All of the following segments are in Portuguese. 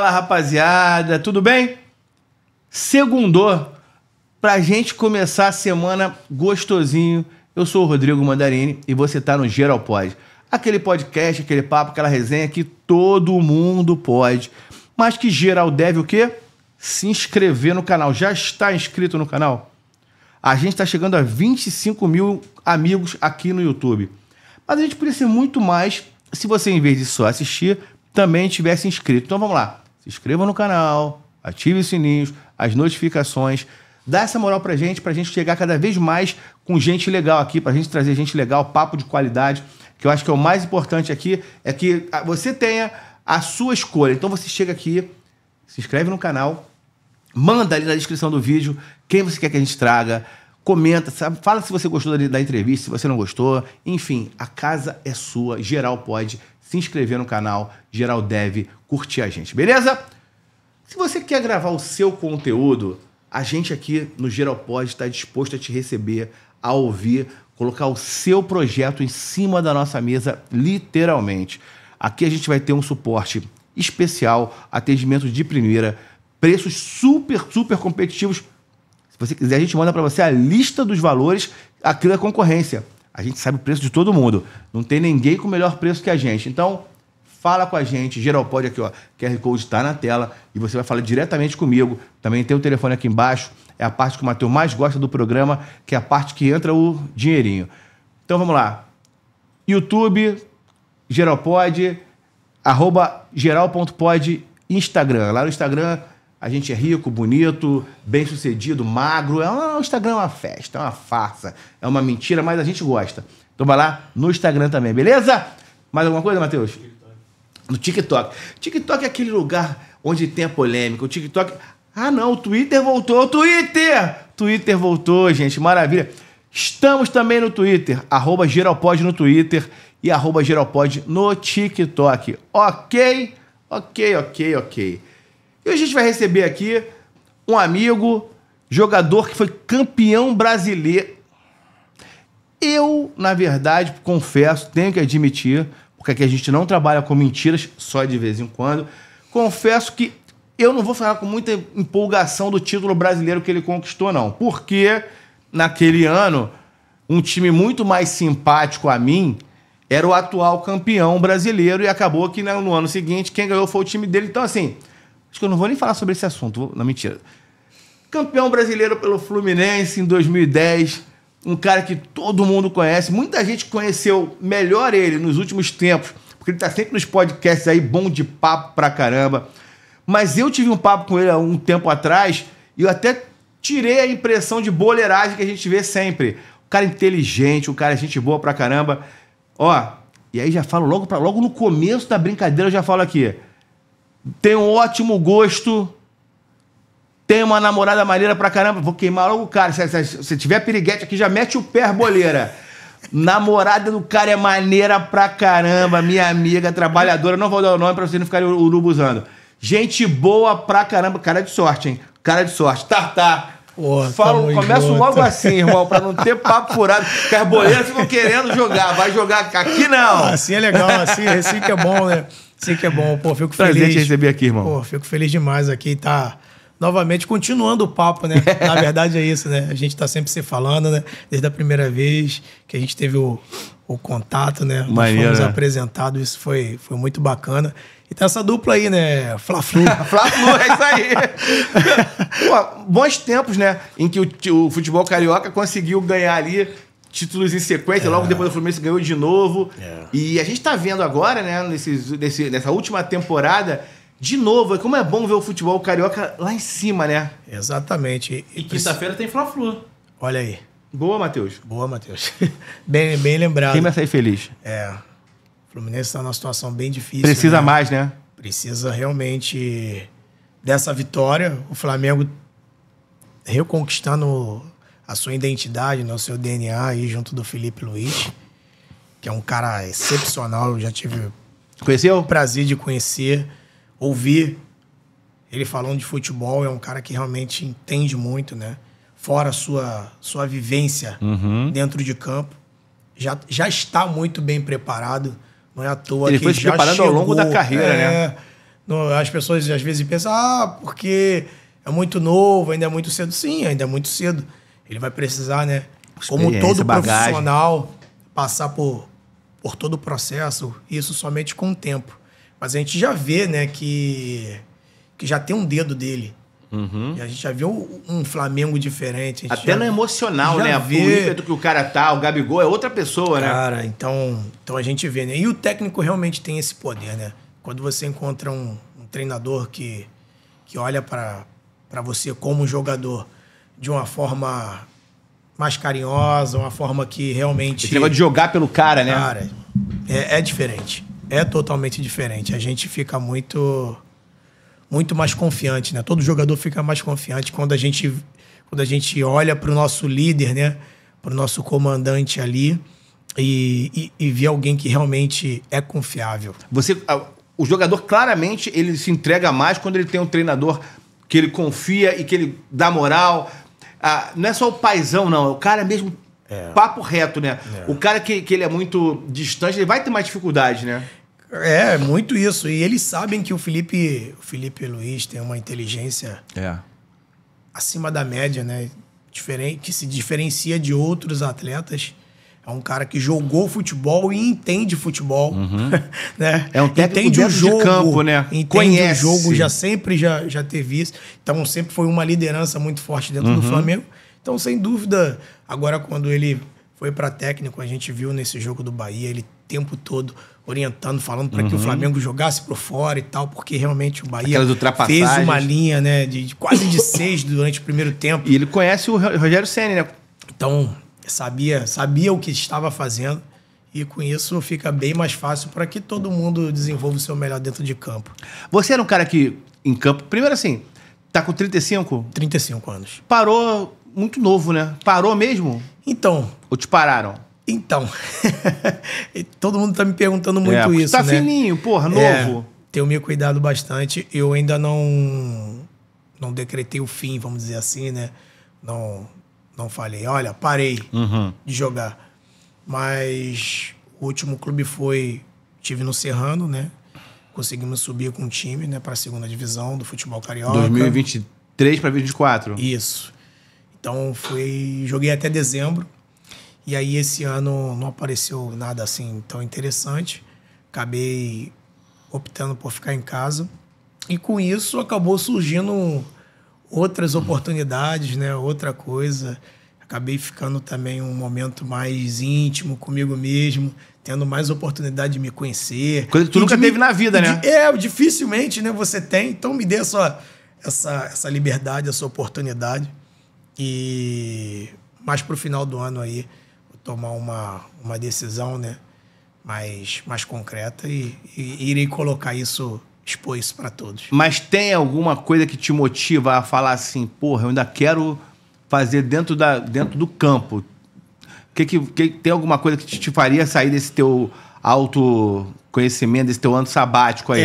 Fala, rapaziada, tudo bem? Segundou, pra gente começar a semana gostosinho. Eu sou o Rodrigo Mandarini e você tá no Geral Pod. Aquele podcast, aquele papo, aquela resenha que todo mundo pode, mas que geral deve o quê? Se inscrever no canal. Já está inscrito no canal? A gente está chegando a 25 mil amigos aqui no YouTube. Mas a gente podia ser muito mais se você, em vez de só assistir, também tivesse inscrito. Então vamos lá. Se inscreva no canal, ative os sininhos, as notificações. Dá essa moral pra gente chegar cada vez mais com gente legal aqui, pra gente trazer gente legal, papo de qualidade, que eu acho que é o mais importante aqui, é que você tenha a sua escolha. Então você chega aqui, se inscreve no canal, manda ali na descrição do vídeo quem você quer que a gente traga, comenta, sabe? Fala se você gostou da entrevista, se você não gostou. Enfim, a casa é sua, geral pode se inscrever no canal, geral deve curtir a gente, beleza? Se você quer gravar o seu conteúdo, a gente aqui no Geral Pod está disposto a te receber, a ouvir, colocar o seu projeto em cima da nossa mesa, literalmente. Aqui a gente vai ter um suporte especial, atendimento de primeira, preços super competitivos. Se você quiser, a gente manda para você a lista dos valores aqui da concorrência. A gente sabe o preço de todo mundo. Não tem ninguém com melhor preço que a gente. Então, fala com a gente. Geral Pod aqui, ó. QR Code está na tela e você vai falar diretamente comigo. Também tem o telefone aqui embaixo. É a parte que o Matheus mais gosta do programa, que é a parte que entra o dinheirinho. Então, vamos lá. YouTube, Geral Pod, @geral.pod, Instagram. Lá no Instagram, a gente é rico, bonito, bem-sucedido, magro. O Instagram é uma festa, é uma farsa, é uma mentira, mas a gente gosta. Então vai lá no Instagram também, beleza? Mais alguma coisa, Matheus? No TikTok. TikTok é aquele lugar onde tem a polêmica. O TikTok... Ah, não, o Twitter voltou. Twitter voltou, gente, maravilha. Estamos também no Twitter, @geralpod no Twitter e @geralpod no TikTok. Ok? E hoje a gente vai receber aqui um amigo, jogador que foi campeão brasileiro. Eu, na verdade, confesso, tenho que admitir, porque aqui a gente não trabalha com mentiras, só de vez em quando, confesso que eu não vou falar com muita empolgação do título brasileiro que ele conquistou, não. Porque, naquele ano, um time muito mais simpático a mim era o atual campeão brasileiro e acabou que no ano seguinte quem ganhou foi o time dele. Então, assim... Acho que eu não vou nem falar sobre esse assunto. Não, mentira. Campeão brasileiro pelo Fluminense em 2010. Um cara que todo mundo conhece. Muita gente conheceu melhor ele nos últimos tempos, porque ele tá sempre nos podcasts aí, bom de papo pra caramba. Mas eu tive um papo com ele há um tempo atrás e eu até tirei a impressão de boleiragem que a gente vê sempre. Um cara inteligente, um cara gente boa pra caramba. Ó, e aí já falo logo no começo da brincadeira, eu já falo aqui. Tem um ótimo gosto, tem uma namorada maneira pra caramba. Vou queimar logo o cara. Se tiver piriguete aqui, já mete o pé, arboleira. Namorada do cara é maneira pra caramba, minha amiga, trabalhadora. Não vou dar o nome pra vocês não ficarem urubuzando. Gente boa pra caramba. Cara de sorte, hein? Cara de sorte. Tartar. Começo logo assim, irmão, pra não ter papo furado. Que as arboleiras ficam querendo jogar. Vai jogar aqui, não. Assim é legal, assim que é bom, né? Sim que é bom, pô, fico feliz. Prazer te receber aqui, irmão. Pô, fico feliz demais aqui, tá novamente continuando o papo, né? Na verdade é isso, né? A gente tá sempre se falando, né? Desde a primeira vez que a gente teve o contato, né? Maneiro, fomos apresentados, isso foi muito bacana. E tá essa dupla aí, né? Fla-Flu. Fla-Flu, é isso aí. Pô, bons tempos, né? Em que o futebol carioca conseguiu ganhar ali títulos em sequência, logo depois o Fluminense ganhou de novo. E a gente tá vendo agora, né, nessa última temporada, de novo, como é bom ver o futebol carioca lá em cima, né? Exatamente. E quinta-feira tem Fla-Flu. Olha aí. Boa, Matheus. Boa, Matheus. bem lembrado. Quem vai sair feliz? O Fluminense tá numa situação bem difícil. Precisa mais, né? Precisa realmente dessa vitória. O Flamengo reconquistando a sua identidade, né, o seu DNA aí junto do Felipe Luiz, que é um cara excepcional. Eu já tive Conheceu? o prazer de conhecer, ouvir ele falando de futebol. É um cara que realmente entende muito, né? Fora a sua vivência dentro de campo. Já está muito bem preparado. Não é à toa ele que foi se já preparando chegou, ao longo da carreira, né? As pessoas às vezes pensam, porque é muito novo, ainda é muito cedo. Sim, ainda é muito cedo. Ele vai precisar, né? Como todo profissional, passar por todo o processo, isso somente com o tempo. Mas a gente já vê, né, que já tem um dedo dele. E a gente já viu um Flamengo diferente. Até no emocional, né? O ímpeto que o cara tá, o Gabigol é outra pessoa, né? Cara, então a gente vê, né? E o técnico realmente tem esse poder, né? Quando você encontra um treinador que olha para você como jogador de uma forma mais carinhosa, uma forma que realmente... Esse negócio de jogar pelo cara, né? Cara, é diferente. É totalmente diferente. A gente fica muito mais confiante, né? Todo jogador fica mais confiante quando a gente olha para o nosso líder, né? Para o nosso comandante ali e vê alguém que realmente é confiável. O jogador, claramente, ele se entrega mais quando ele tem um treinador que ele confia e que ele dá moral. Não é só o paizão, não. O cara mesmo, papo reto, né? O cara que ele é muito distante, ele vai ter mais dificuldade, né? É, muito isso. E eles sabem que o Felipe Luiz tem uma inteligência acima da média, né? Diferente, que se diferencia de outros atletas. É um cara que jogou futebol e entende futebol. Né? É um técnico dentro de campo, né? Conhece o jogo, já teve isso. Então sempre foi uma liderança muito forte dentro do Flamengo. Então, sem dúvida, agora quando ele foi para técnico, a gente viu nesse jogo do Bahia, ele o tempo todo orientando, falando para que o Flamengo jogasse por fora e tal, porque realmente o Bahia fez uma linha, né, de quase de 6 durante o primeiro tempo. E ele conhece o Rogério Ceni, né? Então, sabia o que estava fazendo e com isso fica bem mais fácil para que todo mundo desenvolva o seu melhor dentro de campo. Você era um cara que, em campo, primeiro assim, tá com 35? 35 anos. Parou muito novo, né? Parou mesmo? Então. Ou te pararam? Então. Todo mundo tá me perguntando muito isso, tá né? Tá fininho, porra, novo. Tenho me cuidado bastante. Eu ainda não decretei o fim, vamos dizer assim, né? Não falei, olha, parei de jogar. Mas o último clube tive no Serrano, né? Conseguimos subir com o time, né, para a segunda divisão do futebol carioca. 2023 para 2024. Isso. Então joguei até dezembro. E aí esse ano não apareceu nada assim tão interessante. Acabei optando por ficar em casa. E com isso acabou surgindo outras oportunidades, né? Outra coisa. Acabei ficando também um momento mais íntimo comigo mesmo, tendo mais oportunidade de me conhecer. Coisa que tu nunca teve na vida, né? Dificilmente, né, você tem. Então me dê essa liberdade, essa oportunidade. Mas pro final do ano aí, vou tomar uma decisão, né, mais concreta e irei colocar isso, expor isso para todos. Mas tem alguma coisa que te motiva a falar assim, porra, eu ainda quero fazer dentro do campo? Tem alguma coisa que te faria sair desse teu autoconhecimento, desse teu ano sabático aí?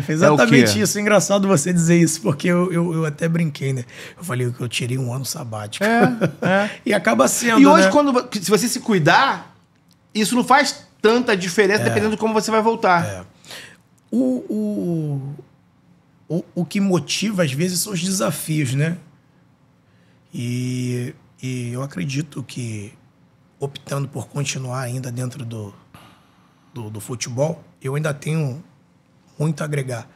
Exatamente isso. É engraçado você dizer isso, porque eu até brinquei, né? Eu falei que eu tirei um ano sabático. E acaba sendo, E hoje, né? se você se cuidar, isso não faz tanta diferença dependendo de como você vai voltar. O que motiva, às vezes, são os desafios, né? E eu acredito que, optando por continuar ainda dentro do futebol, eu ainda tenho muito a agregar.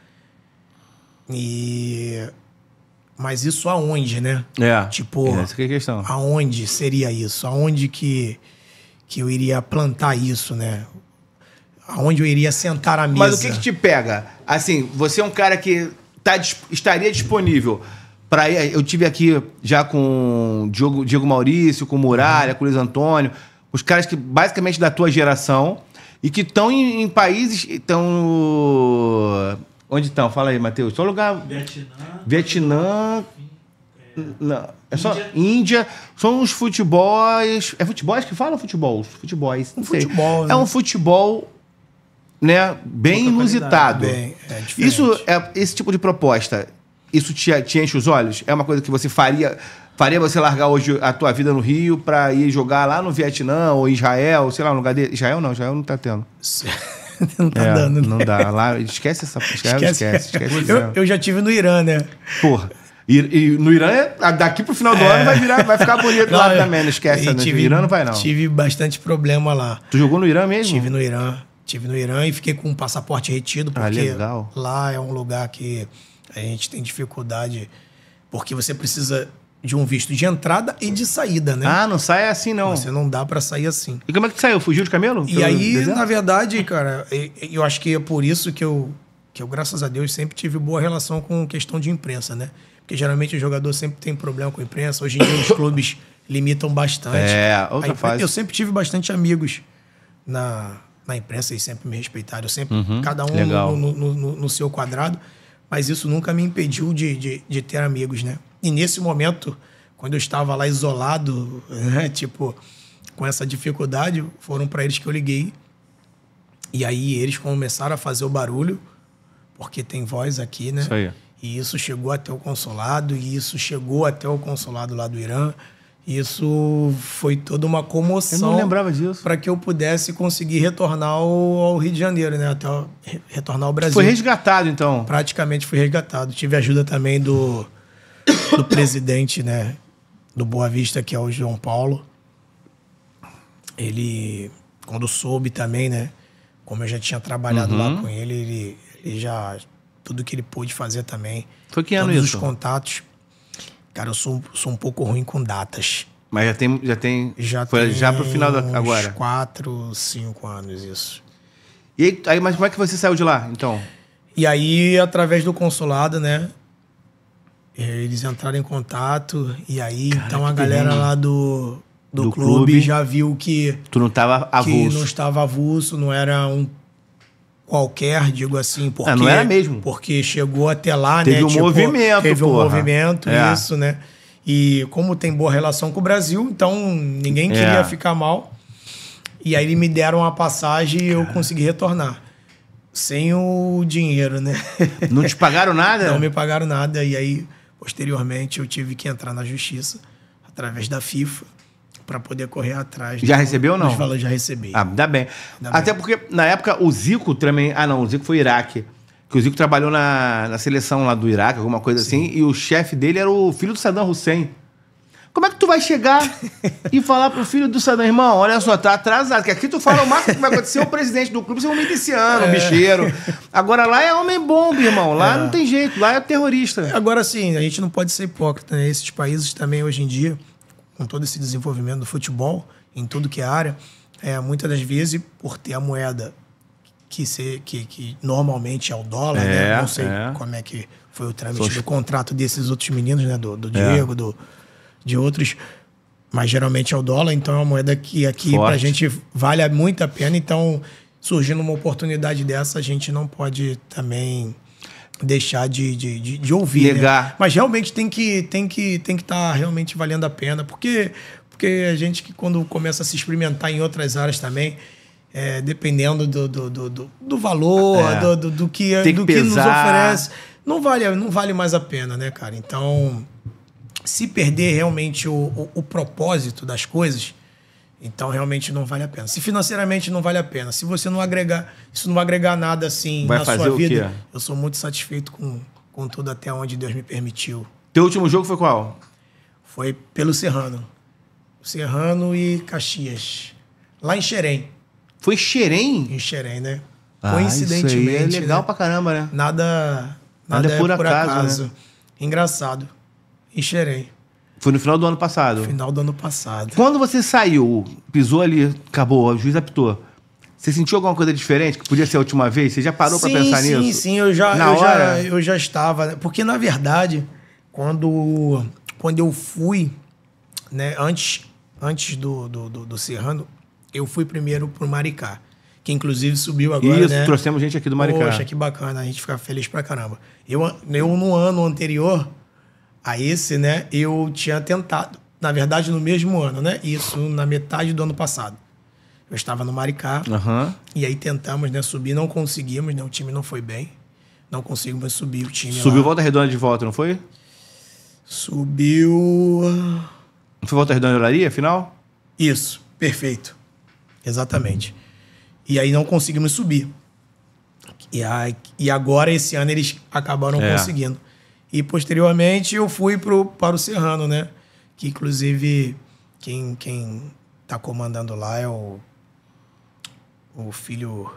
Mas isso aonde, né? Tipo, essa que é a questão. Aonde seria isso? Aonde que eu iria plantar isso, né? Aonde eu iria sentar à mesa? Mas o que te pega? Assim, você é um cara que estaria disponível para ir. Eu tive aqui já com Diego Maurício, com Muralha, com Luiz Antônio, os caras que basicamente da tua geração e que estão em países. Estão. Onde estão? Fala aí, Matheus. Só lugar. Vietnã. Não, é só Índia. São os futebols. É futebols que falam futebol? Futebols. Não sei. Futebol, né? É um futebol, né, bem inusitado. Esse tipo de proposta, isso te enche os olhos? É uma coisa que você faria você largar hoje a tua vida no Rio para ir jogar lá no Vietnã ou Israel, sei lá, um lugar dele? Israel não tá tendo. Não tá dando, né? Não dá. Lá, esquece essa... Esquece. Eu já tive no Irã, né? Porra. E no Irã, daqui pro final do ano vai ficar bonito lá também. Não esquece, né? No Irã não vai, não. Tive bastante problema lá. Tu jogou no Irã mesmo? Tive no Irã e fiquei com um passaporte retido, porque legal. Lá é um lugar que a gente tem dificuldade, porque você precisa de um visto de entrada e de saída, né? Ah, não sai assim, não. Você não dá pra sair assim. E como é que tu saiu? Fugiu de camelo? E aí, na verdade, cara, eu acho que é por isso que eu, graças a Deus, sempre tive boa relação com questão de imprensa, né? Porque geralmente o jogador sempre tem problema com a imprensa. Hoje em dia os clubes limitam bastante. Outra fase. Eu sempre tive bastante amigos na imprensa e sempre me respeitaram. Eu sempre, cada um no seu quadrado. Mas isso nunca me impediu de ter amigos, né? E nesse momento, quando eu estava lá isolado, né? Tipo, com essa dificuldade, foram para eles que eu liguei. E aí eles começaram a fazer o barulho, porque tem voz aqui, né? Isso aí. E isso chegou até o consulado, lá do Irã. Isso foi toda uma comoção. Eu não lembrava disso. Para que eu pudesse conseguir retornar ao Rio de Janeiro, né? Retornar ao Brasil. Foi resgatado, então? Praticamente fui resgatado. Tive ajuda também do presidente, né? Do Boa Vista, que é o João Paulo. Ele, quando soube também, né? Como eu já tinha trabalhado lá com ele já... Tudo que ele pôde fazer também. Foi que ano todos isso? Os contatos. Cara, eu sou um pouco ruim com datas. Mas já tem. Foi tem já pro final agora. Uns 4, 5 anos, isso. E aí, mas como é que você saiu de lá, então? E aí, através do consulado, né? Eles entraram em contato. E aí, cara, então a galera lá do clube já viu que... Tu não estava avulso. Que não estava avulso, não era um qualquer, digo assim, porque... não era mesmo. Porque chegou até lá, teve né? Um movimento, teve porra. Um movimento, isso, né? E como tem boa relação com o Brasil, então ninguém queria ficar mal. E aí me deram a passagem e eu consegui retornar. Sem o dinheiro, né? Não te pagaram nada? Não me pagaram nada. E aí, posteriormente, eu tive que entrar na justiça, através da FIFA, para poder correr atrás. Já recebeu ou não? Dos valores, já recebi. Ah, dá bem. Até porque, na época, o Zico também... Ah, não, o Zico foi Iraque. Que o Zico trabalhou na seleção lá do Iraque, alguma coisa assim, e o chefe dele era o filho do Saddam Hussein. Como é que tu vai chegar e falar pro filho do Saddam, irmão, olha só, tá atrasado, que aqui tu fala o máximo que vai acontecer, o presidente do clube, você é um miliciano, um bicheiro. Agora lá é homem-bomba, irmão, lá não tem jeito, lá é terrorista. Agora sim, a gente não pode ser hipócrita, né? Esses países também, hoje em dia, com todo esse desenvolvimento do futebol, em tudo que é área, muitas das vezes, por ter a moeda que normalmente é o dólar, né? Não sei como é que foi o trâmite do contrato desses outros meninos, né? Do Diego, de outros, mas geralmente é o dólar, então é uma moeda que aqui pra gente vale muito a pena. Então, surgindo uma oportunidade dessa, a gente não pode também deixar de ouvir, negar. Né? Mas realmente tem que estar realmente valendo a pena, porque a gente que quando começa a se experimentar em outras áreas também, dependendo do valor, do que nos oferece, não vale mais a pena, né, cara? Então, se perder realmente o propósito das coisas, então realmente não vale a pena. Se financeiramente não vale a pena, se você não agregar, isso não vai agregar nada assim na sua vida, eu sou muito satisfeito com tudo até onde Deus me permitiu. Teu último jogo foi qual? Foi pelo Serrano. Serrano e Caxias. Lá em Xerém. Foi em Xerém? Em Xerém, né? Coincidentemente. Isso aí é legal, né? Pra caramba, né? Nada é por acaso. Né? Engraçado. Em Xerém. Foi no final do ano passado? Final do ano passado. Quando você saiu, pisou ali, acabou, o juiz apitou, você sentiu alguma coisa diferente? Que podia ser a última vez? Você já parou pra pensar nisso? Sim, eu já estava. Porque, na verdade, quando eu fui, né, antes do Serrano, eu fui primeiro pro Maricá. Que inclusive subiu agora, né? Trouxemos gente aqui do Maricá. Poxa, que bacana, a gente fica feliz pra caramba. Eu no ano anterior a esse, né, eu tinha tentado, na verdade, no mesmo ano, né? Isso na metade do ano passado. Eu estava no Maricá, e aí tentamos, né, subir, não conseguimos, né? O time não foi bem. Não conseguimos subir o time. Subiu Volta Redonda de volta, não foi? Subiu. Não foi Volta Redonda de Olaria, final? Isso, perfeito. Exatamente. E aí não conseguimos subir. E agora, esse ano, eles acabaram conseguindo. E, posteriormente, eu fui para o Serrano, né? Que, inclusive, quem tá comandando lá é o filho...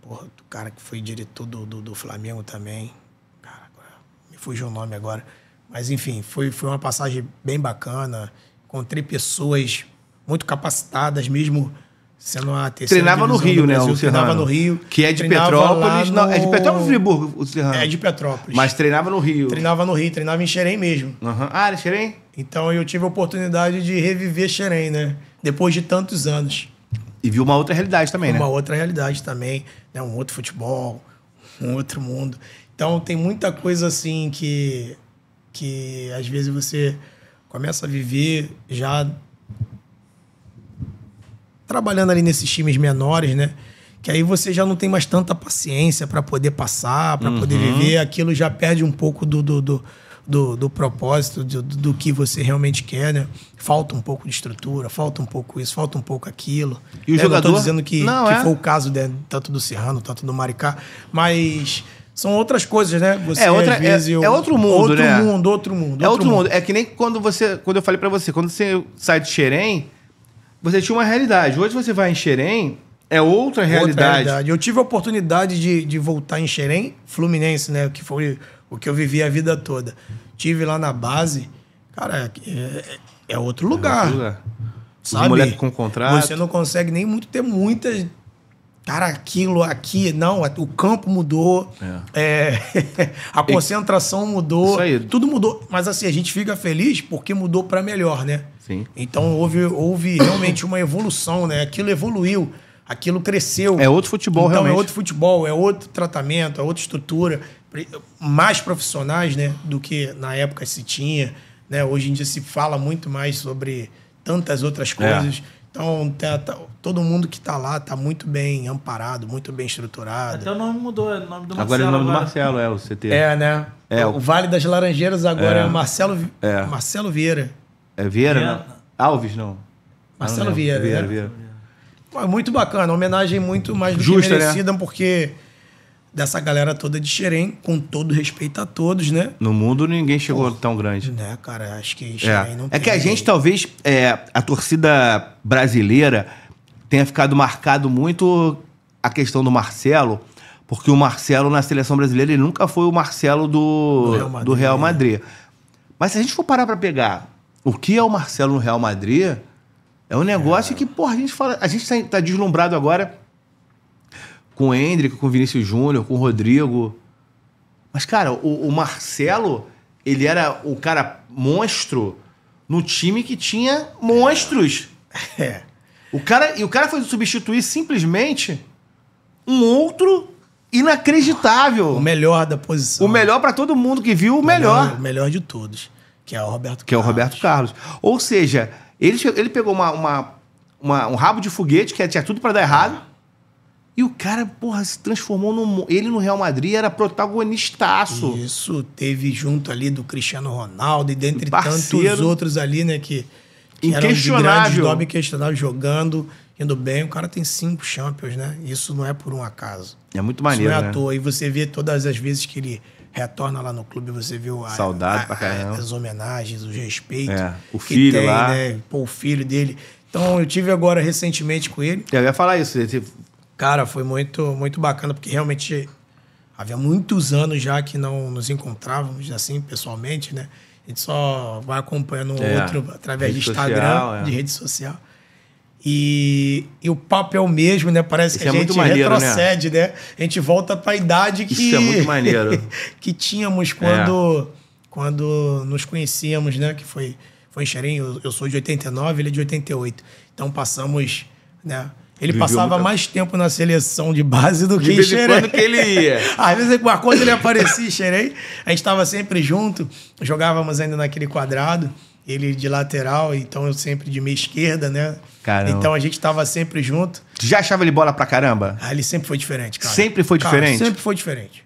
Porra, do cara que foi diretor do Flamengo também. Cara, me fugiu o nome agora. Mas, enfim, foi uma passagem bem bacana. Encontrei pessoas muito capacitadas, mesmo sendo a terceira Treinava no Rio, né? O treinava no Rio. Que é de Petrópolis. Não, é de Petrópolis ou Friburgo, o Serrano? É de Petrópolis. Mas treinava no Rio. Treinava no Rio, treinava em Xerém mesmo. Uhum. Ah, era Xerém? Então eu tive a oportunidade de reviver Xerém, né? Depois de tantos anos. E viu uma outra realidade também, né? Uma outra realidade também, né? Um outro futebol, um outro mundo. Então tem muita coisa assim que às vezes você começa a viver já trabalhando ali nesses times menores, né? Que aí você já não tem mais tanta paciência para poder passar, para poder viver. Aquilo já perde um pouco do propósito, do que você realmente quer, né? Falta um pouco de estrutura, falta um pouco isso, falta um pouco aquilo. E o jogador... Não tô dizendo que foi o caso, né? Tanto do Serrano, tanto do Maricá, mas são outras coisas, né? Você, às vezes, outro mundo, né? Outro mundo. É outro mundo. É que nem quando eu falei pra você, quando você sai de Xerém, você tinha uma realidade. Hoje você vai em Xerém, é outra realidade. Eu tive a oportunidade de voltar em Xerém, Fluminense, né? Que foi o que eu vivi a vida toda. Tive lá na base, cara, é outro lugar. Sabe? Os moleques com contrato. Você não consegue nem muito ter muitas... Cara, aquilo aqui... Não, o campo mudou. A concentração mudou. Isso aí. Tudo mudou. Mas assim, a gente fica feliz porque mudou para melhor, né? Sim. Então houve realmente uma evolução, né? Aquilo evoluiu. Aquilo cresceu. É outro futebol, então, realmente. É outro futebol, é outro tratamento, é outra estrutura. Mais profissionais, né? Do que na época se tinha. Né? Hoje em dia se fala muito mais sobre tantas outras coisas. Então, todo mundo que está lá está muito bem amparado, muito bem estruturado. Até o nome mudou, é o nome do Marcelo. Agora é o nome do Marcelo, o CT. Né? O Vale das Laranjeiras agora é o Marcelo Vieira. É Vieira, não? Alves, não. Marcelo Vieira. Vieira. Muito bacana, homenagem muito mais do Justa, que merecida, né? Porque dessa galera toda de Xerém, com todo respeito a todos, né? No mundo ninguém chegou tão grande. Né, cara, acho que Xerém não tem... É que a gente talvez, a torcida brasileira tenha ficado marcado muito a questão do Marcelo, porque o Marcelo na seleção brasileira ele nunca foi o Marcelo do Real Madrid. Mas se a gente for parar pra pegar o que é o Marcelo no Real Madrid, é um negócio que, porra, a gente tá deslumbrado agora com o Endrick, com o Vinícius Júnior, com o Rodrigo. Mas, cara, o Marcelo, ele era o cara monstro no time que tinha monstros. O cara foi substituir simplesmente um outro inacreditável. O melhor da posição. O melhor pra todo mundo que viu, o melhor. O melhor de todos, que é o Roberto Carlos. Que é o Roberto Carlos. Ou seja, ele pegou um rabo de foguete que tinha tudo pra dar errado. E o cara, porra, se transformou ele no Real Madrid, era protagonistaço. Isso, teve junto ali do Cristiano Ronaldo e dentre Parceiro. tantos outros ali, né, que eram de grandes nomes, inquestionável, jogando, indo bem. O cara tem 5 Champions, né? Isso não é por um acaso. É muito maneiro, isso não é à toa. E você vê todas as vezes que ele retorna lá no clube, você vê saudade pra caramba. As homenagens, o respeito. O filho que tem, lá. Né? Pô, o filho dele. Então, eu tive agora recentemente com ele. Eu ia falar isso. Cara, foi muito, muito bacana, porque realmente havia muitos anos já que não nos encontrávamos, assim, pessoalmente, né? A gente só vai acompanhando um outro através de Instagram, de rede social. E o papo é o mesmo, né? Parece que a gente retrocede, né? A gente volta para a idade que... Isso é muito maneiro. que tínhamos quando nos conhecíamos, né? Que foi em Xerém. Eu sou de 89, ele é de 88. Então passamos, né? Ele passava mais tempo na seleção de base do que em Xerém. Quando que ele ia. Às vezes, quando ele aparecia em Xerém, a gente estava sempre junto, jogávamos ainda naquele quadrado, ele de lateral, então eu sempre de meia esquerda, né? Caramba. Então a gente estava sempre junto. Tu já achava ele bola pra caramba? Ele sempre foi diferente, cara. Sempre foi diferente? Sempre foi diferente.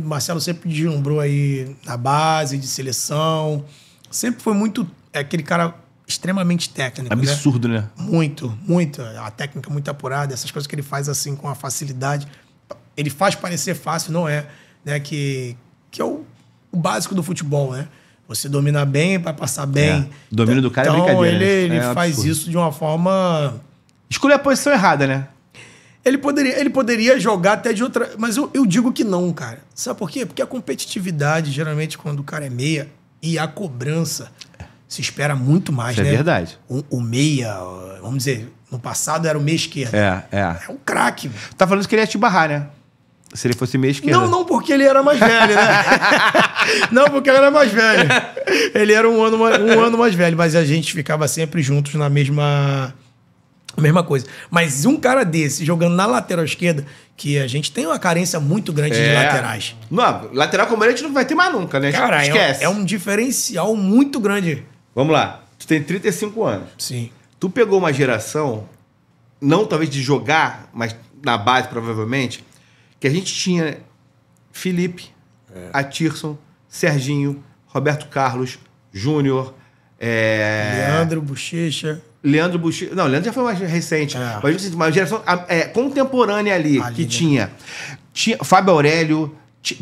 Marcelo sempre deslumbrou aí na base, de seleção. Sempre foi muito... aquele cara... extremamente técnico, absurdo, né? Muito, muito. A técnica muito apurada, essas coisas que ele faz assim com a facilidade. ele faz parecer fácil, não é, né? Que é o básico do futebol, né? Você domina bem para passar bem. O domínio do cara é então, brincadeira. ele É faz absurdo. isso de uma forma... Escolher a posição errada, né? Ele poderia jogar até de outra... Mas eu digo que não, cara. Sabe por quê? Porque a competitividade, geralmente, quando o cara é meia, e a cobrança, se espera muito mais, Isso né? é verdade. O meia, vamos dizer, no passado era o meia esquerda. É. É um craque. Tá falando que ele ia te barrar, né? Se ele fosse meia esquerda. Não porque ele era mais velho, né? Não porque ele era mais velho. Ele era um ano mais velho, mas a gente ficava sempre juntos na mesma coisa. Mas um cara desse, jogando na lateral esquerda, que a gente tem uma carência muito grande de laterais. Não, lateral como ele a gente não vai ter mais nunca, né? Cara, esquece. é um diferencial muito grande. Vamos lá. Tu tem 35 anos. Sim. Tu pegou uma geração, não talvez de jogar, mas na base provavelmente, que a gente tinha Felipe, Atirson, Serginho, Roberto Carlos, Júnior, Leandro, Bochecha. Leandro Buxi... Não, Leandro já foi mais recente. É. Mas uma geração contemporânea ali que né? tinha Fábio Aurélio,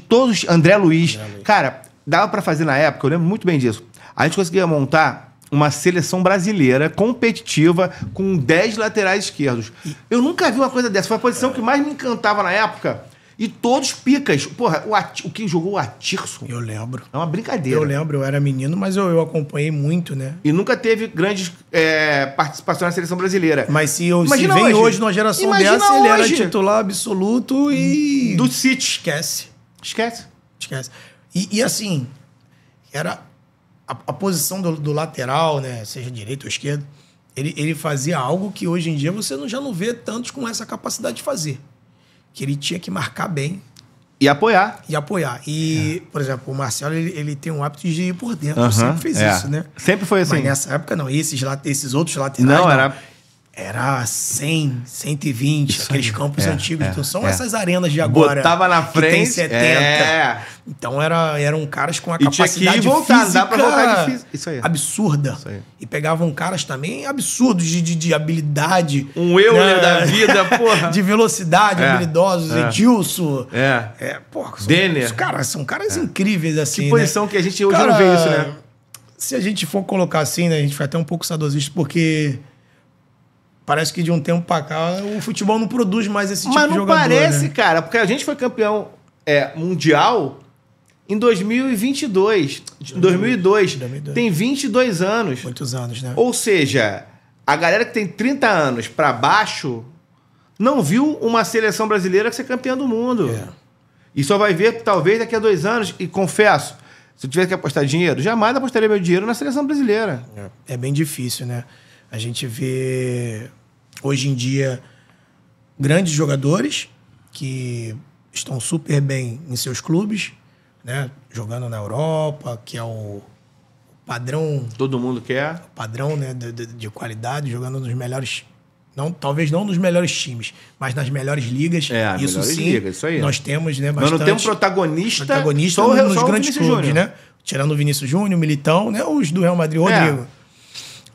todos, André Luiz. Cara, dava pra fazer na época, eu lembro muito bem disso. A gente conseguia montar uma seleção brasileira competitiva com 10 laterais esquerdos. Eu nunca vi uma coisa dessa. Foi a posição que mais me encantava na época. E todos picas. Porra, o que jogou o Atirson Eu lembro. é uma brincadeira. Eu lembro, eu era menino, mas eu acompanhei muito, né? E nunca teve grandes participações na seleção brasileira. Mas se Imagina vem hoje. hoje numa geração Imagina dessa, ele era hoje. titular absoluto e... Do City. Esquece. Esquece. E assim, era a posição do lateral, né? Seja direito ou esquerdo, ele fazia algo que hoje em dia você já não vê tantos com essa capacidade de fazer. Que ele tinha que marcar bem E apoiar. e apoiar. E, por exemplo, o Marcelo, ele tem um hábito de ir por dentro. Sempre fez isso, né? Sempre foi assim. Mas nessa época não. Esses outros laterais Não, não. Era 100, 120, Isso aqueles aí. campos antigos. Então são essas arenas de agora. Botava na que tem frente. 70. Então eram caras com a E tinha capacidade que ir voltar, física dá pra voltar difícil. Isso aí. absurda. Isso aí. E pegavam caras também absurdos de habilidade. Um Euler da vida, porra. De velocidade, habilidosos. Edilson. Porra, Denner. São caras incríveis, assim, Que posição que a gente hoje Cara, não vê isso, né? Se a gente for colocar assim, né? A gente fica até um pouco saudosista, porque parece que de um tempo pra cá o futebol não produz mais esse tipo Mas de não jogador, parece, né? cara, porque a gente foi campeão mundial em 2022. 2002. Tem 22 anos. Muitos anos, né? Ou seja, a galera que tem 30 anos pra baixo não viu uma seleção brasileira ser campeã do mundo. E só vai ver, talvez, daqui a 2 anos. E confesso, se eu tivesse que apostar dinheiro, jamais apostaria meu dinheiro na seleção brasileira. É bem difícil, né? A gente vê, hoje em dia, grandes jogadores que estão super bem em seus clubes, né? Jogando na Europa, que é o padrão, Todo mundo quer. né? de qualidade, jogando nos melhores... talvez não nos melhores times, mas nas melhores ligas. Isso melhores sim, ligas, isso aí. nós temos, né, Nós bastante... não temos protagonista Protagonista nos só o grandes Vinícius clubes, Júnior. né? Tirando o Vinícius Júnior, o Militão, né? Os do Real Madrid, o Rodrigo.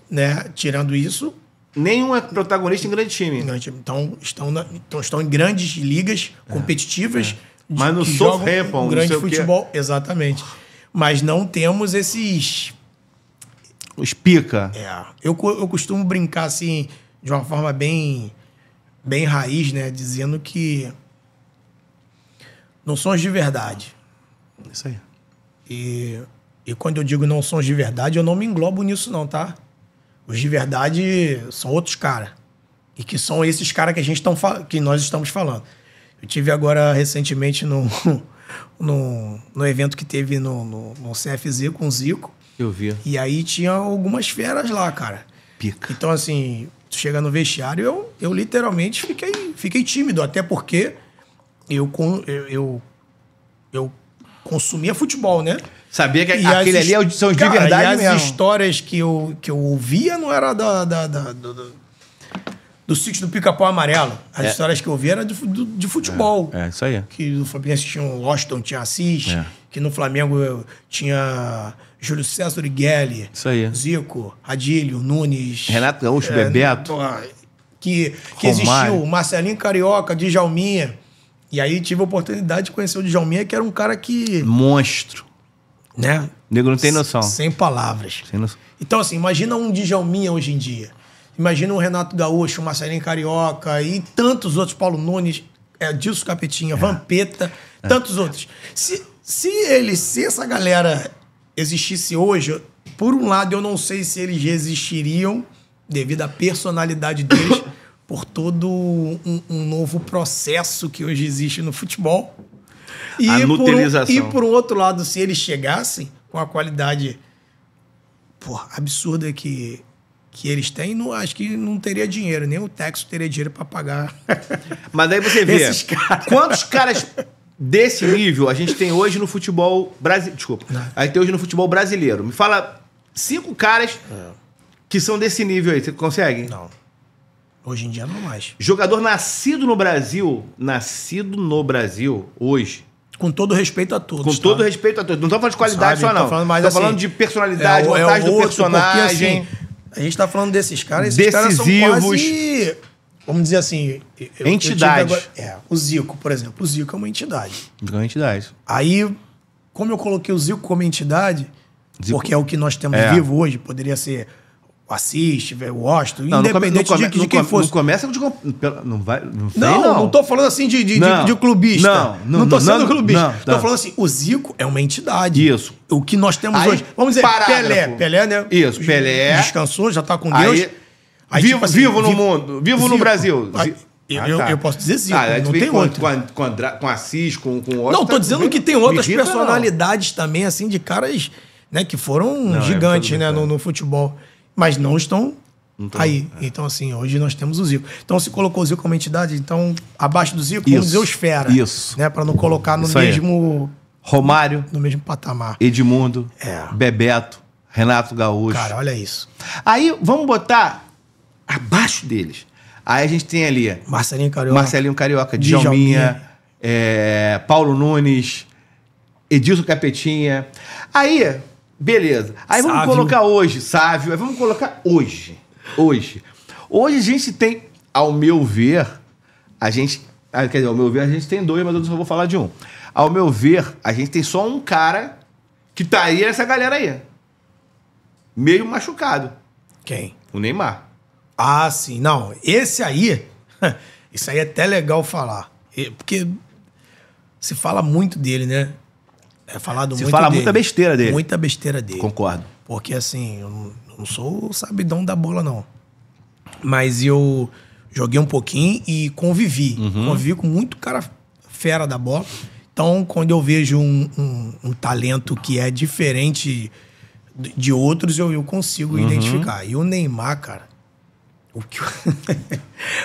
Né? Tirando isso... Nenhum é protagonista em grande time. Então, estão em grandes ligas competitivas. Mas no que jogam Southampton, um não grande sei o quê. futebol. Exatamente. Mas não temos esses... Os pica. Eu costumo brincar assim, de uma forma bem raiz, né? Dizendo que não são os de verdade. Isso aí. E quando eu digo não são os de verdade, eu não me englobo nisso não, tá? Os de verdade são outros caras. E que são esses caras que nós estamos falando. Eu tive agora recentemente no evento que teve no CFZ com o Zico. Eu vi. E aí tinha algumas feras lá, cara. Pica. Então, assim, tu chega no vestiário, eu literalmente fiquei tímido. Até porque eu consumia futebol, né? Sabia que aquele ali são os de verdade e mesmo. as histórias que eu ouvia não era do sítio do Pica-Pau Amarelo. As histórias que eu ouvia eram de futebol. Isso aí. Que no Fluminense tinha o Washington, tinha Assis. Que no Flamengo tinha Júlio César Righelli. Isso aí. Zico, Adílio, Nunes. Renato Gaúcho, Bebeto. Que existiu o Marcelinho Carioca, Djalminha. E aí tive a oportunidade de conhecer o Djalminha, que era um cara que... Monstro. Né? O nego não tem noção. Sem palavras. Sem noção. Então, assim, imagina um Djalminha hoje em dia. Imagina um Renato Gaúcho, um Marcelinho Carioca e tantos outros, Paulo Nunes, Dilson Capetinha, Vampeta, tantos outros. Se essa galera existisse hoje, por um lado, eu não sei se eles resistiriam devido à personalidade deles por todo um novo processo que hoje existe no futebol. A nutelização. E por um outro lado, se eles chegassem com a qualidade absurda que eles têm, acho que não teria dinheiro, nem o Texo teria dinheiro para pagar. Mas aí você vê, esses caras. Quantos caras desse nível a gente tem hoje no futebol brasileiro? Desculpa. A gente tem hoje no futebol brasileiro. Me fala 5 caras que são desse nível aí. Você consegue? Não. Hoje em dia não mais. Jogador nascido no Brasil, hoje. Com todo respeito a todos. Com todo respeito a todos. Não estamos falando de qualidade só, não. Estamos falando de personalidade, montagem do personagem. Porque, assim, a gente está falando desses caras. Esses caras decisivos. São quase, vamos dizer assim... Entidades. O Zico, por exemplo. O Zico é uma entidade. É uma entidade. Aí, como eu coloquei o Zico como entidade, porque é o que nós temos vivo hoje, poderia ser... o Assis, o Washington, independente de quem fosse. Não começa de... Não vai... Não tô falando assim de clubista. Não tô sendo clubista. Tô falando assim, o Zico é uma entidade. Isso. O que nós temos hoje... Vamos dizer, Pelé, né? Isso, Pelé. Descansou, já tá com Deus. Aí, vivo no mundo, vivo Zico. No Brasil. Eu posso dizer Zico, não tem outro. Com Assis, com Washington... Não, tô dizendo que tem outras personalidades também, assim, de caras, né, que foram gigantes, né, no futebol. Mas não estão aí. Então, assim, hoje nós temos o Zico. Então, se colocou o Zico como entidade, então, abaixo do Zico, vamos dizer o Esfera. Isso. Né, para não colocar no mesmo... Romário. No mesmo patamar. Edmundo. Bebeto. Renato Gaúcho. Cara, olha isso. Aí, vamos botar abaixo deles. Aí a gente tem ali... Marcelinho Carioca. Djalminha. Paulo Nunes. Edilson Capetinha. Aí... Beleza. Aí vamos colocar hoje, Sávio. Aí vamos colocar hoje. Hoje a gente tem, ao meu ver, a gente tem 2, mas eu só vou falar de um. Ao meu ver, a gente tem só um cara que tá aí nessa galera aí. Meio machucado. Quem? O Neymar. Ah, sim. Não, esse aí... Isso aí é até legal falar. Porque se fala muito dele, né? É falado muito dele. Se fala muita besteira dele. Muita besteira dele. Concordo. Porque, assim, eu não sou o sabidão da bola, não. Mas eu joguei um pouquinho e convivi. Convivi com muito cara fera da bola. Então, quando eu vejo um talento que é diferente de outros, eu consigo identificar. E o Neymar, cara...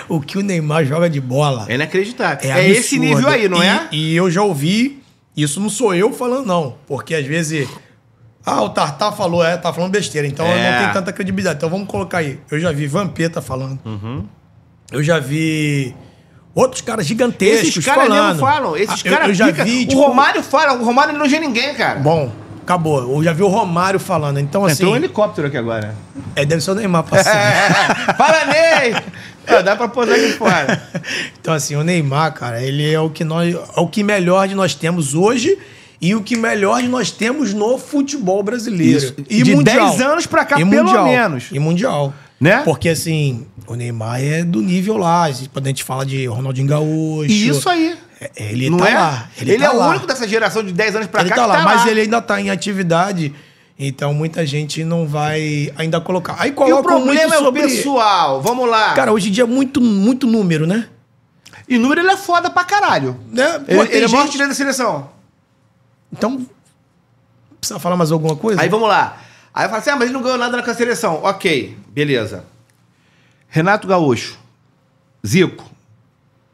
O que o Neymar joga de bola... É inacreditável. É esse nível aí, não é? E eu já ouvi... Isso não sou eu falando, não. Porque às vezes... o Tartar falou, tá falando besteira. Então eu não tenho tanta credibilidade. Então vamos colocar aí. Eu já vi Vampeta falando. Eu já vi outros caras gigantescos Esses caras mesmo falam. Esses caras eu já vi, tipo... O Romário fala. O Romário não elogia ninguém, cara. Bom, acabou. Eu já vi o Romário falando. Então assim... Entrou um helicóptero aqui agora. Deve ser o Neymar passando. Fala, Ney! Dá pra posar aqui fora. Então, assim, o Neymar, cara, ele é o que melhor de nós temos hoje e o que melhor de nós temos no futebol brasileiro. Isso. E de mundial. 10 anos pra cá, pelo menos. E mundial. Né? Porque, assim, o Neymar é do nível lá. Quando a gente fala de Ronaldinho Gaúcho... Isso aí. Ele não tá lá. Ele tá lá. O único dessa geração de 10 anos pra cá que tá lá. Mas ele ainda tá em atividade... Então, muita gente não vai ainda colocar. Aí coloca. E o problema é o pessoal. Vamos lá. Cara, hoje em dia é muito número, né? E número ele é foda pra caralho. Né? Ele é maior artilheiro da seleção. Então, precisa falar mais alguma coisa? Aí vamos lá. Aí eu falo assim, mas ele não ganhou nada com a seleção. Ok, beleza. Renato Gaúcho, Zico,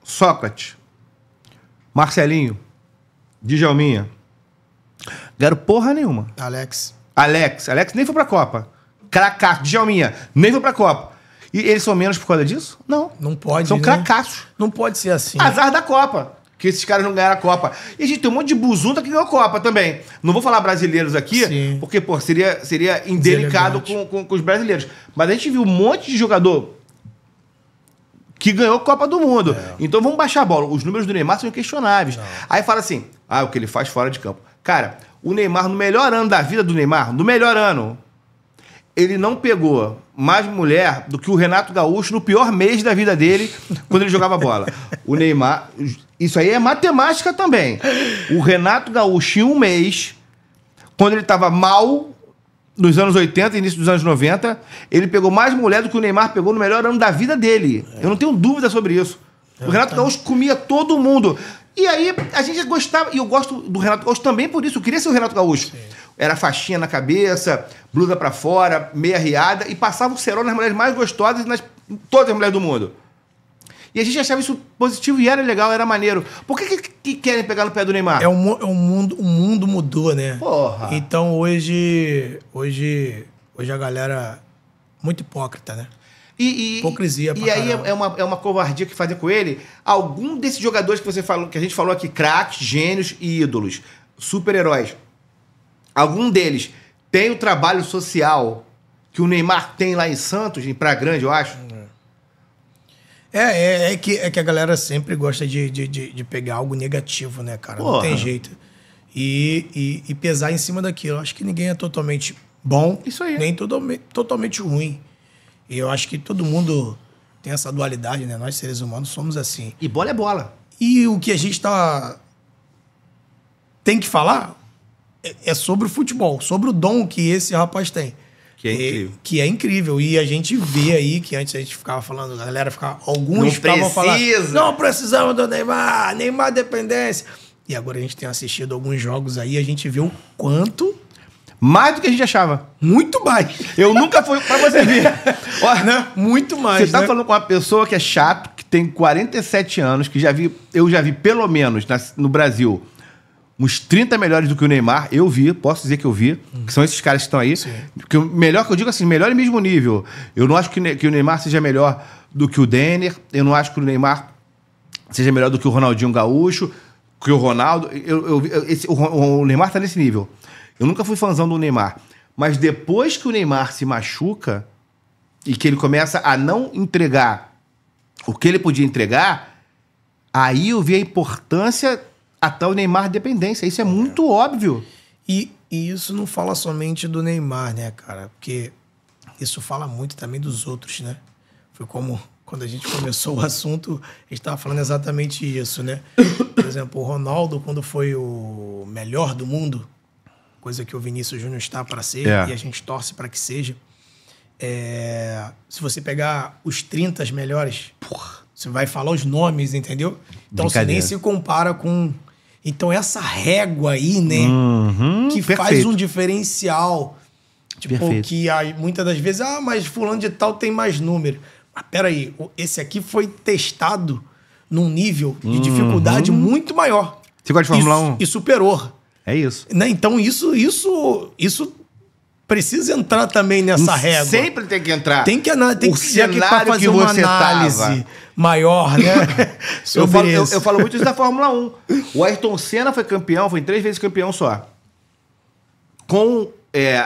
Sócrates, Marcelinho, Djalminha. Ganharam porra nenhuma. Alex nem foi pra Copa. Cracaço. Djalminha nem foi pra Copa. E eles são menos por causa disso? Não. Não pode, São cracaços. Não pode ser assim. Azar da Copa. Que esses caras não ganharam a Copa. E a gente tem um monte de buzunta que ganhou a Copa também. Não vou falar brasileiros aqui, porque, seria indelicado com os brasileiros. Mas a gente viu um monte de jogador que ganhou a Copa do Mundo. Então vamos baixar a bola. Os números do Neymar são inquestionáveis. Aí fala assim, o que ele faz fora de campo. Cara, o Neymar, no melhor ano da vida do Neymar, no melhor ano, ele não pegou mais mulher do que o Renato Gaúcho no pior mês da vida dele, quando ele jogava bola. O Neymar... Isso aí é matemática também. O Renato Gaúcho, em um mês, quando ele estava mal, nos anos 80, início dos anos 90, ele pegou mais mulher do que o Neymar pegou no melhor ano da vida dele. Eu não tenho dúvida sobre isso. O Renato Gaúcho comia todo mundo. E aí, a gente gostava... E eu gosto do Renato Gaúcho também por isso. Eu queria ser o Renato Gaúcho. Sim. Era faixinha na cabeça, blusa pra fora, meia riada, e passava o cerol nas mulheres mais gostosas e nas todas as mulheres do mundo. E a gente achava isso positivo e era legal, era maneiro. Por que querem pegar no pé do Neymar? O mundo mudou, né? Porra! Então hoje a galera muito hipócrita, né? Hipocrisia pra aí é uma covardia que fazer com ele. Algum desses jogadores que você falou, que a gente falou aqui, craques, gênios e ídolos, super-heróis, algum deles tem o trabalho social que o Neymar tem lá em Santos, em Praia Grande, eu acho? É que a galera sempre gosta de pegar algo negativo, né, cara? Porra. Não tem jeito. E pesar em cima daquilo. Eu acho que ninguém é totalmente bom, isso aí, nem totalmente ruim. E eu acho que todo mundo tem essa dualidade, né? Nós, seres humanos, somos assim. E bola é bola. E o que a gente tem que falar é sobre o futebol, sobre o dom que esse rapaz tem. Que é incrível. Que é incrível. E a gente vê aí que antes a gente ficava falando, a galera ficava... Alguns estavam falando, não precisamos do Neymar dependência. E agora a gente tem assistido alguns jogos aí, a gente vê o quanto... Mais do que a gente achava. Muito mais. Eu nunca fui... Pra você ver. Olha, né? Muito mais, você tá falando com uma pessoa que é chato, que tem 47 anos, que eu já vi pelo menos no Brasil... uns 30 melhores do que o Neymar, eu vi, posso dizer que eu vi, que são esses caras que estão aí. Sim. Que melhor que eu digo assim, melhor e mesmo nível. Eu não acho que o Neymar seja melhor do que o Denner, eu não acho que o Neymar seja melhor do que o Ronaldinho Gaúcho, que o Ronaldo. O Neymar tá nesse nível. Eu nunca fui fãzão do Neymar. Mas depois que o Neymar se machuca e que ele começa a não entregar o que ele podia entregar, aí eu vi a importância... até o Neymar dependência. Isso é muito óbvio. E isso não fala somente do Neymar, né, cara? Porque isso fala muito também dos outros, né? Foi como quando a gente começou o assunto, a gente estava falando exatamente isso, né? Por exemplo, o Ronaldo, quando foi o melhor do mundo, coisa que o Vinícius Júnior está para ser, e a gente torce para que seja. Se você pegar os 30 melhores, você vai falar os nomes, entendeu? Então você nem se compara com... Então essa régua aí, né? Que faz um diferencial. Tipo, que muitas das vezes... mas fulano de tal tem mais número. Mas peraí, esse aqui foi testado num nível de dificuldade muito maior. Você gosta de Fórmula 1? E superou. É isso. Né? Então isso precisa entrar também nessa régua. Sempre tem que entrar. Tem que ser aqui para fazer uma análise maior, né? Eu falo muito isso da Fórmula 1. O Ayrton Senna foi campeão, foi 3 vezes campeão só. Com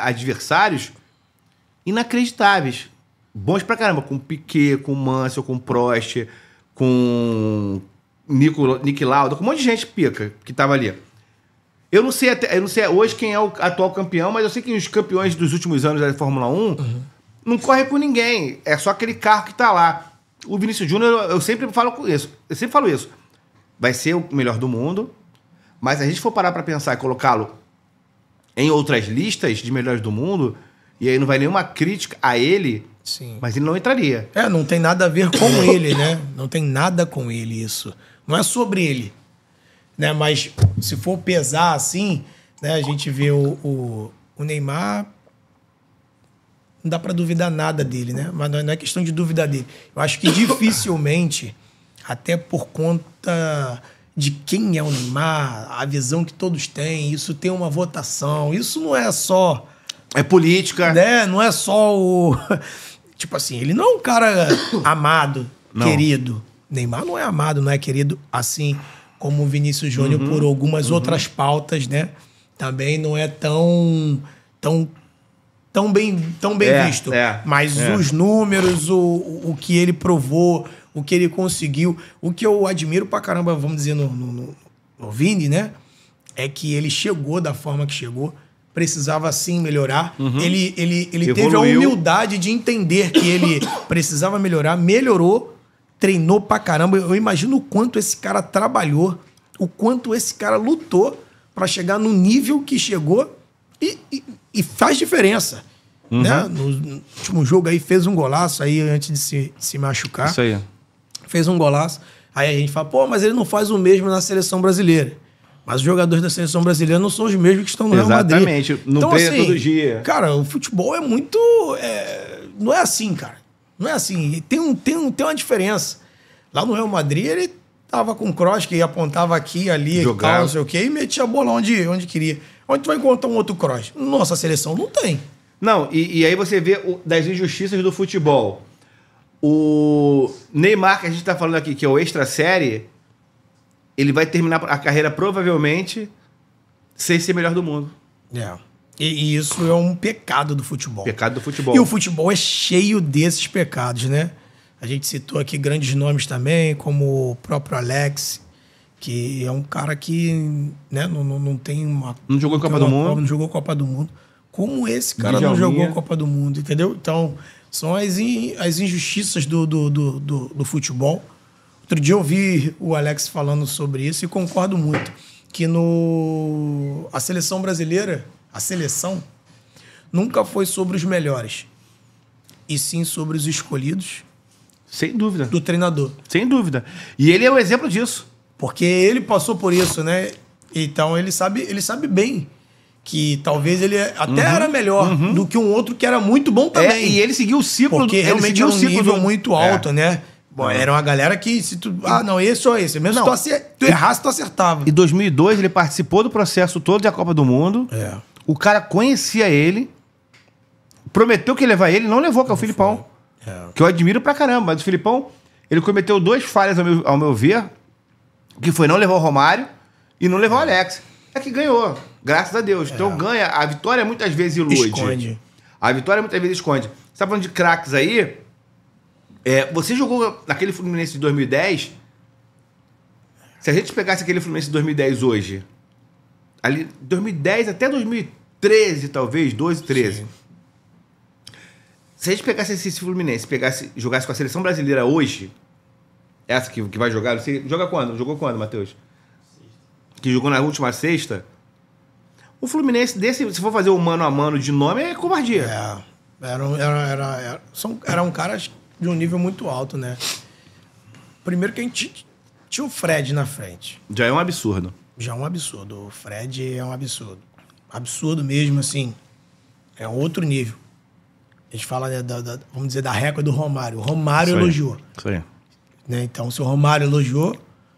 adversários inacreditáveis. Bons pra caramba. Com Piquet, com Mansell, com Prost, com Niki Lauda, com um monte de gente pica que tava ali. Eu não sei hoje quem é o atual campeão, mas eu sei que os campeões dos últimos anos da Fórmula 1 não correm com ninguém. É só aquele carro que tá lá. O Vinícius Júnior, eu sempre falo isso. Vai ser o melhor do mundo, mas se a gente for parar pra pensar e colocá-lo em outras listas de melhores do mundo, e aí não vai nenhuma crítica a ele, sim, mas ele não entraria. Não tem nada a ver com ele, né? Não tem nada com ele isso. Não é sobre ele. Né? Mas se for pesar assim, né, a gente vê o Neymar, não dá para duvidar nada dele, né? Mas não é questão de dúvida dele. Eu acho que dificilmente, até por conta de quem é o Neymar, a visão que todos têm, isso tem uma votação, isso não é só... É política. Né? Não é só o... Tipo assim, ele não é um cara amado, querido. Neymar não é amado, não é querido assim... como o Vinícius Júnior, por algumas outras pautas, né? Também não é tão bem visto. Mas os números, o que ele provou, o que ele conseguiu. O que eu admiro pra caramba, vamos dizer, no Vini, né? É que ele chegou da forma que chegou. Precisava sim melhorar. Ele teve a humildade de entender que ele precisava melhorar, melhorou, treinou pra caramba. Eu imagino o quanto esse cara trabalhou, o quanto esse cara lutou pra chegar no nível que chegou e faz diferença. Né? No último jogo aí fez um golaço aí antes de se machucar. Isso aí. Fez um golaço. Aí a gente fala, pô, mas ele não faz o mesmo na seleção brasileira. Mas os jogadores da seleção brasileira não são os mesmos que estão no Real Madrid. Exatamente. Não então, treina assim, todo dia. Cara, o futebol é muito... não é assim, cara. Não é assim. Tem uma diferença. Lá no Real Madrid, ele tava com o cross que apontava aqui, ali, e tal, não sei o quê, e metia a bola onde queria. Onde tu vai encontrar um outro cross? Nossa seleção não tem. Não, e aí você vê das injustiças do futebol. O Neymar, que a gente tá falando aqui, que é o extra série, ele vai terminar a carreira provavelmente sem ser melhor do mundo. E isso é um pecado do futebol. Pecado do futebol. E o futebol é cheio desses pecados, né? A gente citou aqui grandes nomes também, como o próprio Alex, que é um cara que, né, não tem uma... Não jogou Copa do Mundo. Não jogou Copa do Mundo. Como esse cara não jogou Copa do Mundo, entendeu? Então, são as injustiças do futebol. Outro dia eu vi o Alex falando sobre isso e concordo muito. Que a seleção brasileira, a seleção, nunca foi sobre os melhores. E sim sobre os escolhidos. Sem dúvida. Do treinador. Sem dúvida. E ele é o exemplo disso. Porque ele passou por isso, né? Então ele sabe bem que talvez ele até era melhor do que um outro que era muito bom também. E ele seguiu o ciclo. Porque realmente era um nível muito alto, né? Bom, era uma galera que se tu... não, esse ou esse. Mesmo se tu errasse, tu acertava. Em 2002, ele participou do processo todo da Copa do Mundo. O cara conhecia ele, prometeu que ia levar ele, não levou, que é o Filipão. Que eu admiro pra caramba. Mas o Filipão, ele cometeu 2 falhas, ao meu ver, que foi não levar o Romário e não levar o Alex. É que ganhou, graças a Deus. Então ganha. A vitória muitas vezes ilude. Esconde. A vitória muitas vezes esconde. Você tá falando de craques aí... você jogou naquele Fluminense de 2010. Se a gente pegasse aquele Fluminense de 2010 hoje, ali 2010 até 2013, talvez, 12, 13. Sim. Se a gente pegasse esse Fluminense, jogasse com a seleção brasileira hoje, essa que vai jogar, você joga quando? Jogou quando, Matheus? Que jogou na última sexta. O Fluminense se for fazer um mano a mano de nome, é covardia. Eram caras de um nível muito alto, né? Primeiro que a gente tinha o Fred na frente. Já é um absurdo. Já é um absurdo. O Fred é um absurdo. Absurdo mesmo, assim. É um outro nível. A gente fala, né, vamos dizer, da régua do Romário. O Romário elogiou. Isso aí. Né? Então, se o Romário elogiou,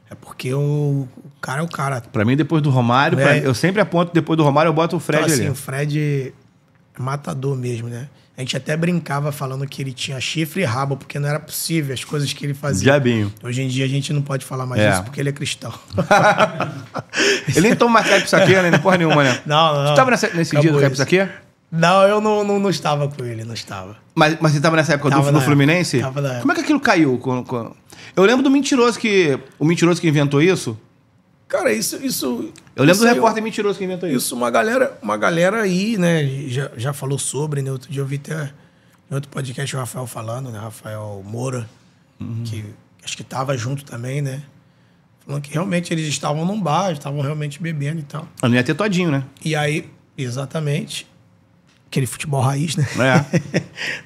é porque o cara é o cara. Pra mim, depois do Romário, eu sempre aponto, depois do Romário, eu boto o Fred então, ali. Assim, o Fred é matador mesmo, né? A gente até brincava falando que ele tinha chifre e rabo, porque não era possível as coisas que ele fazia. Diabinho. Hoje em dia a gente não pode falar mais disso, porque ele é cristão. Ele nem toma mais caipsaquê, né? Nem porra nenhuma, né? Não. Tu tava nesse dia do caipsaquê? Não, eu não estava com ele, não estava. Mas você tava nessa época do Fluminense? Tava na época. Como é que aquilo caiu? Eu lembro do mentiroso o mentiroso que inventou isso. Cara, isso... Eu lembro do repórter mentiroso que inventou isso. Isso, uma galera aí, né, já falou sobre, né? Outro dia eu vi até em outro podcast o Rafael falando, né? Rafael Moura, que acho que tava junto também, né? Falando que realmente eles estavam num bar, estavam realmente bebendo e tal. Não ia ter todinho, né? E aí, exatamente, aquele futebol raiz, né?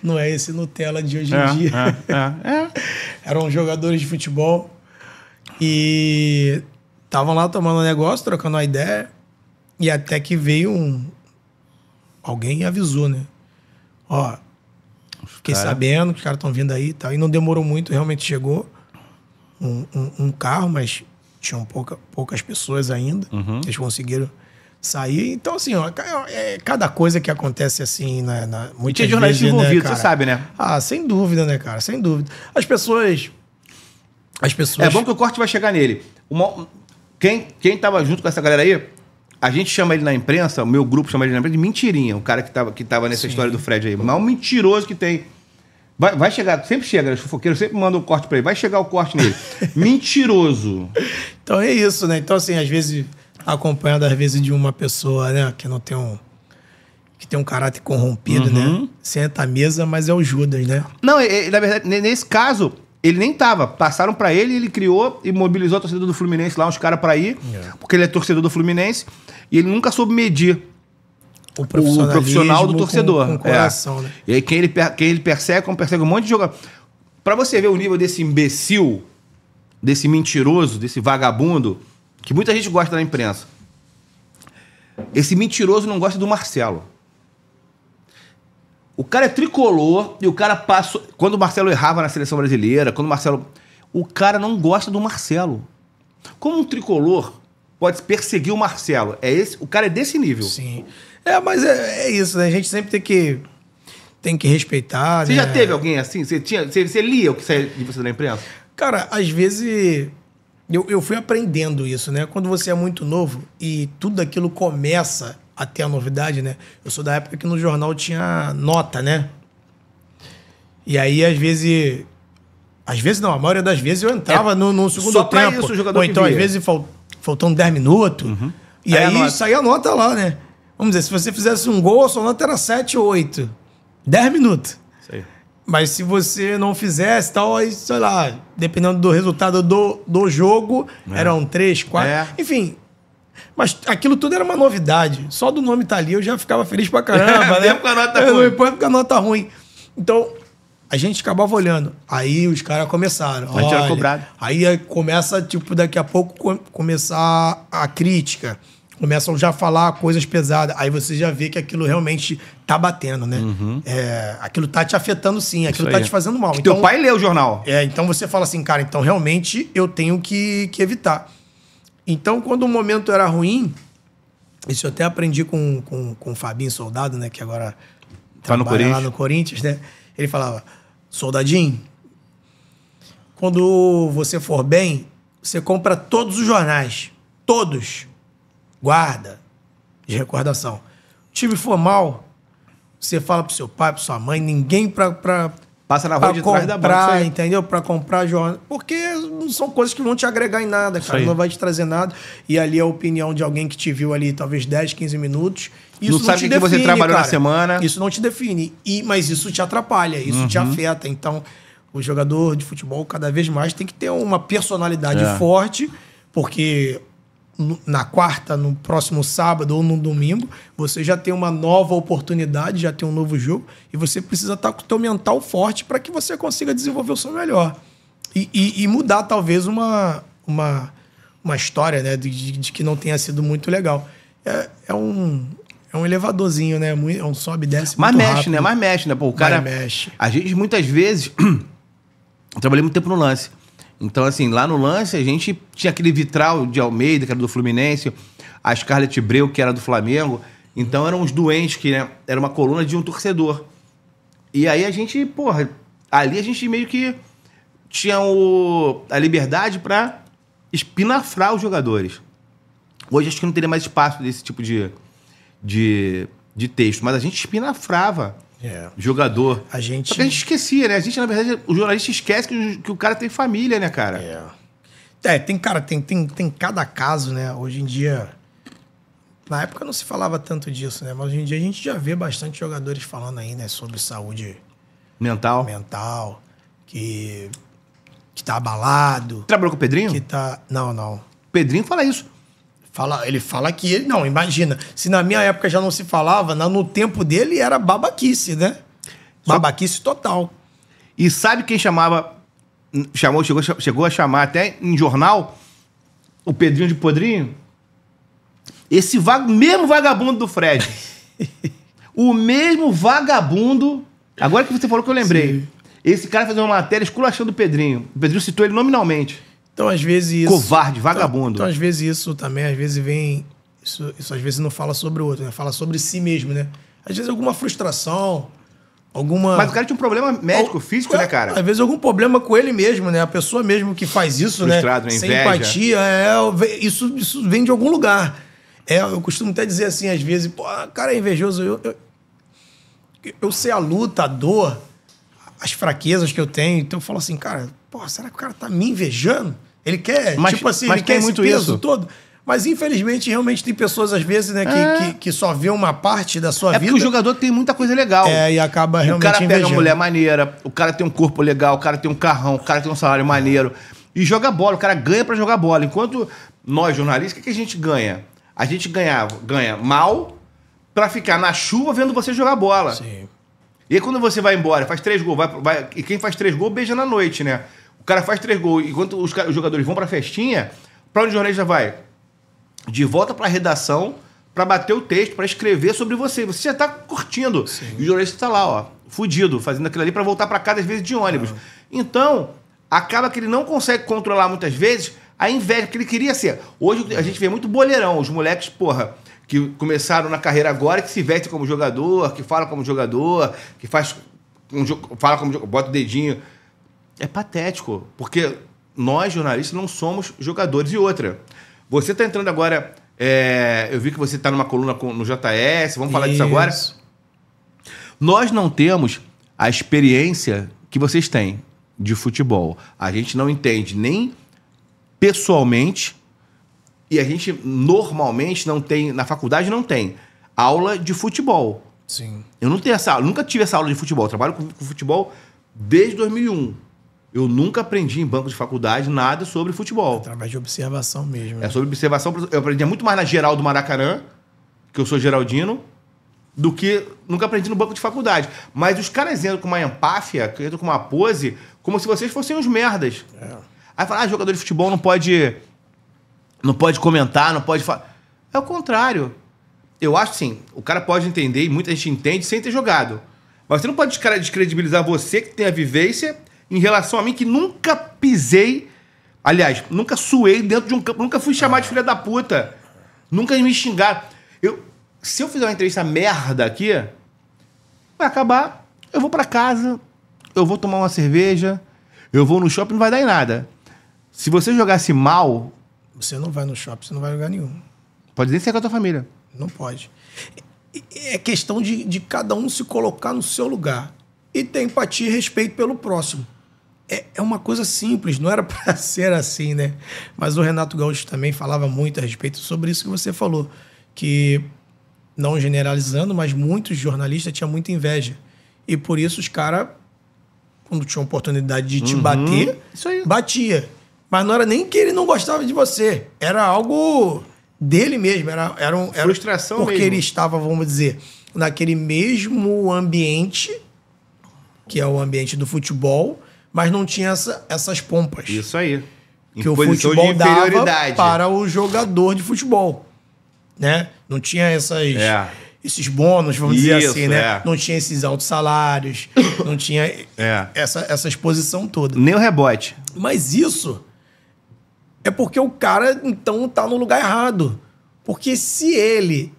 Não é esse Nutella de hoje em dia. Eram jogadores de futebol e... estavam lá tomando um negócio, trocando uma ideia, e até que veio alguém e avisou, né? Ó, fiquei sabendo que os caras estão vindo aí e tal. E não demorou muito, realmente chegou um carro, mas tinham poucas pessoas ainda. Eles conseguiram sair. Então, assim, ó, cada coisa que acontece assim, e tinha jornalista envolvido, né, você sabe, né? Sem dúvida, né, cara? Sem dúvida. As pessoas... É bom que o corte vai chegar nele. Quem tava junto com essa galera aí, a gente chama ele na imprensa, o meu grupo chama ele na imprensa de mentirinha, o cara que tava nessa história do Fred aí. Mas um mentiroso que tem. Vai chegar, sempre chega, os fofoqueiros sempre mandam um corte pra ele. Vai chegar o corte nele. Mentiroso. Então é isso, né? Então, assim, às vezes, acompanhado, às vezes, de uma pessoa, né, que não tem que tem um caráter corrompido, né? Senta à mesa, mas é o Judas, né? Não, na verdade, nesse caso, ele nem tava. Passaram pra ele, ele criou e mobilizou a torcida do Fluminense lá, uns caras pra ir, porque ele é torcedor do Fluminense, e ele nunca soube medir o profissional do torcedor. Com coração, né? E aí quem ele persegue, como persegue um monte de jogador. Pra você ver o nível desse imbecil, desse mentiroso, desse vagabundo, que muita gente gosta da imprensa. Esse mentiroso não gosta do Marcelo. O cara é tricolor e o cara passou... Quando o Marcelo errava na seleção brasileira, quando o Marcelo... O cara não gosta do Marcelo. Como um tricolor pode perseguir o Marcelo? O cara é desse nível. Sim. Mas é isso, né? A gente sempre tem que respeitar. Você né? já teve alguém assim? Você lia o que saía de você da imprensa? Cara, às vezes eu fui aprendendo isso, né? Quando você é muito novo e tudo aquilo começa a ter a novidade, né? Eu sou da época que no jornal tinha nota, né? E aí, às vezes não, a maioria das vezes eu entrava no segundo só pra tempo. isso o jogador Ou então, que às via. vezes, faltando 10 minutos. E aí saía a nota lá, né? Vamos dizer, se você fizesse um gol, a sua nota era 7 ou 8. 10 minutos. Isso aí. Mas se você não fizesse, tal, aí, sei lá, dependendo do resultado do jogo, eram 3, 4. Enfim. Mas aquilo tudo era uma novidade. Só do nome estar ali eu já ficava feliz pra caramba, né? Mesmo com a nota ruim. Não importa com a nota ruim. Então, a gente acabava olhando. Aí os caras começaram. A gente era cobrado. Aí começa, tipo, daqui a pouco começar a crítica. Começam já a falar coisas pesadas. Aí você já vê que aquilo realmente tá batendo, né? Aquilo tá te afetando sim. Aquilo tá te fazendo mal. Então, teu pai lê o jornal. Então você fala assim, cara, então realmente eu tenho que evitar. Então, quando o momento era ruim, isso eu até aprendi com o Fabinho Soldado, né? Que agora Tá no trabalha lá Corinthians. no Corinthians, né? Ele falava, Soldadinho, quando você for bem, você compra todos os jornais. Todos. Guarda. De recordação. O time for mal, você fala pro seu pai, pra sua mãe, ninguém pra Passa na rua de trás da banca. entendeu? Pra comprar jornal. Porque não são coisas que vão te agregar em nada, cara. aí. Não vai te trazer nada. E ali a opinião de alguém que te viu ali, talvez 10, 15 minutos. Isso Não sabe o que você trabalhou na semana. Isso não te define. Mas isso te atrapalha, isso te afeta. Então, o jogador de futebol cada vez mais tem que ter uma personalidade forte, porque na quarta, no próximo sábado ou no domingo, você já tem uma nova oportunidade, já tem um novo jogo, e você precisa estar com o teu mental forte para que você consiga desenvolver o seu melhor. E mudar, talvez, uma história, né, de que não tenha sido muito legal. É um elevadorzinho, né? É um sobe e desce Mas muito mexe, rápido. né? Mas mexe, né? Pô, o cara... mexe. A gente, muitas vezes... Eu trabalhei muito tempo no Lance. Então, assim, lá no Lance, a gente tinha aquele vitral de Almeida, que era do Fluminense, a Scarlett Breu, que era do Flamengo. Então, eram uns doentes, que, né, era uma coluna de um torcedor. E aí a gente, porra... Ali a gente meio que tinha a liberdade para espinafrar os jogadores. Hoje acho que não teria mais espaço desse tipo de texto, mas a gente espinafrava jogador. Só que a gente esquecia, né? A gente, na verdade, o jornalista esquece que o cara tem família, né, cara? Tem cada caso, né? Hoje em dia, na época não se falava tanto disso, né? Mas hoje em dia a gente já vê bastante jogadores falando aí, né? Sobre saúde mental, que tá abalado. Trabalhou com o Pedrinho? Que tá... Não. O Pedrinho fala isso. Ele fala que... Não, imagina. Se na minha época já não se falava, no tempo dele era babaquice, né? Babaquice total. E sabe quem chegou a chamar até em jornal o Pedrinho de Podrinho? Esse mesmo vagabundo do Fred. O mesmo vagabundo... Agora que você falou que eu lembrei. Sim. Esse cara fez uma matéria esculachando o Pedrinho. O Pedrinho citou ele nominalmente. Então, às vezes isso... Covarde, vagabundo. Então, às vezes isso também, às vezes vem... Isso às vezes não fala sobre o outro, né? Fala sobre si mesmo, né? Às vezes alguma frustração, alguma... Mas o cara tinha um problema médico, físico, né, cara? Às vezes algum problema com ele mesmo, né? A pessoa mesmo que faz isso, frustrado, né? Sem empatia, isso vem de algum lugar. Eu costumo até dizer assim, às vezes, pô, cara é invejoso. Eu sei a luta, a dor, as fraquezas que eu tenho. Então eu falo assim, cara, pô, será que o cara tá me invejando? Ele quer, Mas ele quer muito esse peso isso. todo. Mas, infelizmente, realmente tem pessoas, às vezes, né, que só vê uma parte da sua vida. É porque o jogador tem muita coisa legal. E acaba realmente O cara pega invejando. uma mulher maneira, o cara tem um corpo legal, o cara tem um carrão, o cara tem um salário maneiro. E joga bola, o cara ganha pra jogar bola. Enquanto nós, jornalistas, o que a gente ganha? A gente ganha mal pra ficar na chuva vendo você jogar bola. Sim. E aí quando você vai embora, faz 3 gols, e quem faz 3 gols beija na noite, né? O cara faz 3 gols, enquanto os jogadores vão pra festinha, pra onde o jornalista vai? De volta pra redação, pra bater o texto, pra escrever sobre você. Você já tá curtindo. Sim. E o jornalista tá lá, ó, fudido, fazendo aquilo ali pra voltar pra casa, às vezes, de ônibus. Então, acaba que ele não consegue controlar, muitas vezes, a inveja que ele queria ser. Hoje, a gente vê muito boleirão. Os moleques, porra, que começaram na carreira agora, que se vestem como jogador, que falam como jogador, que fala como jogador, bota o dedinho. É patético, porque nós, jornalistas, não somos jogadores. E outra, você tá entrando agora, eu vi que você tá numa coluna no JS, vamos falar disso agora. Nós não temos a experiência que vocês têm de futebol. A gente não entende nem pessoalmente e a gente normalmente não tem, na faculdade não tem aula de futebol. Sim. Eu não tenho essa aula, nunca tive essa aula de futebol. Eu trabalho com futebol desde 2001. Eu nunca aprendi em banco de faculdade nada sobre futebol. Através de observação mesmo. É sobre observação. Eu aprendi muito mais na geral do Maracanã, que eu sou geraldino, do que nunca aprendi no banco de faculdade. Mas os caras entram com uma empáfia, entram com uma pose, como se vocês fossem uns merdas. Aí fala, jogador de futebol não pode comentar, não pode falar. É o contrário. Eu acho assim, o cara pode entender, e muita gente entende, sem ter jogado. Mas você não pode descredibilizar você que tem a vivência em relação a mim, que nunca pisei, aliás, nunca suei dentro de um campo, nunca fui chamado de filha da puta, nunca me xingaram. Se eu fizer uma entrevista merda aqui, vai acabar, eu vou pra casa, eu vou tomar uma cerveja, eu vou no shopping, não vai dar em nada. Se você jogasse mal... Você não vai no shopping, você não vai em lugar nenhum. Pode nem ser com a tua família. Não pode. É questão de cada um se colocar no seu lugar. E ter empatia e respeito pelo próximo. É uma coisa simples, não era para ser assim, né? Mas o Renato Gaúcho também falava muito a respeito sobre isso que você falou. Que, não generalizando, mas muitos jornalistas tinham muita inveja. E por isso os caras, quando tinham oportunidade de te bater, isso aí. batia. Mas não era nem que ele não gostava de você. Era algo dele mesmo. Era frustração porque mesmo. ele estava, vamos dizer, naquele mesmo ambiente, que é o ambiente do futebol, mas não tinha essas pompas. Isso aí. Que o futebol dava para o jogador de futebol. Né? Não tinha esses bônus, vamos dizer assim, né? Não tinha esses altos salários, não tinha essa exposição toda. Nem o rebote. Mas isso é porque o cara, então, tá no lugar errado. Porque se ele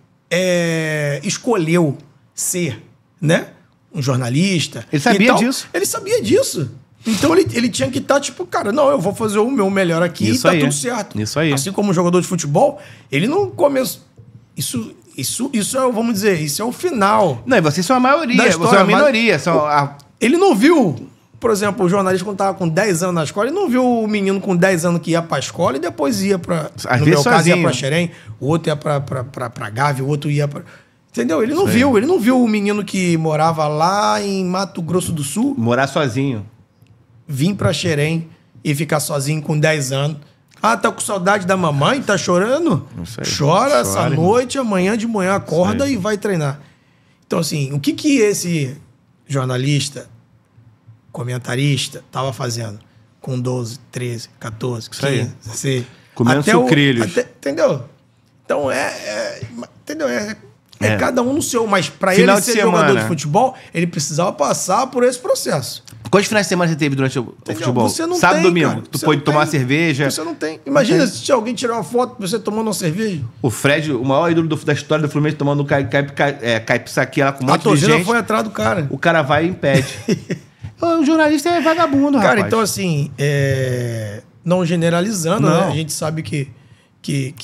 escolheu ser, né, um jornalista... Ele sabia disso. Ele sabia disso. Então ele tinha que estar, tipo, cara, não, eu vou fazer o meu melhor aqui isso e tá aí. tudo certo. Isso aí. Assim como um jogador de futebol, ele não começou... Isso é, vamos dizer, isso é o final. Não, e vocês são a maioria, da vocês história, são a minoria. Ele não viu, por exemplo, o jornalista quando estava com 10 anos na escola, ele não viu o menino com 10 anos que ia pra escola e depois ia pra... Às no vezes meu caso, ia sozinho. pra Xerém, o outro ia pra Gávea, o outro ia pra... Entendeu? Ele não viu o menino que morava lá em Mato Grosso do Sul Morar sozinho. vir pra Xerém e ficar sozinho com 10 anos. Ah, tá com saudade da mamãe? Tá chorando? Chora essa irmão. noite, amanhã de manhã acorda e vai treinar. Então, assim, o que esse jornalista, comentarista, tava fazendo com 12, 13, 14, 15, 16... Comendo sucrilhos. Entendeu? Então, entendeu? Cada um no seu. Mas pra ele Final de ser semana. jogador de futebol, ele precisava passar por esse processo. Quantos finais de semana você teve durante o futebol? Você não Sábado e tem, domingo. cara. Tu Você pode não tomar tem. cerveja. Você não tem. Imagina se alguém tirar uma foto de você tomando uma cerveja. O Fred, o maior ídolo da história do Fluminense, tomando caipsaque lá com um monte A de torcida gente. foi atrás do cara. O cara vai e impede. O jornalista é vagabundo, Cara, rapaz. então assim, não generalizando, Não. né? A gente sabe que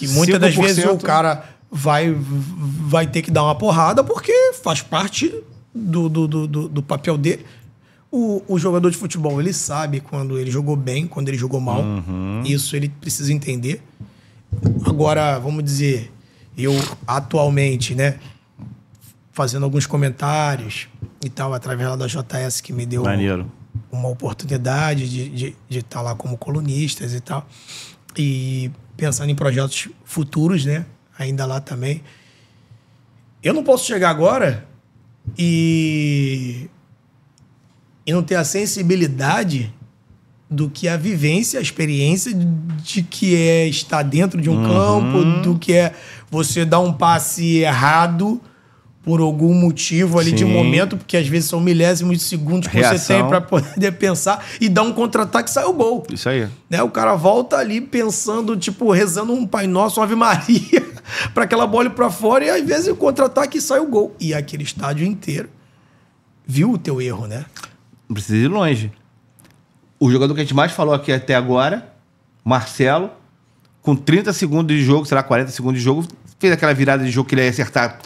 muitas das 5%. vezes o cara vai ter que dar uma porrada porque faz parte do papel dele. O jogador de futebol, ele sabe quando ele jogou bem, quando ele jogou mal. Isso ele precisa entender. Agora, vamos dizer, eu atualmente, né, fazendo alguns comentários e tal, através lá da JS, que me deu uma oportunidade de estar lá como colunistas e tal. E pensando em projetos futuros, né, ainda lá também. Eu não posso chegar agora e não ter a sensibilidade do que a vivência, a experiência de que é estar dentro de um campo, do que é você dar um passe errado por algum motivo ali de um momento, porque às vezes são milésimos de segundos que você tem para poder pensar e dar um contra-ataque e sai o gol. Isso aí. Né? O cara volta ali pensando, tipo, rezando um Pai Nosso, uma Ave Maria, para aquela bola ir para fora e às vezes o contra-ataque e sai o gol. E aquele estádio inteiro viu o teu erro, né? Não precisa ir longe. O jogador que a gente mais falou aqui até agora, Marcelo, com 30 segundos de jogo, sei lá, 40 segundos de jogo, fez aquela virada de jogo que ele ia acertar.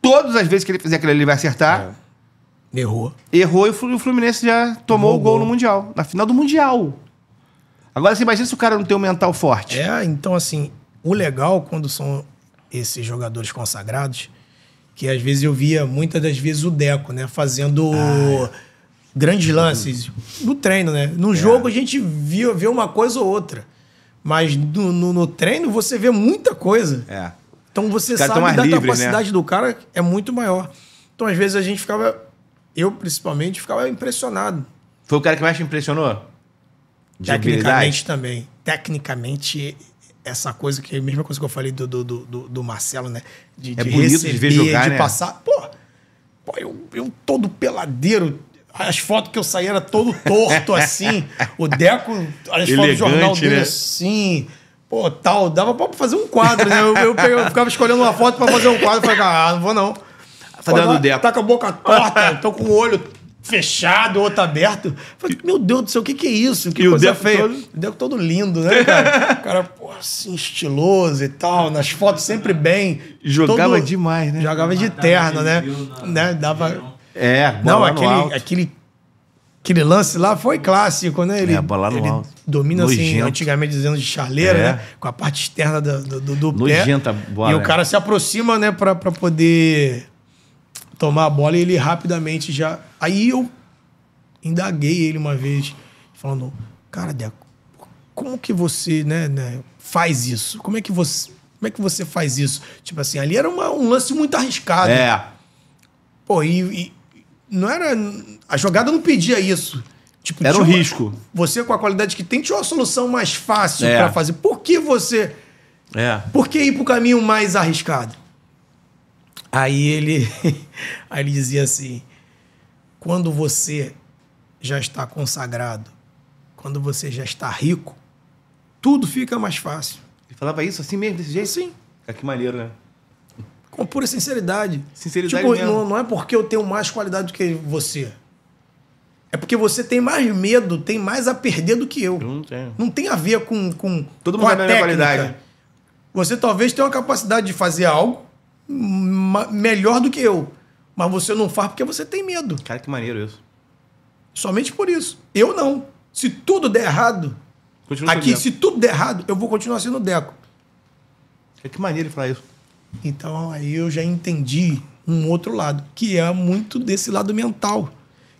Todas as vezes que ele fizer aquilo, ele vai acertar. Errou. Errou e o Fluminense já tomou o gol no Mundial. Na final do Mundial. Agora, você imagina se o cara não tem um mental forte. Então, assim, o legal quando são esses jogadores consagrados, que às vezes eu via, muitas das vezes, o Deco, né? Fazendo grandes lances no treino, né? No jogo a gente vê uma coisa ou outra. Mas no treino você vê muita coisa. Então você sabe da capacidade do cara é muito maior. Então, às vezes, a gente ficava... Eu, principalmente, ficava impressionado. Foi o cara que mais te impressionou? Tecnicamente também. Tecnicamente, essa coisa que... A mesma coisa que eu falei do Marcelo, né? De bonito receber, de ver jogar, de passar... Pô, eu todo peladeiro... As fotos que eu saí era todo torto, assim. O Deco, as fotos do jornal dele, assim... Pô, tal, dava pra fazer um quadro, né? Eu ficava escolhendo uma foto pra fazer um quadro. Eu falei, não vou não. Fazendo o Deco. Tá com a boca torta, tô com o olho fechado, outro aberto. Eu falei, meu Deus do céu, o que é isso? Que coisa feia. O Deco todo lindo, né, cara? O cara, pô, assim, estiloso e tal. Nas fotos sempre bem. Jogava demais, né? Jogava de terno, né? Dava... Não, aquele lance lá foi clássico, né? Ele domina assim, antigamente dizendo de charleira, né? Com a parte externa do pé. Nojenta bola. E o cara se aproxima, né? Pra poder tomar a bola e ele rapidamente já... Aí eu indaguei ele uma vez, falando, cara, Deco, como que você, né, faz isso? Como é que você faz isso? Tipo assim, ali era um lance muito arriscado. Pô, não era... A jogada não pedia isso. Tipo, era um risco. Você, com a qualidade que tem, tinha uma solução mais fácil pra fazer. Por que você... Por que ir pro caminho mais arriscado? Aí ele dizia assim, quando você já está consagrado, quando você já está rico, tudo fica mais fácil. Ele falava isso assim mesmo, desse jeito? Sim. Que maneiro, né? Com pura sinceridade. Sinceridade mesmo. Não é porque eu tenho mais qualidade do que você. É porque você tem mais medo, tem mais a perder do que eu. Eu não tenho. Não tem a ver com todo mundo tem a qualidade. Você talvez tenha uma capacidade de fazer algo melhor do que eu. Mas você não faz porque você tem medo. Cara, que maneiro isso. Somente por isso. Eu não. Se tudo der errado... se tudo der errado, eu vou continuar sendo Deco. Que maneiro ele falar isso. Então, aí eu já entendi um outro lado, que é muito desse lado mental,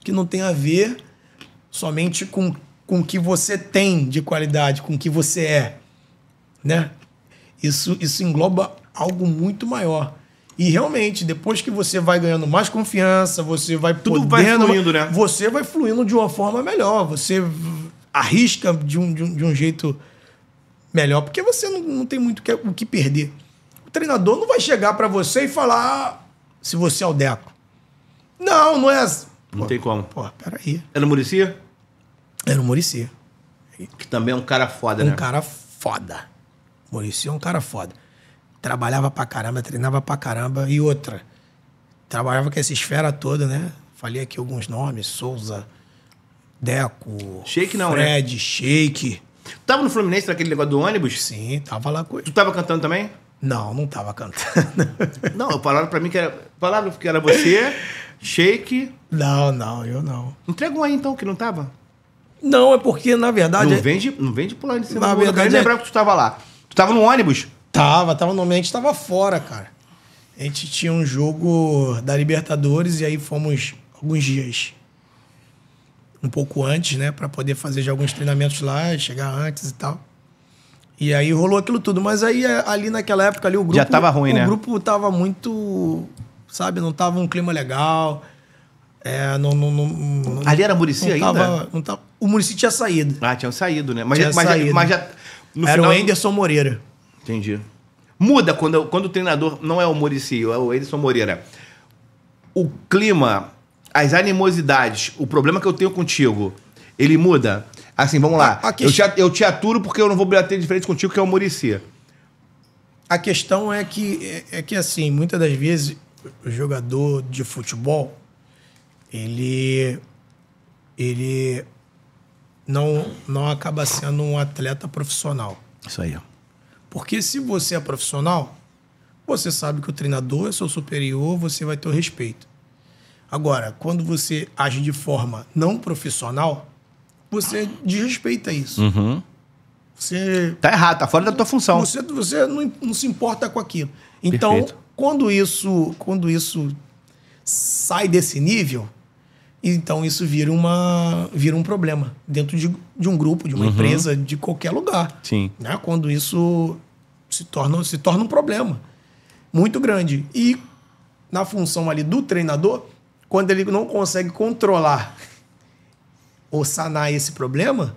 que não tem a ver somente com o que você tem de qualidade, com o que você é, né? Isso engloba algo muito maior. E realmente, depois que você vai ganhando mais confiança, você vai tudo vai fluindo, né? Você vai fluindo de uma forma melhor, você arrisca de um jeito melhor, porque você não tem muito o que perder. O treinador não vai chegar para você e falar se você é o Deco. Não é assim. Não tem como. Pô, peraí. Era o Muricy? Era o Muricy. Que também é um cara foda, né? Um cara foda. O Muricy é um cara foda. Trabalhava pra caramba, treinava pra caramba. E outra, trabalhava com essa esfera toda, né? Falei aqui alguns nomes. Souza, Deco, Sheik não, Fred, né? Sheik. Tu tava no Fluminense naquele negócio do ônibus? Sim, tava lá com ele. Tu tava cantando também? Não tava cantando. Não, falaram pra mim que era... Falaram que era você, Sheik... Não, eu não. Entrega um aí, então, que não tava. Não, é porque, na verdade... Não vende pulando de cima Na do muro. Eu verdade, nem lembrava que tu tava lá. Tu tava no ônibus? Tava no momento, a gente tava fora, cara. A gente tinha um jogo da Libertadores e aí fomos alguns dias um pouco antes, né? Pra poder fazer já alguns treinamentos lá, chegar antes e tal. E aí rolou aquilo tudo. Mas aí, ali naquela época, ali o grupo... Já tava ruim, né? O grupo tava muito... Sabe? Não tava um clima legal. Ali era Muricy ainda? Não tava, o Muricy tinha saído. Ah, tinham saído, né? Mas já no era final... o Anderson Moreira. Entendi. Muda quando o treinador não é o Muricy, é o Anderson Moreira. O clima, as animosidades, o problema que eu tenho contigo, ele muda? Assim, vamos lá. Eu te aturo porque eu não vou bater de frente contigo, que é o Muricy. A questão é que, assim, muitas das vezes, o jogador de futebol, ele não acaba sendo um atleta profissional. Isso aí, ó. Porque se você é profissional, você sabe que o treinador é seu superior, você vai ter o respeito. Agora, quando você age de forma não profissional, você desrespeita isso. Uhum. Você... Tá errado, tá fora da tua função. Você não se importa com aquilo. Então, Perfeito. quando isso sai desse nível, então isso vira um problema dentro de um grupo, de uma empresa, de qualquer lugar. Sim. Né? Quando isso se torna um problema muito grande. E na função ali do treinador, quando ele não consegue controlar ou sanar esse problema,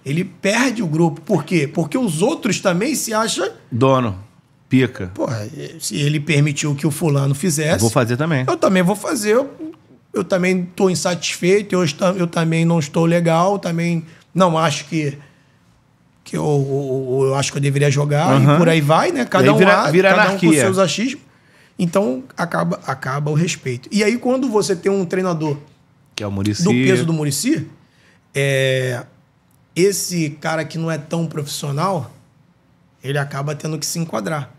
ele perde o grupo. Por quê? Porque os outros também se acham... Dono, pica. Porra, se ele permitiu que o fulano fizesse... Vou fazer também. Eu também vou fazer. Eu também estou insatisfeito, eu também não estou legal, também não acho que eu acho que eu deveria jogar, e por aí vai, né? Cada um com seus achismos. Então, acaba o respeito. E aí, quando você tem um treinador que é o Muricy, do peso do Muricy, esse cara que não é tão profissional, ele acaba tendo que se enquadrar.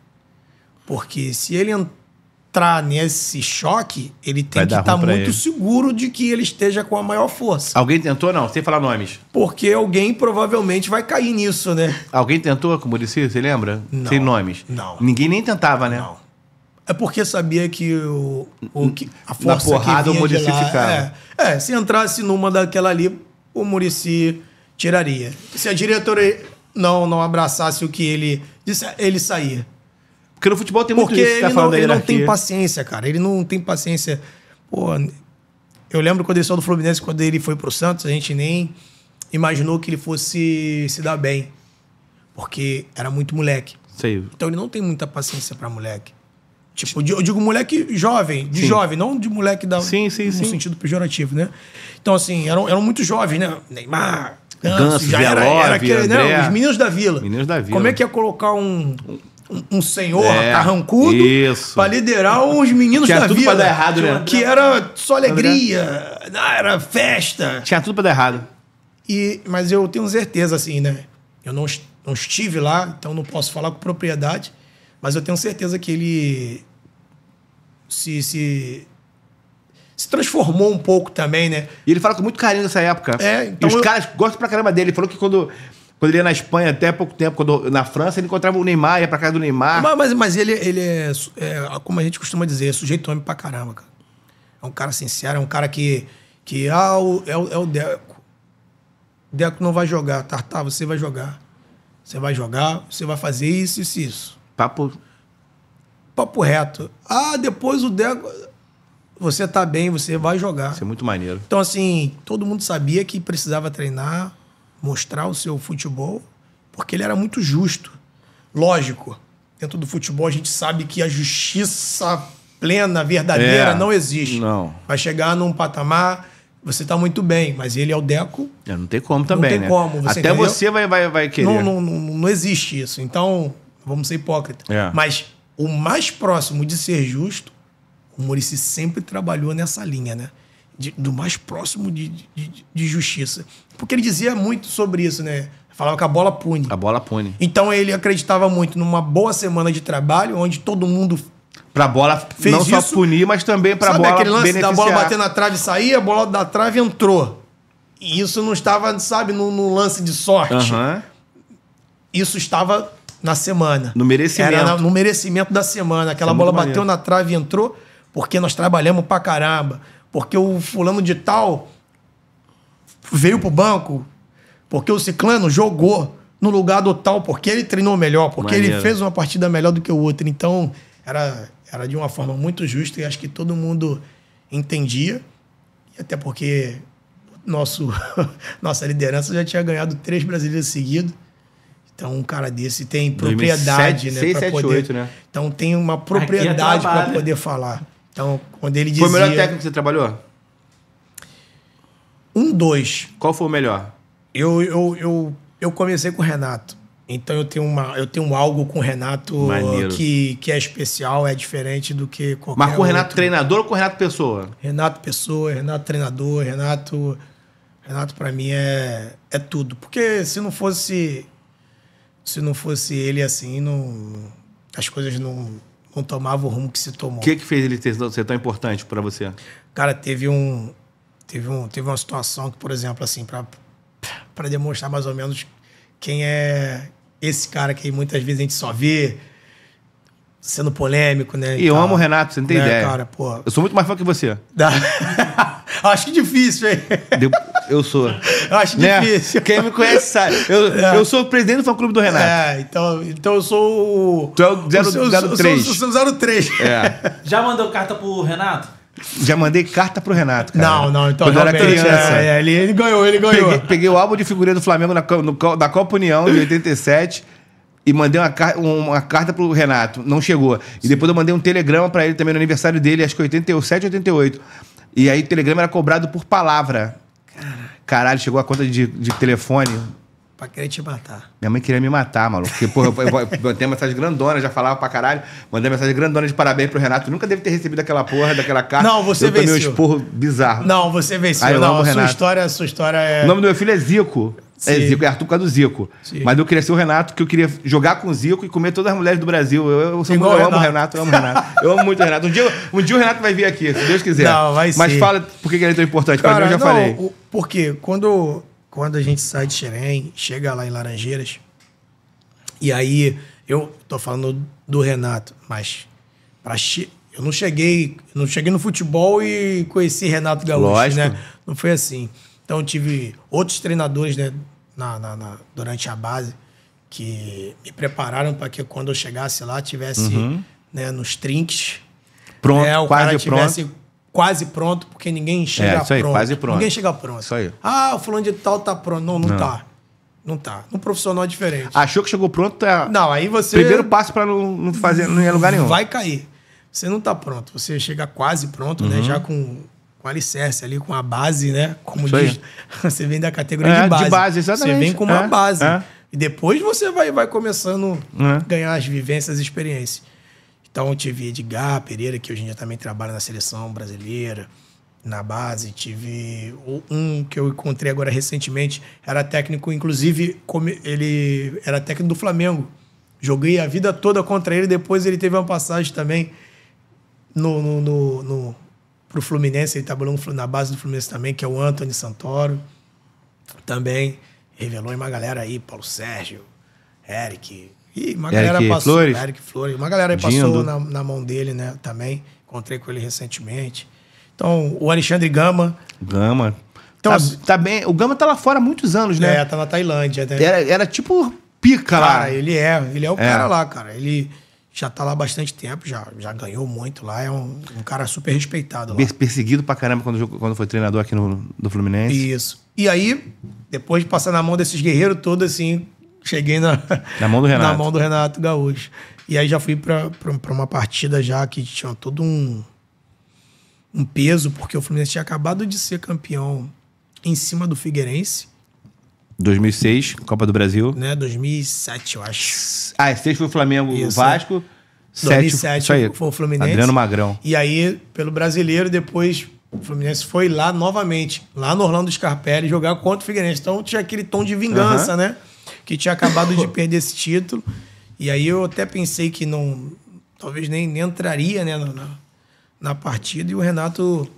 Porque se ele entrar nesse choque, ele tem que estar muito seguro de que ele esteja com a maior força. Alguém tentou, não? Sem falar nomes. Porque alguém provavelmente vai cair nisso, né? Alguém tentou com o Muricy, você lembra? Não. Sem nomes. Não. Ninguém nem tentava, né? Não. É porque sabia que a força na porrada, que vinha o Muricy de lá, ficava. se entrasse numa daquela ali, o Muricy tiraria. Se a diretora não abraçasse o que ele disse, ele saía. Porque no futebol tem muito porque isso que você tá falando da ele não hierarquia. tem paciência, cara. Ele não tem paciência. Pô, eu lembro quando ele saiu do Fluminense, quando ele foi pro Santos, a gente nem imaginou que ele fosse se dar bem. Porque era muito moleque. Sei. Então ele não tem muita paciência pra moleque. Tipo, eu digo moleque jovem, Sim. jovem, não de moleque no sentido pejorativo, né? Então, assim, eram muito jovens, né? Neymar, Ganso, já era aquele, André, né? Os meninos da vila. Meninos da vila. Como é que ia colocar um senhor carrancudo pra liderar os meninos da vila? Tinha tudo pra dar errado, né? Que era só alegria, era festa. Tinha tudo pra dar errado. Mas eu tenho certeza, assim, né? Eu não estive lá, então não posso falar com propriedade, mas eu tenho certeza que ele se transformou um pouco também, né? E ele fala com muito carinho dessa época. Então e os caras gostam pra caramba dele. Ele falou que quando ele ia na Espanha, até há pouco tempo, na França, ele encontrava o Neymar, ia pra casa do Neymar. Mas ele é, como a gente costuma dizer, é sujeito homem pra caramba, cara. É um cara sincero, é um cara que é o Deco. O Deco não vai jogar. Tá, você vai jogar. Você vai jogar, você vai fazer isso. Papo reto. Depois o Deco... Você tá bem, você vai jogar. Isso é muito maneiro. Então, assim, todo mundo sabia que precisava treinar, mostrar o seu futebol, porque ele era muito justo. Lógico, dentro do futebol a gente sabe que a justiça plena, verdadeira, não existe. Não. Vai chegar num patamar, você tá muito bem, mas ele é o Deco. Não tem como também, né? Não tem como. Você até entendeu? você vai querer. Não existe isso. Então, vamos ser hipócritas. Mas o mais próximo de ser justo, o Muricy sempre trabalhou nessa linha, né? Do mais próximo de justiça. Porque ele dizia muito sobre isso, né? Falava que a bola pune. A bola pune. Então ele acreditava muito numa boa semana de trabalho, onde todo mundo pra bola fez não só isso. punir, mas também pra bola aquele lance beneficiar. da bola bater na trave e sair, a bola da trave entrou. E isso não estava, sabe, no lance de sorte. Isso estava na semana. No merecimento. Era no merecimento da semana. Aquela bola bateu na trave e entrou porque nós trabalhamos pra caramba. Porque o fulano de tal veio pro banco, porque o ciclano jogou no lugar do tal, porque ele treinou melhor, porque ele fez uma partida melhor do que o outro. Então, era de uma forma muito justa e acho que todo mundo entendia. E até porque nossa liderança já tinha ganhado 3 brasileiros seguidos. Então, um cara desse tem propriedade, 2007, né? 6, 7, poder, 8, né? Então, tem uma propriedade para poder falar. Então, quando ele dizia... Foi o melhor técnico que você trabalhou? 2. Qual foi o melhor? Eu comecei com o Renato. Então, eu tenho algo com o Renato que é especial, é diferente do que qualquer Mas com o Renato outro. treinador ou com o Renato Pessoa? Renato Pessoa, Renato treinador, Renato para mim é tudo. Porque se não fosse ele assim, as coisas não tomavam o rumo que se tomou. O que fez ele ser tão importante para você? Cara, teve uma situação que, por exemplo, assim, para demonstrar mais ou menos quem é esse cara que muitas vezes a gente só vê sendo polêmico, né? E eu amo o Renato, você não tem ideia. Cara, pô. Eu sou muito mais fã que você. Acho difícil, hein? Eu sou. Acho difícil. Quem me conhece sabe. Eu sou o presidente do fã-clube do Renato. Então eu sou o... Tu é o 003. Eu sou o 03. Já mandou carta pro Renato? Já mandei carta pro Renato, cara. Não, então quando eu era criança. Ele ganhou. Peguei o álbum de figurinha do Flamengo da Copa União, de 87, e mandei uma carta pro Renato. Não chegou. E depois eu mandei um telegrama pra ele também no aniversário dele, acho que 87, 88. E aí o telegrama era cobrado por palavra. Caralho, chegou a conta de telefone. Pra querer te matar. Minha mãe queria me matar, maluco. Porque, porra, eu mandei mensagem grandona, já falava pra caralho. Mandei mensagem grandona de parabéns pro Renato. Nunca deve ter recebido aquela porra, daquela carta. Não, você venceu. Eu tomei um esporro bizarro. Não, você venceu. Eu amo o Renato. Sua história é... O nome do meu filho é Zico. Sim. É Zico, é Arthur por causa do Zico. Sim. Mas eu queria ser o Renato, que eu queria jogar com o Zico e comer todas as mulheres do Brasil. Eu amo o Renato, eu amo o Renato. Eu amo muito o Renato. Um dia o Renato vai vir aqui, se Deus quiser. Não, vai ser. Mas fala por que ele é tão importante. Cara, pra mim eu já falei. Porque quando a gente sai de Xerém, chega lá em Laranjeiras, e aí eu tô falando do Renato, mas eu não cheguei no futebol e conheci Renato Gaúcho, Lógico. né? Não foi assim. Então eu tive outros treinadores, né, durante a base que me prepararam para que quando eu chegasse lá tivesse né, nos trinques. Pronto, o quase cara tivesse pronto. Quase pronto, porque ninguém chega isso aí, pronto. quase pronto. Ninguém chega pronto. Isso aí. O fulano de tal tá pronto. Não tá. Não tá. Um profissional é diferente. Achou que chegou pronto, é Não, aí você... primeiro passo pra não ir a lugar nenhum. Vai cair. Você não tá pronto. Você chega quase pronto, né? Já com alicerce ali, com a base, né? Como isso diz, aí. você vem da categoria de base. De base, exatamente. Você vem com uma base. É. E depois você vai começando a ganhar as vivências e experiências. Então eu tive Edgar Pereira, que hoje em dia também trabalha na seleção brasileira, na base. Tive um que eu encontrei agora recentemente, era técnico, inclusive, ele era técnico do Flamengo. Joguei a vida toda contra ele, depois ele teve uma passagem também pro Fluminense, ele trabalhou na base do Fluminense também, que é o Antony Santoro. Também revelou uma galera aí, Paulo Sérgio, Eric... E uma galera passou, Flores. Eric Flores, uma galera aí passou na mão dele, né, também. Encontrei com ele recentemente. Então, o Alexandre Gama. Então, tá bem. O Gama tá lá fora há muitos anos, né? Tá na Tailândia. Né? Era tipo pica lá. Cara, ele é o cara lá, cara. Ele já tá lá há bastante tempo, já ganhou muito lá. É um cara super respeitado lá. Perseguido pra caramba quando foi treinador aqui do Fluminense. Isso. E aí, depois de passar na mão desses guerreiros todos, assim... Cheguei na mão do Renato. Na mão do Renato Gaúcho. E aí já fui pra uma partida já que tinha todo um peso, porque o Fluminense tinha acabado de ser campeão em cima do Figueirense. 2006, Copa do Brasil. Né, 2007, eu acho. 6 foi o Flamengo, o Vasco. 2007 foi o Fluminense. Adriano Magrão. E aí, pelo Brasileiro, depois o Fluminense foi lá novamente, lá no Orlando Scarpelli, jogar contra o Figueirense. Então tinha aquele tom de vingança, né? que tinha acabado de perder esse título. E aí eu até pensei que não, talvez nem entraria, né, na partida. E o Renato,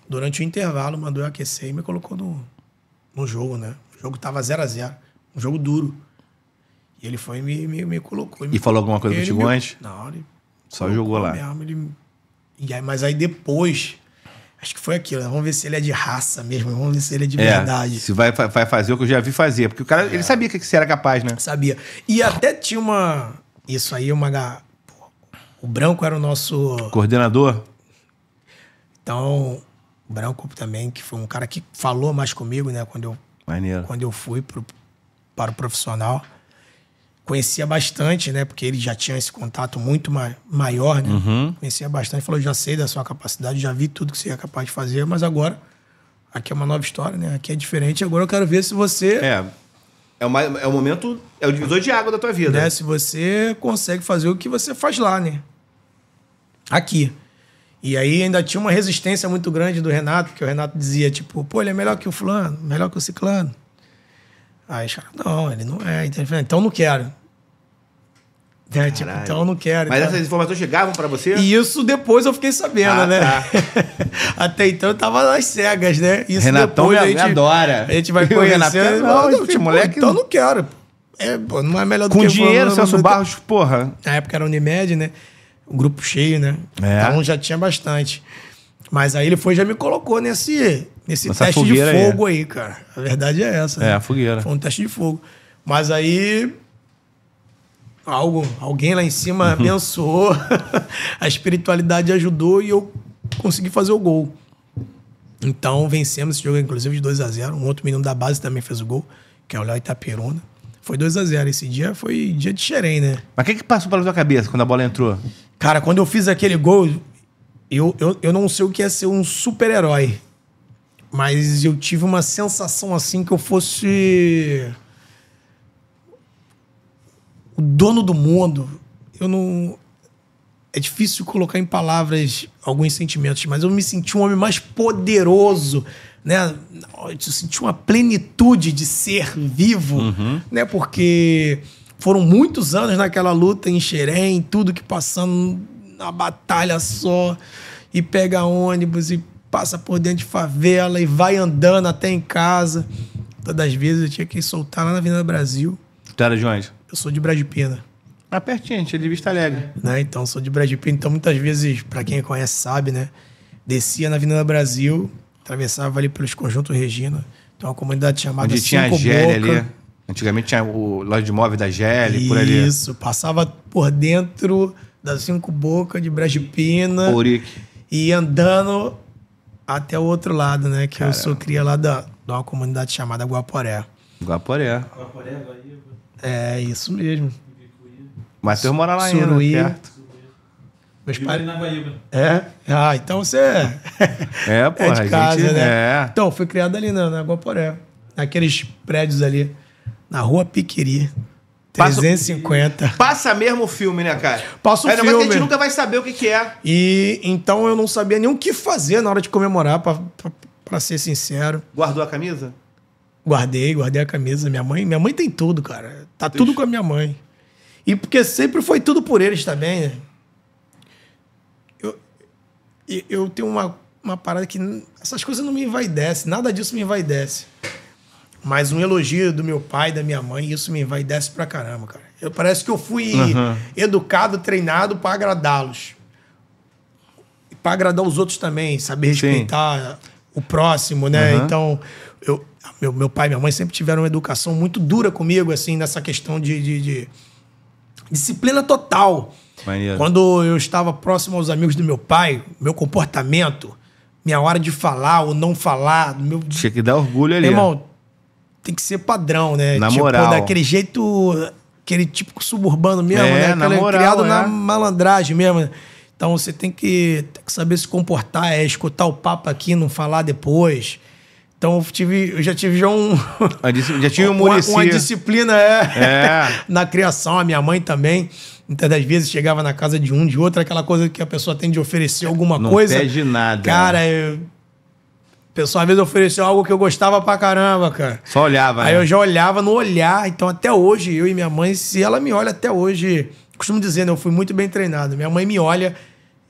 durante o intervalo, mandou eu aquecer e me colocou no jogo, né? O jogo tava 0-0, um jogo duro. E ele foi e me colocou. E falou alguma coisa contigo antes? Não, ele só jogou lá. Mesmo, mas aí depois, acho que foi aquilo, né? Vamos ver se ele é de raça mesmo, vamos ver se ele é de verdade. Se vai fazer o que eu já vi fazer. Porque o cara, ele sabia que você era capaz, né? Sabia. E até tinha uma... Isso aí, o Branco era o nosso... Coordenador? Então, o Branco também, que foi um cara que falou mais comigo, né? Quando eu fui para o profissional. Conhecia bastante, né? Porque ele já tinha esse contato muito maior, né? Uhum. Conhecia bastante. Falou, já sei da sua capacidade, já vi tudo que você é capaz de fazer, mas agora, aqui é uma nova história, né? Aqui é diferente. Agora eu quero ver se você... É o momento... É o divisor de água da tua vida. Né? Se você consegue fazer o que você faz lá, né? Aqui. E aí ainda tinha uma resistência muito grande do Renato, porque o Renato dizia, tipo, pô, ele é melhor que o fulano, melhor que o ciclano. Aí os caras, não, ele não é. Então não quero. Então eu não quero. Mas então... essas informações chegavam pra você? E isso depois eu fiquei sabendo, né? Tá. Até então eu tava nas cegas, né? Isso Renatão depois me adora. A gente vai conhecer. Não, moleque... Então eu não quero. Pô, não é melhor do com que... Com dinheiro, Celso Barros, porra. Na época era Unimed, né? O grupo cheio, né? Então já tinha bastante. Mas aí ele já me colocou nesse teste de fogo aí, cara. A verdade é essa. A fogueira. Foi um teste de fogo. Mas aí... Alguém lá em cima abençoou, a espiritualidade ajudou e eu consegui fazer o gol. Então vencemos esse jogo, inclusive, de 2-0. Um outro menino da base também fez o gol, que é o Léo Itaperuna. Foi 2-0. Esse dia foi dia de xerém, né? Mas o que passou pela tua cabeça quando a bola entrou? Cara, quando eu fiz aquele gol, eu não sei o que é ser um super-herói. Mas eu tive uma sensação assim que eu fosse... o dono do mundo. É difícil colocar em palavras alguns sentimentos, mas eu me senti um homem mais poderoso, né? Eu senti uma plenitude de ser vivo, né? Porque foram muitos anos naquela luta em Xerém, tudo que passando na batalha só, e pega ônibus e passa por dentro de favela e vai andando até em casa. Todas as vezes eu tinha que soltar lá na Avenida Brasil. Tu era de onde? Eu sou de Brasipina. Pertinho, gente, é de Vista Alegre. Né? Então, sou de Brasipina. Então, muitas vezes, pra quem conhece sabe, né? Descia na Avenida Brasil, atravessava ali pelos Conjuntos Regina. Tem uma comunidade chamada onde tinha a GL ali. Antigamente tinha o loja de móveis da GL, por ali. Isso, passava por dentro das 5 Bocas de Brasipina. Ourique. E ia andando até o outro lado, né? Que eu sou cria lá de uma comunidade chamada Guaporé. Guaporé, Guaíba. É, isso mesmo. Mas eu moro lá Suruí. ainda, perto. Meus pais na Guaíba. É? Então você porra, de casa, gente, né? Então, fui criado ali na Guaporé. Naqueles prédios ali, na Rua Piqueri. 350. Passa mesmo o filme, né, cara? Passa o filme. Mas a gente nunca vai saber o que é. E então eu não sabia nem o que fazer na hora de comemorar, pra ser sincero. Guardou a camisa? Guardei a camisa. Minha mãe tem tudo, cara. Tá tudo com a minha mãe. E porque sempre foi tudo por eles também, né? Eu tenho uma parada que essas coisas não me envaidecem, nada disso me envaidece. Mas um elogio do meu pai e da minha mãe, isso me envaidece pra caramba, cara. Parece que eu fui educado, treinado pra agradá-los. E pra agradar os outros também, saber respeitar o próximo, né? Então, meu pai e minha mãe sempre tiveram uma educação muito dura comigo, assim, nessa questão de disciplina total. Maneiro. Quando eu estava próximo aos amigos do meu pai, meu comportamento, minha hora de falar ou não falar... Tinha que dar orgulho ali. Irmão, tem que ser padrão, né? Na moral. Daquele jeito, aquele típico suburbano mesmo, né? Na moral, criado na malandragem mesmo. Então você tem que saber se comportar, escutar o papo aqui, não falar depois. Então eu já tive já tive uma disciplina na criação. A minha mãe também. Muitas das vezes chegava na casa de um, de outro, aquela coisa que a pessoa tem de oferecer alguma coisa. Não pede nada. Cara, pessoal às vezes ofereceu algo que eu gostava pra caramba, cara. Só olhava, Aí né? eu já olhava no olhar. Então, até hoje, eu e minha mãe, se ela me olha até hoje, costumo dizer, né? Eu fui muito bem treinado. Minha mãe me olha,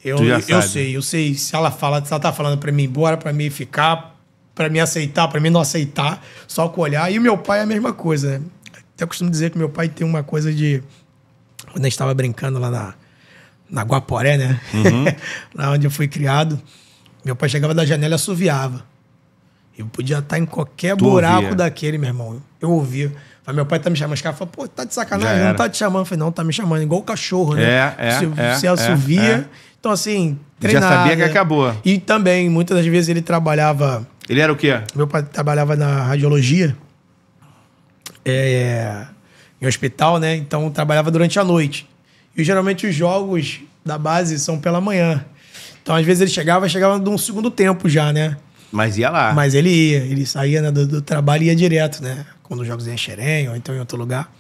Tu já eu sabe. sei. Se ela tá falando pra mim ir embora, pra mim ficar, pra mim aceitar, pra mim não aceitar, só com o olhar. E o meu pai é a mesma coisa, né? Até costumo dizer que meu pai tem uma coisa de... Quando a gente tava brincando lá na Guaporé, né? Lá onde eu fui criado, meu pai chegava da janela e assoviava. Eu podia estar em qualquer Tu buraco ouvia. daquele, meu irmão. Eu ouvia. Falei, meu pai tá me chamando. Os caras falaram, pô, tá de sacanagem, Já não era. tá te chamando. Eu falei, não, tá me chamando. Igual o cachorro, né? Se assovia. é. Então, assim, Já treinava. sabia que acabou. E também, muitas das vezes, ele trabalhava... Ele era o quê? Meu pai trabalhava na radiologia, em hospital, né? Então, trabalhava durante a noite. E, geralmente, os jogos da base são pela manhã. Então, às vezes, ele chegava de um segundo tempo já, né? Mas ia lá. Mas ele saía, né, do trabalho e ia direto, né? Quando os jogos iam em Xerém ou então em outro lugar.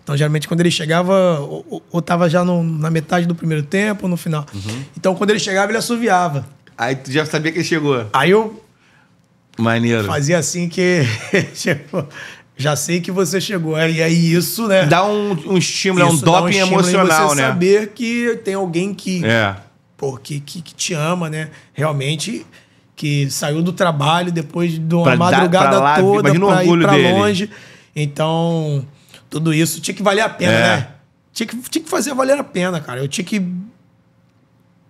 Então, geralmente, quando ele chegava, ou tava já na metade do primeiro tempo, ou no final. Então, quando ele chegava, ele assoviava. Aí tu já sabia que ele chegou. Aí eu Maneiro. fazia assim que... chegou. Já sei que você chegou. E aí isso, né? Dá um estímulo, é um isso dá doping estímulo em emocional, você né? saber que tem alguém que... É. Pô, que te ama, né? Realmente, que saiu do trabalho depois de uma Pra dar madrugada pra lá, toda imagina o pra ir orgulho pra dele. longe. Então, tudo isso tinha que valer a pena, É. né? Tinha que fazer valer a pena, cara. Eu tinha que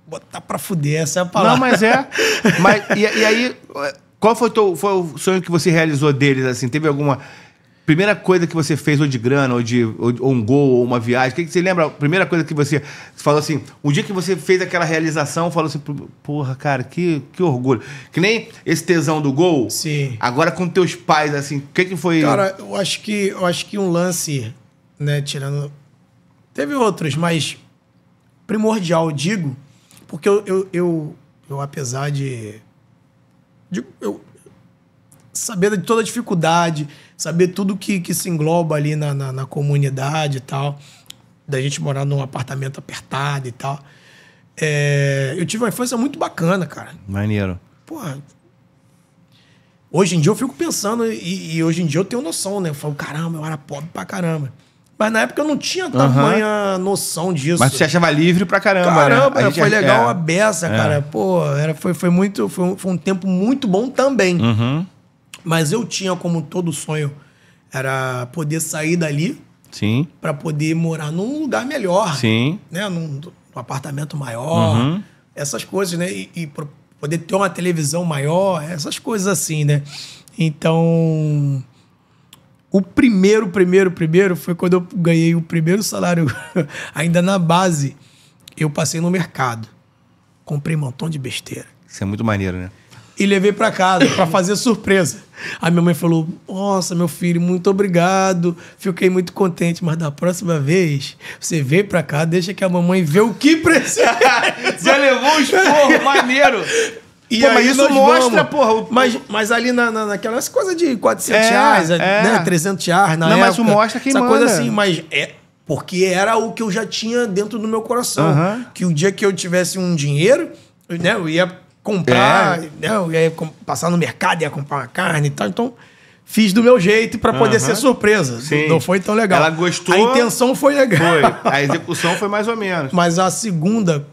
botar pra fuder, essa é a palavra. Não, mas é. E aí, qual foi o sonho que você realizou deles, assim? Teve alguma... Primeira coisa que você fez, ou de grana, ou um gol, ou uma viagem, o que você lembra? A primeira coisa que você falou assim, o dia que você fez aquela realização, falou assim, porra, cara, que orgulho. Que nem esse tesão do gol. Sim. Agora com teus pais, assim, o que foi... Cara, eu acho que um lance, né, tirando... Teve outros, mas primordial, eu digo, porque eu apesar de eu saber de toda a dificuldade, saber tudo que se engloba ali na comunidade e tal, da gente morar num apartamento apertado e tal. Eu tive uma infância muito bacana, cara. Maneiro. Porra, hoje em dia eu fico pensando, e hoje em dia eu tenho noção, né? Eu falo, caramba, eu era pobre pra caramba. Mas na época eu não tinha tamanha noção disso. Mas você achava livre pra caramba, Caramba, né? A gente foi legal a é. beça, cara. Pô, foi um tempo muito bom também. Uhum. Mas eu tinha como todo sonho, era poder sair dali Sim, pra poder morar num lugar melhor. sim. Né? Num apartamento maior, essas coisas, né? E pra poder ter uma televisão maior, essas coisas assim, né? Então, o primeiro foi quando eu ganhei o primeiro salário, ainda na base, eu passei no mercado, comprei um montão de besteira. Isso é muito maneiro, né? E levei pra casa pra fazer surpresa. Aí minha mãe falou, nossa, meu filho, muito obrigado. Fiquei muito contente, mas da próxima vez, você veio pra cá, deixa que a mamãe vê o que precisa. Já levou um esporro, maneiro. E Pô, aí mas isso nós mostra, vamos. porra. Mas ali naquelas coisas de 400 É, reais, é. né? 300 reais na Não, época. mas isso mostra quem essa manda. coisa assim, mas porque era o que eu já tinha dentro do meu coração. Aham. Que o dia que eu tivesse um dinheiro, né? Eu ia comprar, né, eu ia passar no mercado, ia comprar uma carne e tal. Então, fiz do meu jeito pra poder ser surpresa. Sim. Não foi tão legal. Ela gostou. A intenção foi legal. Foi. A execução foi mais ou menos. Mas a segunda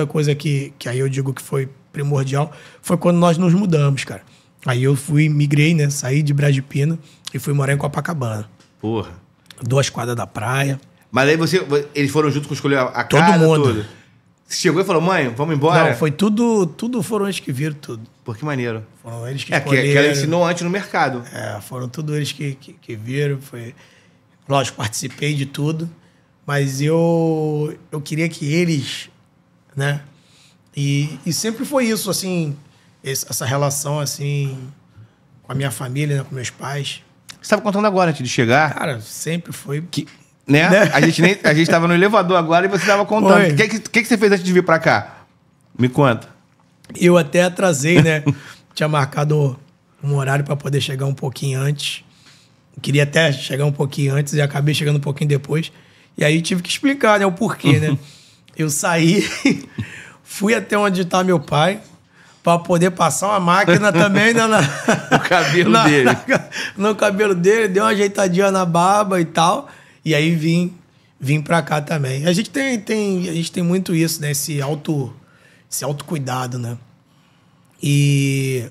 coisa que aí eu digo que foi primordial foi quando nós nos mudamos, cara. Aí eu migrei, né? Saí de Brás de Pina e fui morar em Copacabana. Porra. 2 quadras da praia. Mas aí eles foram juntos com escolher a Todo casa, mundo. tudo. Você chegou e falou, mãe, vamos embora? Não, foi tudo foram eles que viram tudo. Pô, que maneiro. Foram eles que Que escolheram. ela ensinou antes no mercado. Foram tudo eles que viram. Lógico, participei de tudo. Mas eu queria que eles, né? E sempre foi isso, assim, essa relação, assim, com a minha família, né, com meus pais. Você estava contando agora, antes de chegar, Cara, sempre foi... né? A gente estava no elevador agora e você estava contando. Foi. O que você fez antes de vir pra cá? Me conta. Eu até atrasei, né? Tinha marcado um horário para poder chegar um pouquinho antes. Queria até chegar um pouquinho antes e acabei chegando um pouquinho depois. E aí tive que explicar, né, o porquê, né? Eu saí, fui até onde está meu pai. pra poder passar uma máquina também O cabelo dele. no cabelo dele, deu uma ajeitadinha na barba e tal. E aí vim pra cá também. A gente tem muito isso, né? Esse autocuidado, né? E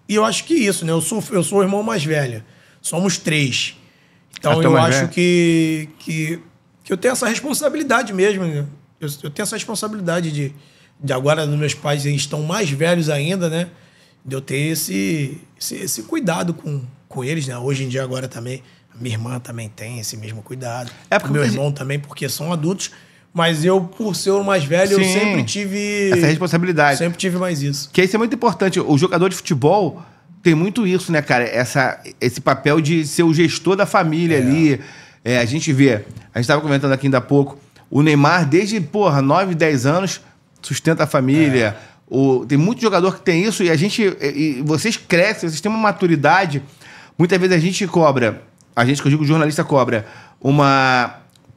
eu acho que isso, né? Eu sou o irmão mais velho. Somos 3. Então eu acho que eu tenho essa responsabilidade mesmo, né? Eu tenho essa responsabilidade de agora, meus pais estão mais velhos ainda, né? De eu ter esse cuidado com eles, né? Hoje em dia, agora também, a minha irmã também tem esse mesmo cuidado. O meu irmão também, porque são adultos. Mas eu, por ser o mais velho, eu sempre tive... essa responsabilidade. Sempre tive mais isso. Que isso é muito importante. O jogador de futebol tem muito isso, né, cara? Esse papel de ser o gestor da família ali. A gente vê... A gente estava comentando aqui ainda há pouco. O Neymar, desde, 9, 10 anos, sustenta a família. Tem muito jogador que tem isso. E vocês crescem, vocês têm uma maturidade. Muitas vezes a gente cobra... A gente, que eu digo, o jornalista cobra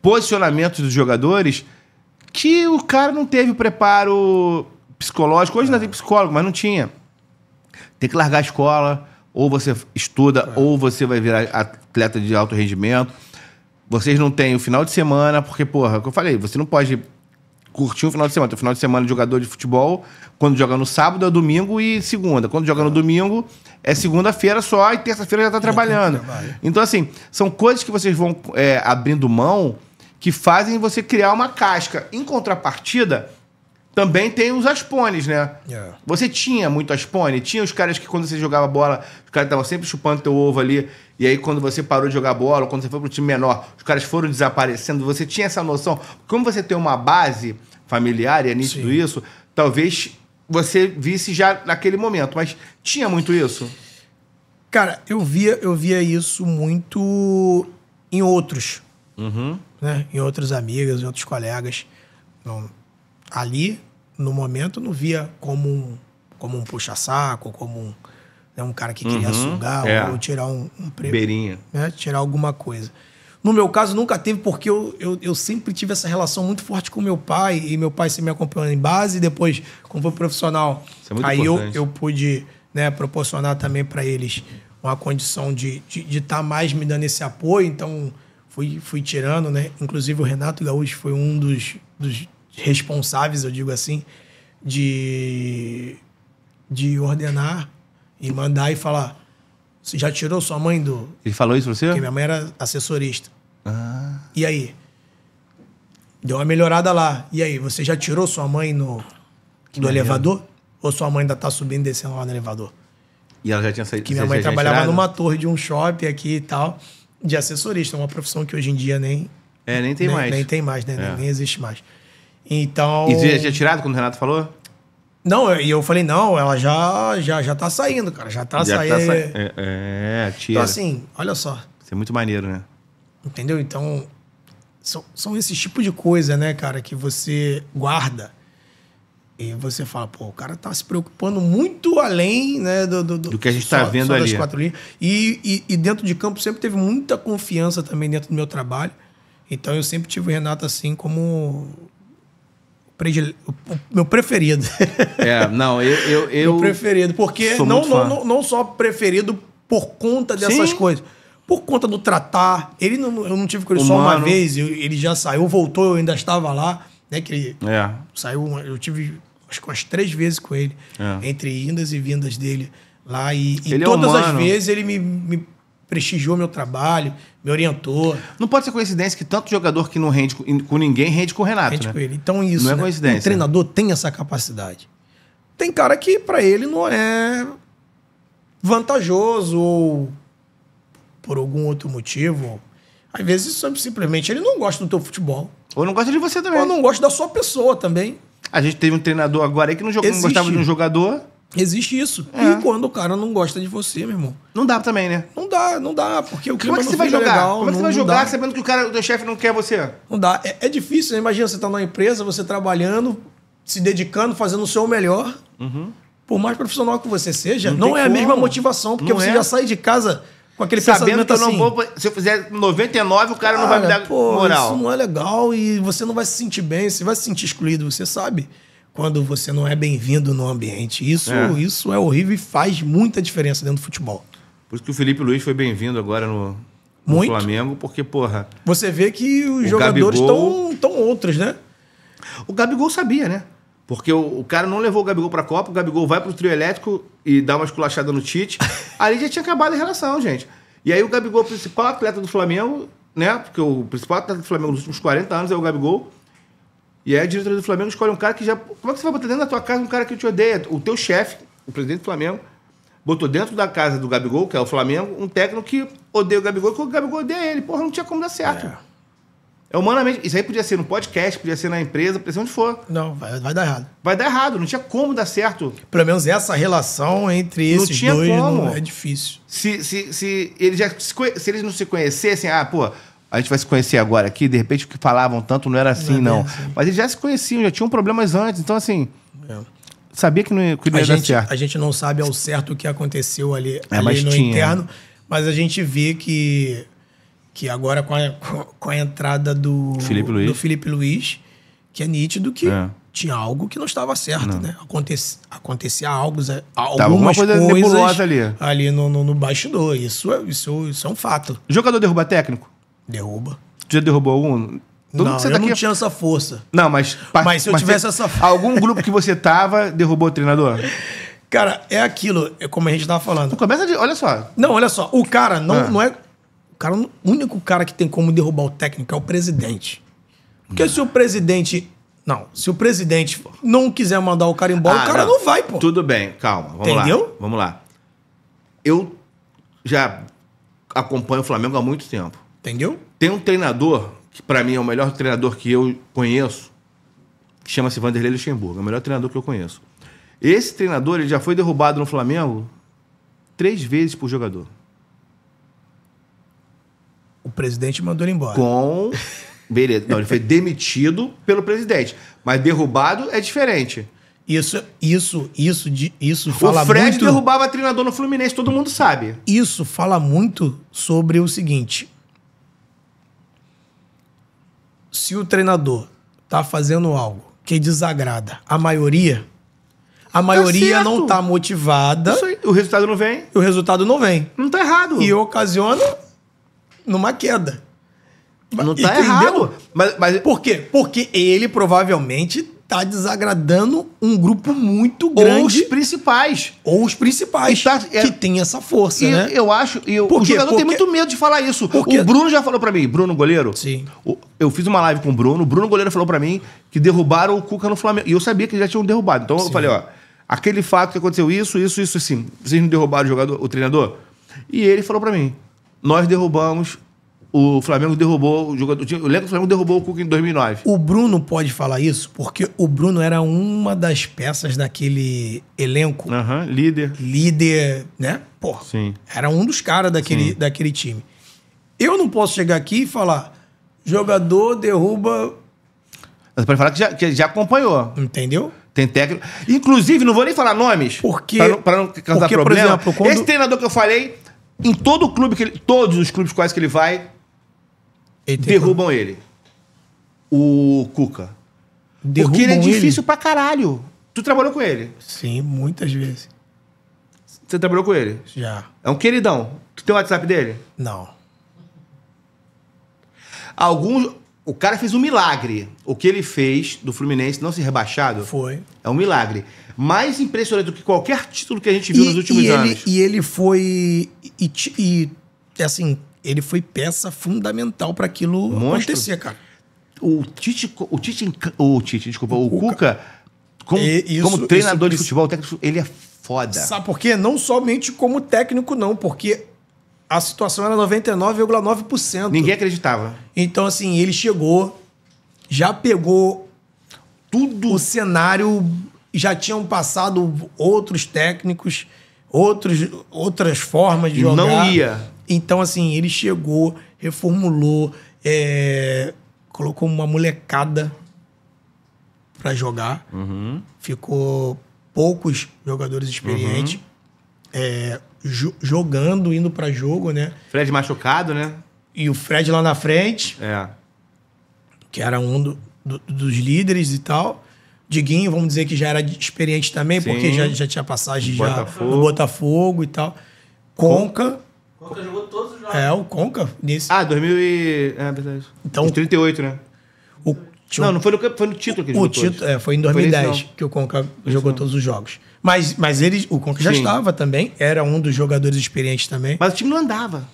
posicionamento dos jogadores que o cara não teve o preparo psicológico. Hoje ainda tem psicólogo, mas não tinha. Tem que largar a escola, ou você estuda, ou você vai virar atleta de alto rendimento. Vocês não têm o final de semana, porque, é o que eu falei, você não pode curtir um final de semana. Tem o final de semana de jogador de futebol, quando joga no sábado é domingo e segunda. Quando joga no domingo é segunda-feira só e terça-feira já tá trabalhando. Então, assim, são coisas que vocês vão abrindo mão que fazem você criar uma casca. Em contrapartida, também tem os aspones, né? Você tinha muito aspone? Tinha os caras que quando você jogava bola, os caras estavam sempre chupando teu ovo ali, e aí quando você parou de jogar bola, ou quando você foi pro time menor, os caras foram desaparecendo. Você tinha essa noção? Como você tem uma base familiar, e é nítido isso, talvez você visse já naquele momento. Mas tinha muito isso? Cara, eu via isso muito em outros. Né? Em outros amigos, em outros colegas. Então, ali, no momento, não via como um puxa-saco, como um cara que queria sugar ou tirar um beirinha. Né? Tirar alguma coisa. No meu caso, nunca teve, porque eu sempre tive essa relação muito forte com meu pai, e meu pai sempre me acompanhou em base, e depois, como foi profissional, isso é muito aí importante. eu pude, né, proporcionar também para eles uma condição de estar mais me dando esse apoio, então fui tirando, né? Inclusive o Renato Gaúcho foi um dos responsáveis, eu digo assim, de ordenar e mandar e falar: você já tirou sua mãe do... Ele falou isso pra você? Porque minha mãe era assessorista. E aí? Deu uma melhorada lá. E aí, você já tirou sua mãe do elevador? Ou sua mãe ainda tá subindo e descendo lá no elevador? E ela já tinha saído? Que minha mãe trabalhava numa torre de um shopping aqui e tal, de assessorista. É uma profissão que hoje em dia nem tem mais. Nem tem mais, né? Nem existe mais. Então... E você já tinha tirado quando o Renato falou? Não, e eu falei, não, ela já tá saindo, cara. Já tá saindo. Tira. Então, assim, olha só. Isso é muito maneiro, né? Entendeu? Então, são esses tipos de coisa, né, cara, que você guarda e você fala, o cara tá se preocupando muito além, né, do que a gente tá vendo ali. Das 4 linhas. E dentro de campo sempre teve muita confiança também dentro do meu trabalho. Então, eu sempre tive o Renato assim como... o meu preferido. Eu meu preferido. Porque não só preferido por conta dessas coisas. Por conta do tratar. Eu não tive com ele só uma vez. Ele já saiu, voltou, eu ainda estava lá. Né, que ele saiu. Eu tive acho que umas 3 vezes com ele. Entre indas e vindas dele lá. E todas as vezes ele me prestigiou meu trabalho, me orientou. Não pode ser coincidência que tanto jogador que não rende com ninguém rende com o Renato, rende né? com ele. Então isso, não é coincidência. O treinador tem essa capacidade. Tem cara que para ele não é vantajoso ou por algum outro motivo. Às vezes simplesmente ele não gosta do teu futebol. Ou não gosta de você também. Ou não gosta da sua pessoa também. A gente teve um treinador agora aí que não gostava de um jogador. Existe isso. E quando o cara não gosta de você, meu irmão? Não dá também, né? Não dá, porque o clima Como é que você vai jogar? legal. Como é que você vai jogar sabendo que o teu chefe não quer você? Não dá. É difícil, né? Imagina você tá numa empresa, você trabalhando, se dedicando, fazendo o seu melhor. Por mais profissional que você seja, não é a mesma motivação, porque você já sai de casa com aquele sabendo pensamento que eu assim... não vou... Se eu fizer 99, o cara não vai me dar moral. Isso não é legal e você não vai se sentir bem, você vai se sentir excluído, você sabe. quando você não é bem-vindo no ambiente. Isso é horrível e faz muita diferença dentro do futebol. Por isso que o Felipe Luiz foi bem-vindo agora no Flamengo, porque, porra... Você vê que os jogadores estão outros, né? O Gabigol sabia, né? Porque o cara não levou o Gabigol pra Copa, o Gabigol vai pro trio elétrico e dá uma esculachada no Tite. Ali já tinha acabado a relação, gente. E aí o Gabigol, o principal atleta do Flamengo, né? Porque o principal atleta do Flamengo nos últimos 40 anos é o Gabigol. E aí a diretoria do Flamengo escolhe um cara que já... Como é que você vai botar dentro da tua casa um cara que te odeia? O teu chefe, o presidente do Flamengo, botou dentro da casa do Gabigol, que é o Flamengo, um técnico que odeia o Gabigol, que o Gabigol odeia ele. Porra, não tinha como dar certo. É humanamente. Isso aí podia ser no podcast, podia ser na empresa, podia ser onde for. Não, vai dar errado. Vai dar errado, não tinha como dar certo. Pelo menos essa relação entre esses dois não é difícil. Se eles não se conhecessem, pô, a gente vai se conhecer agora aqui, de repente o que falavam tanto não era assim, não. Assim. Mas eles já se conheciam, já tinham problemas antes, então assim... Sabia que não ia dar certo. A gente não sabe ao certo o que aconteceu ali no interno, mas a gente vê que agora com a entrada do Felipe Luiz, que é nítido que tinha algo que não estava certo, né? Acontecia algumas coisas nebulosas ali no bastidor. Isso é um fato. Jogador derruba técnico? Derruba. Tu já derrubou algum? Não, eu não tinha essa força. Não, mas se eu tivesse essa força... Algum grupo que você tava, derrubou o treinador? Cara, é aquilo, como a gente tava falando. Olha só. Não, olha só. O cara não é... O único cara que tem como derrubar o técnico é o presidente. Porque se o presidente não quiser mandar o cara embora, o cara não vai, pô. Tudo bem, calma. Vamos lá. Eu já acompanho o Flamengo há muito tempo. Entendeu? Tem um treinador, que pra mim é o melhor treinador que eu conheço, que chama-se Vanderlei Luxemburgo. É o melhor treinador que eu conheço. Esse treinador, ele já foi derrubado no Flamengo 3 vezes por jogador. O presidente mandou ele embora. Beleza. Não, ele foi demitido pelo presidente. Mas derrubado é diferente. Isso fala muito... O Fred derrubava treinador no Fluminense, todo mundo sabe. Isso fala muito sobre o seguinte. Se o treinador tá fazendo algo que desagrada a maioria não tá motivada... Isso aí. O resultado não vem. Não tá errado. E ocasiona numa queda. Não tá errado. Mas... Por quê? Porque ele provavelmente tá desagradando um grupo muito grande. Ou os principais. Que tem essa força, né? Eu acho... O jogador tem muito medo de falar isso. O Bruno já falou pra mim. Bruno, goleiro. Sim. Eu fiz uma live com o Bruno. O Bruno, goleiro, falou pra mim que derrubaram o Cuca no Flamengo. E eu sabia que eles já tinham derrubado. Então eu falei, aquele fato que aconteceu isso, assim. Vocês não derrubaram o treinador? E ele falou pra mim, nós derrubamos... O Flamengo derrubou o jogador. Eu lembro que o Flamengo derrubou o Cuca em 2009. O Bruno pode falar isso porque o Bruno era uma das peças daquele elenco. Líder, né? Pô, sim. Era um dos caras daquele time. Eu não posso chegar aqui e falar jogador derruba... Você pode falar que já acompanhou. Entendeu? Tem técnico... Inclusive, não vou nem falar nomes. Porque... Pra não causar problema. Por exemplo, Esse treinador que eu falei, em todo o clube, todos os clubes quais que ele vai... derrubam ele. O Cuca. Porque ele é difícil pra caralho. Tu trabalhou com ele? Sim, muitas vezes. Você trabalhou com ele? Já. É um queridão. Tu tem o WhatsApp dele? Não. O cara fez um milagre. O que ele fez do Fluminense não ser rebaixado... Foi. É um milagre. Mais impressionante do que qualquer título que a gente viu nos últimos anos. E ele foi... assim... Ele foi peça fundamental para aquilo acontecer, cara. O Cuca, como treinador de futebol, técnico, ele é foda. Sabe por quê? Não somente como técnico, não, porque a situação era 99,9%. Ninguém acreditava. Então, assim, ele chegou, já pegou tudo o cenário, já tinham passado outros técnicos, outras formas de jogar. Não ia. Então, assim, ele chegou, reformulou, colocou uma molecada pra jogar. Ficou poucos jogadores experientes jogando, indo pra jogo, né? Fred machucado, né? E o Fred lá na frente, que era um dos líderes e tal. Diguinho, vamos dizer que já era experiente também, Sim. porque já tinha passagem já Botafogo. no Botafogo e tal. Conca. Conca jogou todos os jogos. O Conca. Nesse. Ah, 2000 e... É, verdade. Então- De 38, né? Tinha Não foi no título que ele o jogou título todos. foi em Foi nesse, 2010 não. que o Conca jogou todos os jogos. Mas o Conca já Sim. estava também, era um dos jogadores experientes também. Mas o time não andava.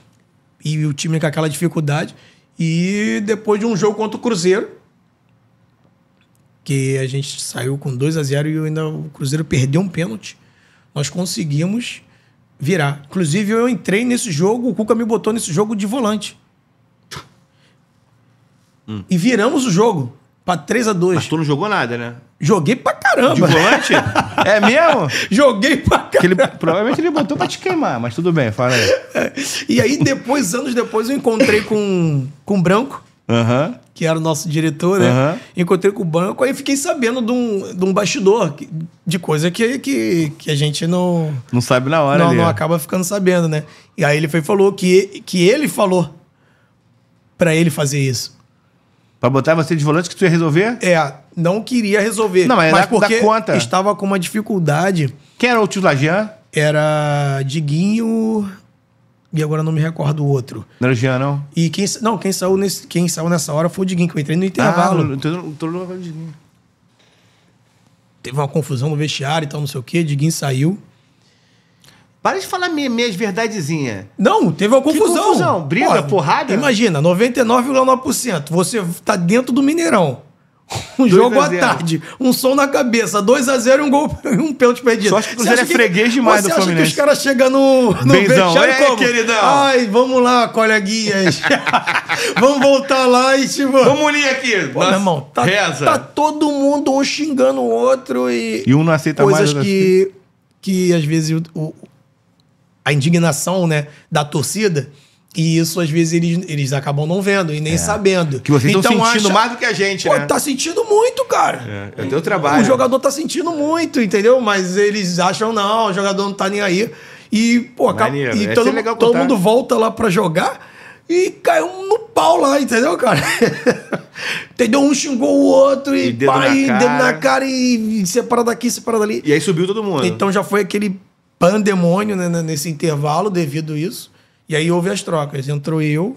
E o time com aquela dificuldade. E depois de um jogo contra o Cruzeiro, que a gente saiu com 2-0 e ainda o Cruzeiro perdeu um pênalti, nós conseguimos virar. Inclusive, eu entrei nesse jogo, o Cuca me botou nesse jogo de volante. E viramos o jogo para 3-2. Mas tu não jogou nada, né? Joguei pra De caramba. volante? É mesmo? Joguei pra Que caramba. provavelmente ele botou pra te queimar, mas tudo bem, fala aí. E aí, anos depois, eu encontrei com o Branco, Aham. que era o nosso diretor, né? Aham. Encontrei com o Branco, aí fiquei sabendo de um bastidor, de coisa que a gente não Não sabe na hora ali. não ó. acaba ficando sabendo, né? E aí ele falou que ele falou pra ele fazer isso. Pra botar você de volante que tu ia resolver? Não queria resolver. Não, mas era da porque conta. estava com uma dificuldade. Quem era o tio Lajean? Era Diguinho... E agora não me recordo o outro. Não era o Jean, não? E quem saiu nessa hora foi o Diguinho, que eu entrei no intervalo. Tô no lugar de Diguinho. Teve uma confusão no vestiário e tal, não sei o quê. Diguinho saiu. Para de falar minhas verdadezinhas. Não, teve uma Que confusão. confusão? Briga, porrada? Imagina, 99,9%. Você tá dentro do Mineirão. Um jogo à 2-0. tarde, um som na cabeça, 2-0 e um gol, um pênalti perdido. Só acho que o Você Cruzeiro acha é freguês demais do Você acha que Fluminense. os caras chegam no Benzão, vestiário ei, como? queridão. Ai, vamos lá, coleguinhas. Vamos voltar lá e tipo... Vamos unir aqui. Pô, meu irmão, reza. tá todo mundo um xingando o outro e E um não aceita coisas mais. que às vezes a indignação, né, da torcida, e isso às vezes eles acabam não vendo e nem sabendo. Que vocês estão Então, sentindo mais do que a gente, Pô, né? tá sentindo muito, cara. É o teu trabalho. O jogador tá sentindo muito, entendeu? Mas eles acham, não, o jogador não tá nem aí. E, pô, Maneiro. e Essa todo, é legal todo contar. mundo volta lá pra jogar e caiu no pau lá, entendeu, cara? Entendeu? Um xingou o outro e dedo na cara. dedo na cara e separa daqui, separa dali. E aí subiu todo mundo. Então já foi aquele pandemônio, né, nesse intervalo devido a isso. E aí houve as trocas. Entrou eu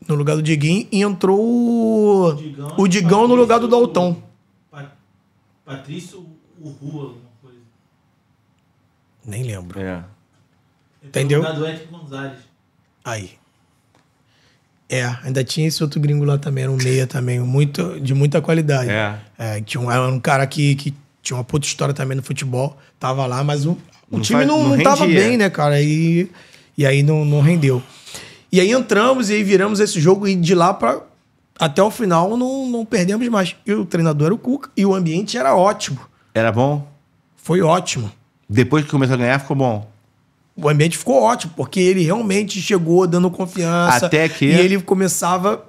no lugar do Diguinho e entrou o Digão no lugar do Dalton. Patrício Urrua, alguma coisa. Nem lembro. É. Entendeu? No lugar do Eric Gonzalez. Aí. Ainda tinha esse outro gringo lá também, era um meia também, de muita qualidade. Era um cara que tinha uma puta história também no futebol, tava lá, mas o time não tava rendia. bem, né, cara? E aí não rendeu. E aí entramos e aí viramos esse jogo e de lá até o final não perdemos mais. E o treinador era o Cuca e o ambiente era ótimo. Era bom? Foi ótimo. Depois que começou a ganhar, ficou bom. O ambiente ficou ótimo, porque ele realmente chegou dando confiança. Até que... E ele começava...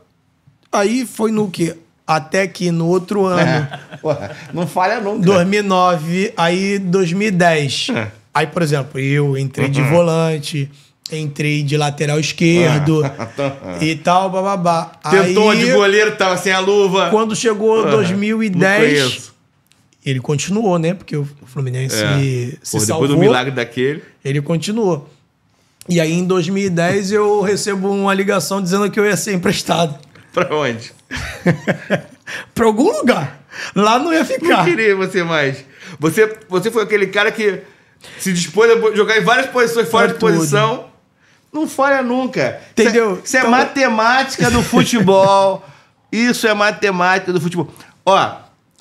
Aí foi no quê? Até que no outro ano, Porra, não falha nunca. 2009, aí 2010. Aí, por exemplo, eu entrei de volante, entrei de lateral esquerdo e tal, bababá. Tentou aí, de goleiro, tava sem a luva. quando chegou Não 2010, conheço. ele continuou, né? Porque o Fluminense se Pô, salvou. depois do milagre daquele. Ele continuou. E aí, em 2010, eu recebo uma ligação dizendo que eu ia ser emprestado. Pra onde? Pra algum lugar. Lá não ia Não ficar. queria você mais. Você foi aquele cara que se dispôs a jogar em várias posições fora de tudo. posição. Não falha nunca. Entendeu? Isso é Então- matemática do futebol. Isso é matemática do futebol. Ó,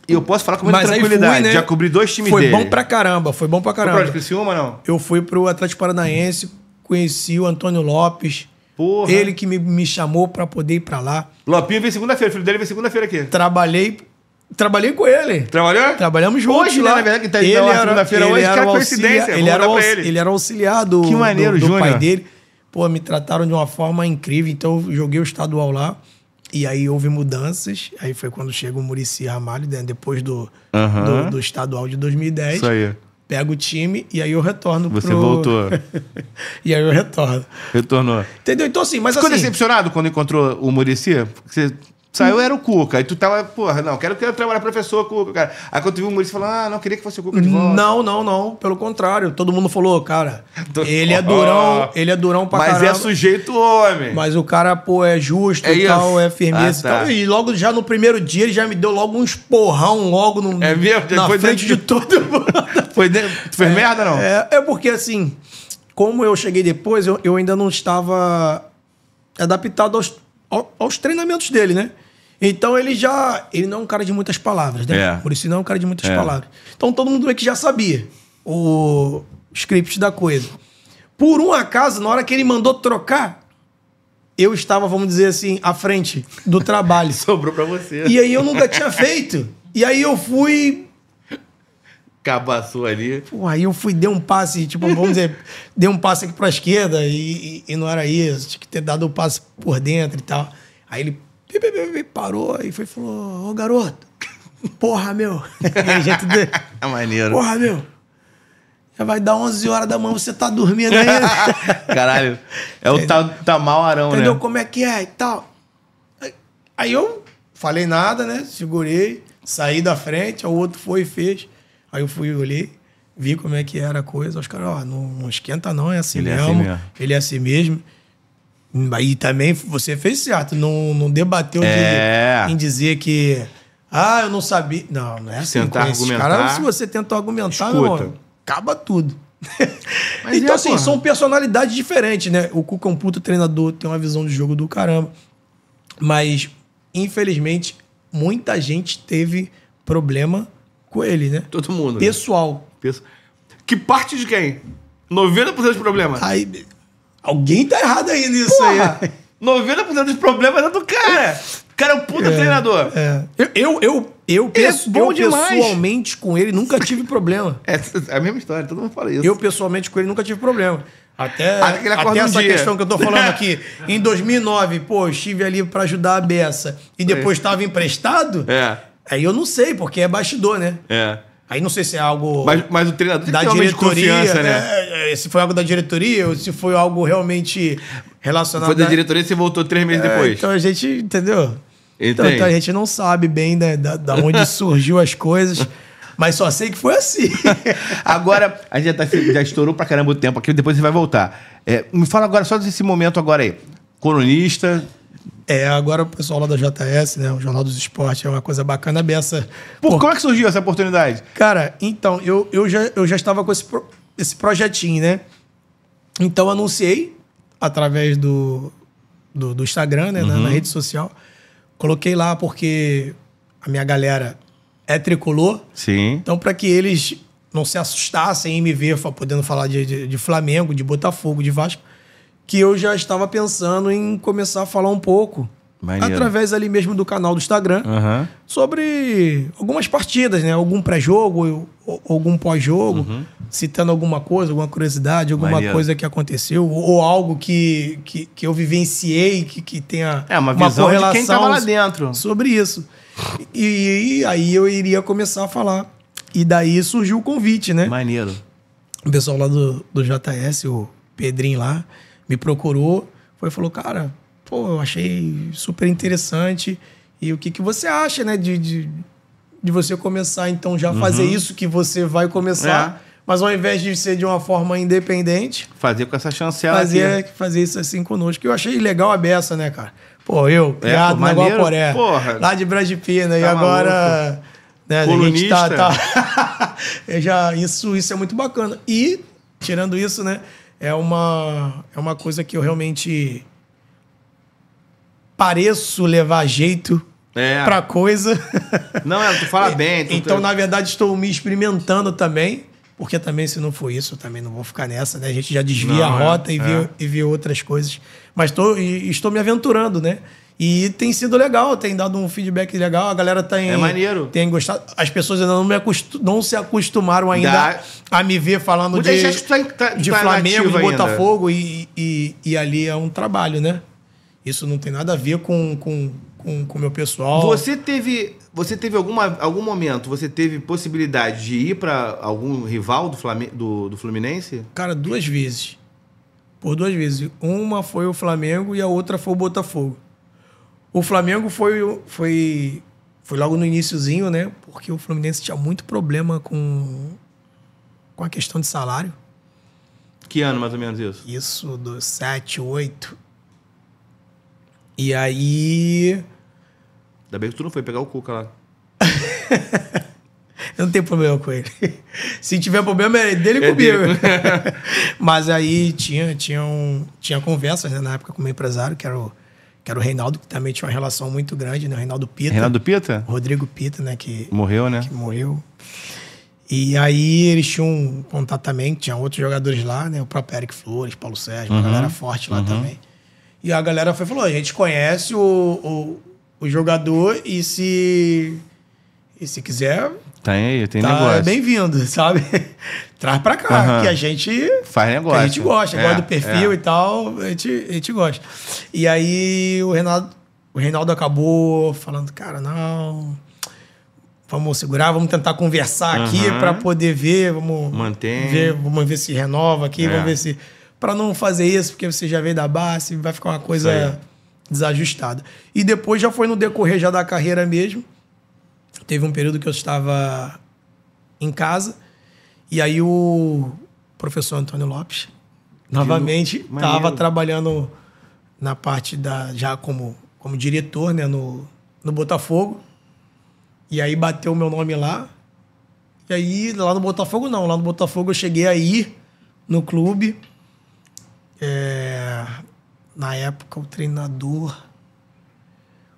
eu posso falar com muita Mas aí tranquilidade. fui, né? Já cobri 2 times Foi dele. bom pra caramba, foi bom pra Foi pra caramba. onde? Criciúma, não? Eu fui pro Atlético Paranaense, conheci o Antônio Lopes. Porra. Ele que me chamou pra poder ir pra lá. Lopinho veio segunda-feira. O filho dele veio segunda-feira aqui. Trabalhei com ele. Trabalhou? Trabalhamos juntos Hoje, lá. né, na verdade, que tá indo lá segunda-feira hoje, cara, coincidência. Ele Vou era, mandar pra ele. ele era auxiliar do, Que maneiro, do Júnior. pai dele. Pô, me trataram de uma forma incrível. Então, eu joguei o estadual lá. E aí, houve mudanças. Aí foi quando chega o Muricy Ramalho, né, depois do estadual de 2010. Isso aí. Pego o time e aí eu retorno Você voltou. E aí eu retorno. Retornou. Entendeu? Então, assim, mas Ficou assim... decepcionado quando encontrou o Muricy? Porque você saiu era o Cuca. Aí tu tava, porra, não, quero trabalhar professor Cuca, cara. Aí quando tu viu o Maurício, falou, não, queria que fosse o Cuca de volta. Não. Pelo contrário. Todo mundo falou, cara, ele é durão pra Mas caramba. é sujeito homem. Mas o cara, pô, é justo É e tal, isso. é firmeza Ah, tá. e tal. E logo já no primeiro dia ele já me deu logo um esporrão logo no, É mesmo? na Foi frente de dentro todo mundo. Tu fez merda, não? É porque assim, como eu cheguei depois, eu ainda não estava adaptado aos treinamentos dele, né? Então ele não é um cara de muitas palavras, né? É. Por isso não é um cara de muitas palavras. Então todo mundo meio que já sabia o script da coisa. Por um acaso, na hora que ele mandou trocar, eu estava, vamos dizer assim, à frente do trabalho. Sobrou pra você. E aí eu nunca tinha feito. E aí eu fui... Cabaçou ali. Pô, aí eu fui, dei um passe, tipo, vamos dizer, dei um passe aqui pra esquerda e não era isso. Tinha que ter dado o passe por dentro e tal. Aí ele parou e foi e falou, ô garoto, porra, meu. E a gente... É maneiro. Porra, meu. Já vai dar 11 horas da manhã, você tá dormindo ainda. Caralho. É o Tamal Arão, Entendeu né? como é que é e tal. Aí eu falei nada, né? Segurei, saí da frente, o outro foi e fez. Aí eu fui, olhei, vi como é que era a coisa. Os caras, ó, não esquenta não, é assim Ele é mesmo. assim mesmo. Ele é assim mesmo. Aí também você fez certo, não debateu em dizer que... Ah, eu não sabia. Não é assim. Tentar com esses argumentar. caras, se você tentou argumentar, meu Escuta. irmão, acaba tudo. Mas Então, é, assim, porra. são personalidades diferentes, né? O Cuca é um puto treinador, tem uma visão de jogo do caramba. Mas, infelizmente, muita gente teve problema com ele, né? Todo mundo. né? Pessoal. Que parte de quem? 90% dos problemas. Aí, alguém tá errado aí nisso Porra, aí. 90% dos problemas é do cara. O cara é um puta treinador. É. Eu Ele é bom demais. pessoalmente com ele nunca tive problema. É a mesma história, todo mundo fala isso. Eu, pessoalmente, com ele nunca tive problema. Até Até que ele acorda um essa dia. questão que eu tô falando aqui. Em 2009, pô, eu estive ali pra ajudar a Bessa e depois estava emprestado. É. Aí eu não sei, porque é bastidor, né? É. Aí não sei se é algo Mas o treinador tem da que ter um homem de diretoria, confiança, né? se foi algo da diretoria ou se foi algo realmente relacionado... Foi da diretoria e você voltou 3 meses depois. Então a gente, entendeu? Entende? Então a gente não sabe bem da onde surgiu as coisas, mas só sei que foi assim. Agora, a gente já estourou pra caramba o tempo aqui, depois você vai voltar. Me fala agora, só desse momento agora aí. Colunista. Agora o pessoal lá da JS, né? O Jornal dos Esportes, é uma coisa bacana dessa. Como é que surgiu essa oportunidade? Cara, então, eu já estava com esse projetinho, né? Então, anunciei através do Instagram, né? Na rede social. Coloquei lá porque a minha galera é tricolor. Sim. Então, para que eles não se assustassem em me ver podendo falar de Flamengo, de Botafogo, de Vasco, que eu já estava pensando em começar a falar um pouco, Maneiro. através ali mesmo do canal do Instagram, sobre algumas partidas, né? Algum pré-jogo, ou algum pós-jogo, citando alguma coisa, alguma curiosidade, alguma Maneiro. coisa que aconteceu, ou algo que eu vivenciei, que tenha Uma visão correlação de quem tava lá dentro. sobre isso. E aí eu iria começar a falar. E daí surgiu o convite, né? Maneiro. O pessoal lá do JS, o Pedrinho lá, me procurou, falou, cara, pô, eu achei super interessante. E o que você acha, né, de você começar, então, já fazer isso que você vai começar, mas ao invés de ser de uma forma independente, Fazer com essa chancela aqui. fazer isso assim conosco. Eu achei legal a beça, né, cara? Pô, eu, criado pô, na maneiro, Guaporé, porra. lá de Brasipina, e Tá agora... Né, a gente Colunista. isso é muito bacana. E, tirando isso, né, é uma coisa que eu realmente pareço levar jeito pra coisa. Não, tu fala bem. Então, na verdade, estou me experimentando também, porque também, se não for isso, eu também não vou ficar nessa, né? A gente já desvia a rota e vê outras coisas. Mas estou me aventurando, né? E tem sido legal, tem dado um feedback legal, a galera tem... É maneiro. Tem gostado. As pessoas ainda não se acostumaram ainda a me ver falando Muita gente de tá Flamengo, de nativa ainda. Botafogo, e ali é um trabalho, né? Isso não tem nada a ver com o meu pessoal. Você teve algum momento, você teve possibilidade de ir pra algum rival do Fluminense? Cara, 2 vezes. Por 2 vezes. Uma foi o Flamengo e a outra foi o Botafogo. O Flamengo foi logo no iniciozinho, né? Porque o Fluminense tinha muito problema com a questão de salário. Que ano, mais ou menos, isso? Isso, do 7, 8. E aí... Ainda bem que tu não foi pegar o Cuca lá. Eu não tenho problema com ele. Se tiver problema, é dele e comigo. Mas aí tinha conversas, né, na época com o meu empresário, que era o Reinaldo, que também tinha uma relação muito grande, né? O Reinaldo Pita. Reinaldo Pita? Rodrigo Pita, né? Que morreu, né? Que morreu. E aí eles tinham um contato também, tinha outros jogadores lá, né? O próprio Eric Flores, Paulo Sérgio, uma galera forte lá também. E a galera falou, a gente conhece o jogador e se quiser... Tem tá negócio. bem-vindo, sabe? Traz pra cá, que a gente... Faz negócio. Que a gente gosta, gosta do perfil e tal, a gente gosta. E aí o Reinaldo acabou falando, cara, não... Vamos segurar, vamos tentar conversar aqui pra poder ver, vamos ver se renova aqui, vamos ver se... Pra não fazer isso, porque você já veio da base, vai ficar uma coisa desajustada. E depois já foi no decorrer já da carreira mesmo. Teve um período que eu estava em casa e aí o professor Antônio Lopes novamente estava trabalhando na parte já como diretor, né, no Botafogo. E aí bateu o meu nome lá. E aí lá no Botafogo não, lá no Botafogo eu cheguei a ir no clube. Na época o treinador...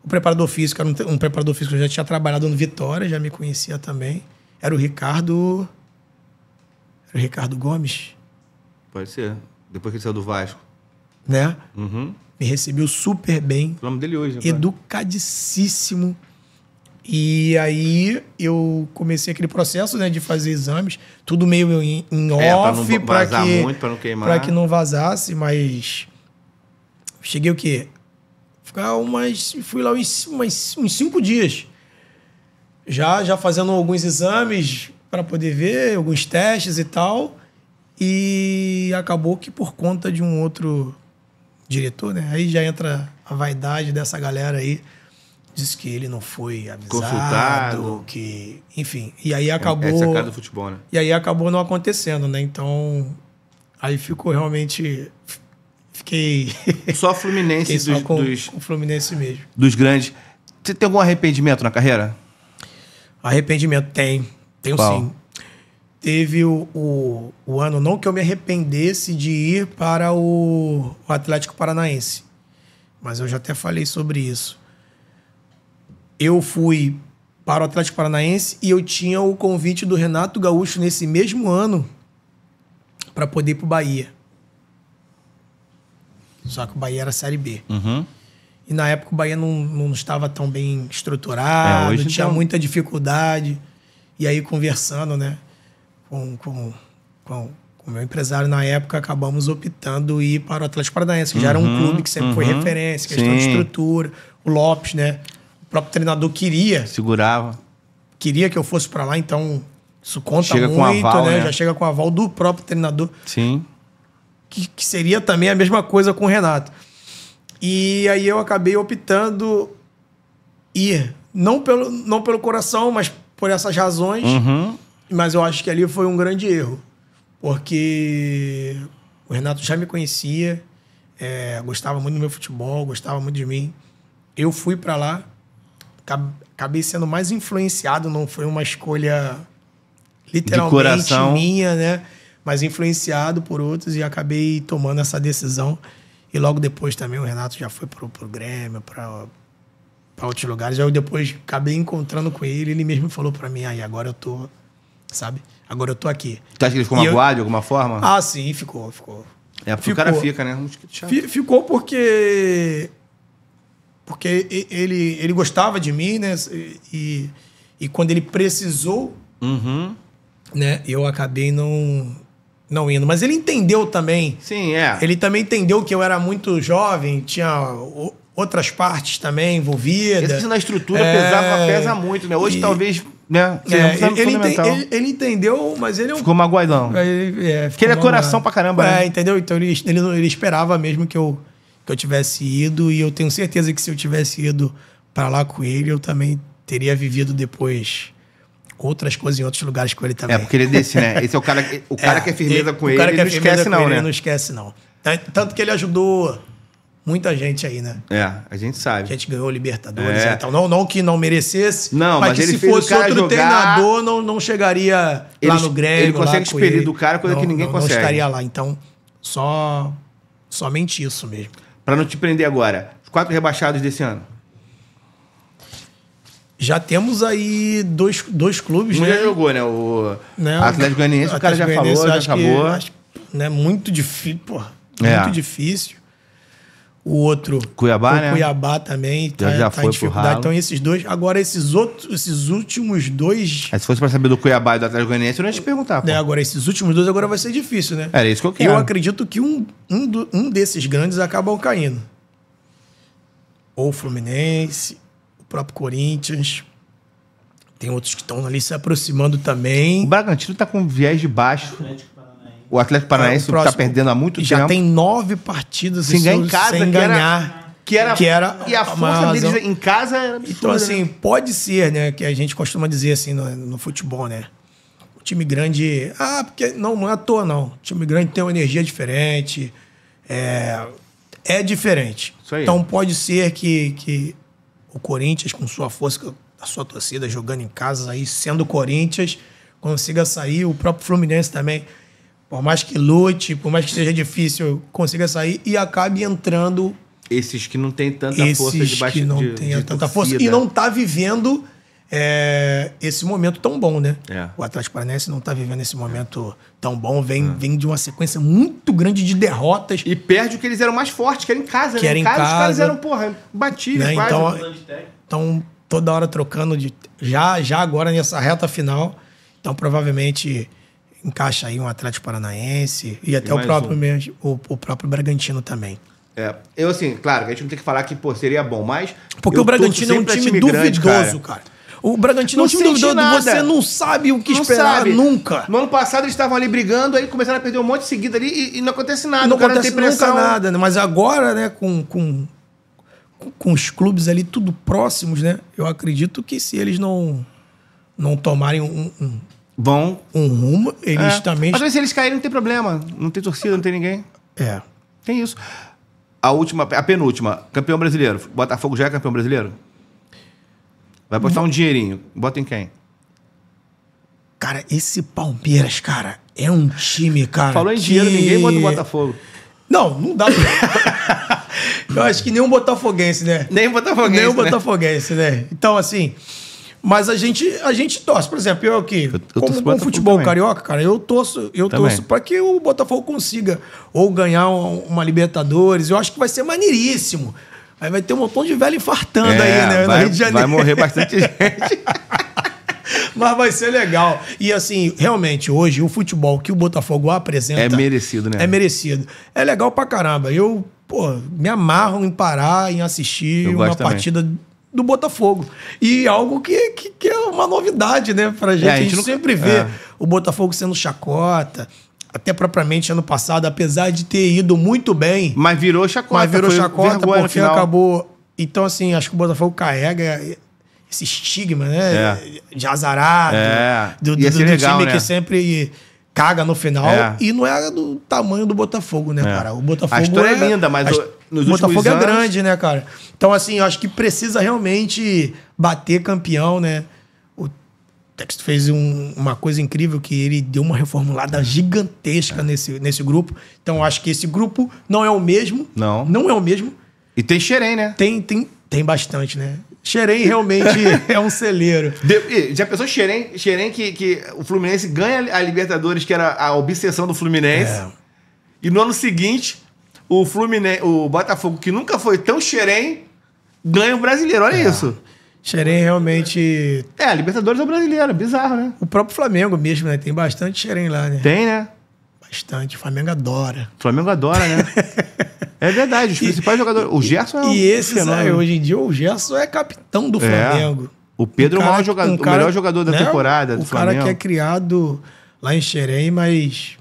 O preparador físico era um preparador físico que eu já tinha trabalhado no Vitória, já me conhecia também. Era o Ricardo Gomes. Pode ser. Depois que ele saiu do Vasco. Né? Me recebeu super bem. O nome dele hoje, né? Educadíssimo. E aí eu comecei aquele processo, né, de fazer exames. Tudo meio em off. Pra não vazar muito, pra não queimar. Pra que não vazasse, mas... Cheguei o quê? Fui lá uns 5 dias. Já fazendo alguns exames para poder ver, alguns testes e tal. E acabou que por conta de um outro diretor, né? Aí já entra a vaidade dessa galera aí. Diz que ele não foi avisado. Consultado. Que, enfim. E aí acabou... Essa é a cara do futebol, né? E aí acabou não acontecendo, né? Então, aí ficou realmente... Fiquei... Só Fluminense com o Fluminense mesmo. Dos grandes. Você tem algum arrependimento na carreira? Arrependimento? Tenho Qual? sim. Teve o ano, não que eu me arrependesse de ir para o Atlético Paranaense. Mas eu já até falei sobre isso. Eu fui para o Atlético Paranaense e eu tinha o convite do Renato Gaúcho nesse mesmo ano para poder ir para o Bahia. Só que o Bahia era Série B. E na época o Bahia não estava tão bem estruturado, hoje tinha então... muita dificuldade. E aí, conversando, né, com o meu empresário na época, acabamos optando ir para o Atlético Paranaense, que já era um clube que sempre foi referência, questão de estrutura. O Lopes, né, o próprio treinador queria que eu fosse para lá, então isso conta chega muito, com aval, né? né? Já chega com aval do próprio treinador. Sim. Que seria também a mesma coisa com o Renato. E aí eu acabei optando ir. Não pelo coração, mas por essas razões. Mas eu acho que ali foi um grande erro. Porque o Renato já me conhecia, gostava muito do meu futebol, gostava muito de mim. Eu fui para lá, acabei sendo mais influenciado, não foi uma escolha literalmente minha, né? Mas influenciado por outros e acabei tomando essa decisão. E logo depois também o Renato já foi pro Grêmio, para outros lugares. Eu depois acabei encontrando com ele, ele mesmo falou para mim, aí agora eu tô, sabe? Agora eu tô aqui. Tu acha que ele ficou magoado de alguma forma? Ah, sim, ficou. Porque o cara fica, né? Ficou porque ele gostava de mim, né? E quando ele precisou, né? Eu acabei não indo. Mas ele entendeu também. Sim, Ele também entendeu que eu era muito jovem, tinha outras partes também envolvidas. Essa questão da estrutura pesa muito, né? Hoje talvez, né? Ele entendeu, mas ele... Ficou magoadão. Porque ele é coração pra caramba, né? Entendeu? Então ele esperava mesmo que eu que eu tivesse ido, e eu tenho certeza que se eu tivesse ido para lá com ele, eu também teria vivido depois outras coisas em outros lugares com ele também. Porque ele é desse, né? Esse é o cara que é firmeza com ele, ele não esquece não, né? Ele não esquece, não. Tanto que ele ajudou muita gente aí, né? A gente sabe. A gente ganhou Libertadores e tal. Não que não merecesse, não, mas que ele se fez fosse o cara outro jogar... treinador, não chegaria lá no Grêmio. Ele consegue expelir do cara coisa que ninguém consegue. Não estaria lá. Então, somente isso mesmo. Pra não te prender agora, os 4 rebaixados desse ano. Já temos aí dois clubes, Um né? já jogou, né? O Atlético Goianiense, o cara já falou, já acabou. Né? Muito difícil, porra. Muito difícil. O outro, Cuiabá, né? Cuiabá também já tá foi em dificuldade. pro ralo. Então, esses dois. Agora, esses últimos dois. Se fosse pra saber do Cuiabá e do Atlético Goianiense, eu não ia te perguntar. Né? Agora, esses últimos dois agora vai ser difícil, né? Era isso que eu quero. Eu acredito que um desses grandes acabam caindo. Ou o Fluminense, o próprio Corinthians. Tem outros que estão ali se aproximando também. O Bragantino tá com viés de baixo. O Atlético Paranaense tá perdendo há muito tempo. Já tem 9 partidas sem ganhar em casa, sem ganhar. Que era e a força deles em casa era absurda. Então, assim, pode ser, né? Que a gente costuma dizer assim no futebol, né? O time grande... porque não é à toa, não. O time grande tem uma energia diferente. É diferente. Isso aí. Então, pode ser que o Corinthians, com sua força, a sua torcida jogando em casa, aí sendo o Corinthians, consiga sair. O próprio Fluminense também, por mais que lute, por mais que seja difícil, consiga sair e acabe entrando... Esses que não tem tanta força debaixo que não tenha tanta força e não tá vivendo esse momento tão bom, né? O Atlético Paranaense não tá vivendo esse momento tão bom, vem de uma sequência muito grande de derrotas. E perde o que eles eram mais fortes, que era em casa, que né? Era em casa, os caras eram, batidos, né? quase. Então, toda hora trocando já agora nessa reta final. Então, provavelmente encaixa aí um Atlético Paranaense e até o próprio Bragantino também. Eu assim, claro, a gente não tem que falar que, seria bom, mas... Porque o Bragantino é um time duvidoso, cara. O Bragantino é um time duvidoso, você não sabe o que esperar nunca. No ano passado eles estavam ali brigando, aí começaram a perder um monte de seguida ali e não acontece nada. Não acontece nunca nada, né? Mas agora, né, com os clubes ali tudo próximos, né? Eu acredito que se eles não tomarem um rumo, eles também... Mas se eles caírem, não tem problema. Não tem torcida, não tem ninguém. Tem isso. A penúltima, campeão brasileiro. Botafogo já é campeão brasileiro? Vai botar um dinheirinho. Bota em quem? Cara, esse Palmeiras, cara, é um time, cara. Falou em dinheiro, ninguém bota o Botafogo. Não dá pra... Eu acho que nenhum botafoguense, né? Nem botafoguense, né? Então, assim... Mas a gente torce. Por exemplo, eu aqui, como futebol também. Carioca, cara, eu torço para que o Botafogo consiga ou ganhar uma Libertadores. Eu acho que vai ser maneiríssimo. Aí vai ter um montão de velho infartando aí, né? No Rio de Janeiro. Vai morrer bastante gente. Mas vai ser legal. E assim, realmente, hoje, o futebol que o Botafogo apresenta... É merecido, né? É merecido. É legal pra caramba. Eu, me amarro em parar, em assistir uma partida... do Botafogo. E algo que é uma novidade, né? Pra gente. A gente não sempre vê o Botafogo sendo chacota. Até propriamente ano passado, apesar de ter ido muito bem. Mas virou chacota. Porque acabou... Então, assim, acho que o Botafogo carrega esse estigma, né? De azarado. Do legal, time né? que sempre caga no final. E não é do tamanho do Botafogo, né, cara? O Botafogo a história é linda, mas nos Botafogo últimos anos... é grande, né, cara? Então, assim, eu acho que precisa realmente bater campeão, né? O Texto fez uma coisa incrível, que ele deu uma reformulada gigantesca nesse grupo. Então, eu acho que esse grupo não é o mesmo. Não é o mesmo. E tem Xerém, né? Tem bastante, né? Xerém realmente é um celeiro. Já pensou Xerém que o Fluminense ganha a Libertadores, que era a obsessão do Fluminense. E no ano seguinte, o Botafogo, que nunca foi tão Xerém, ganha o brasileiro. Olha isso. Xerém realmente... a Libertadores é o brasileiro. Bizarro, né? O próprio Flamengo mesmo, né? Tem bastante Xerém lá, né? Tem, né? Bastante. O Flamengo adora. Né? É verdade. Os principais jogadores... O Gerson é hoje em dia, o Gerson é capitão do Flamengo. O Pedro é o melhor jogador da temporada do Flamengo. O cara que é criado lá em Xerém, mas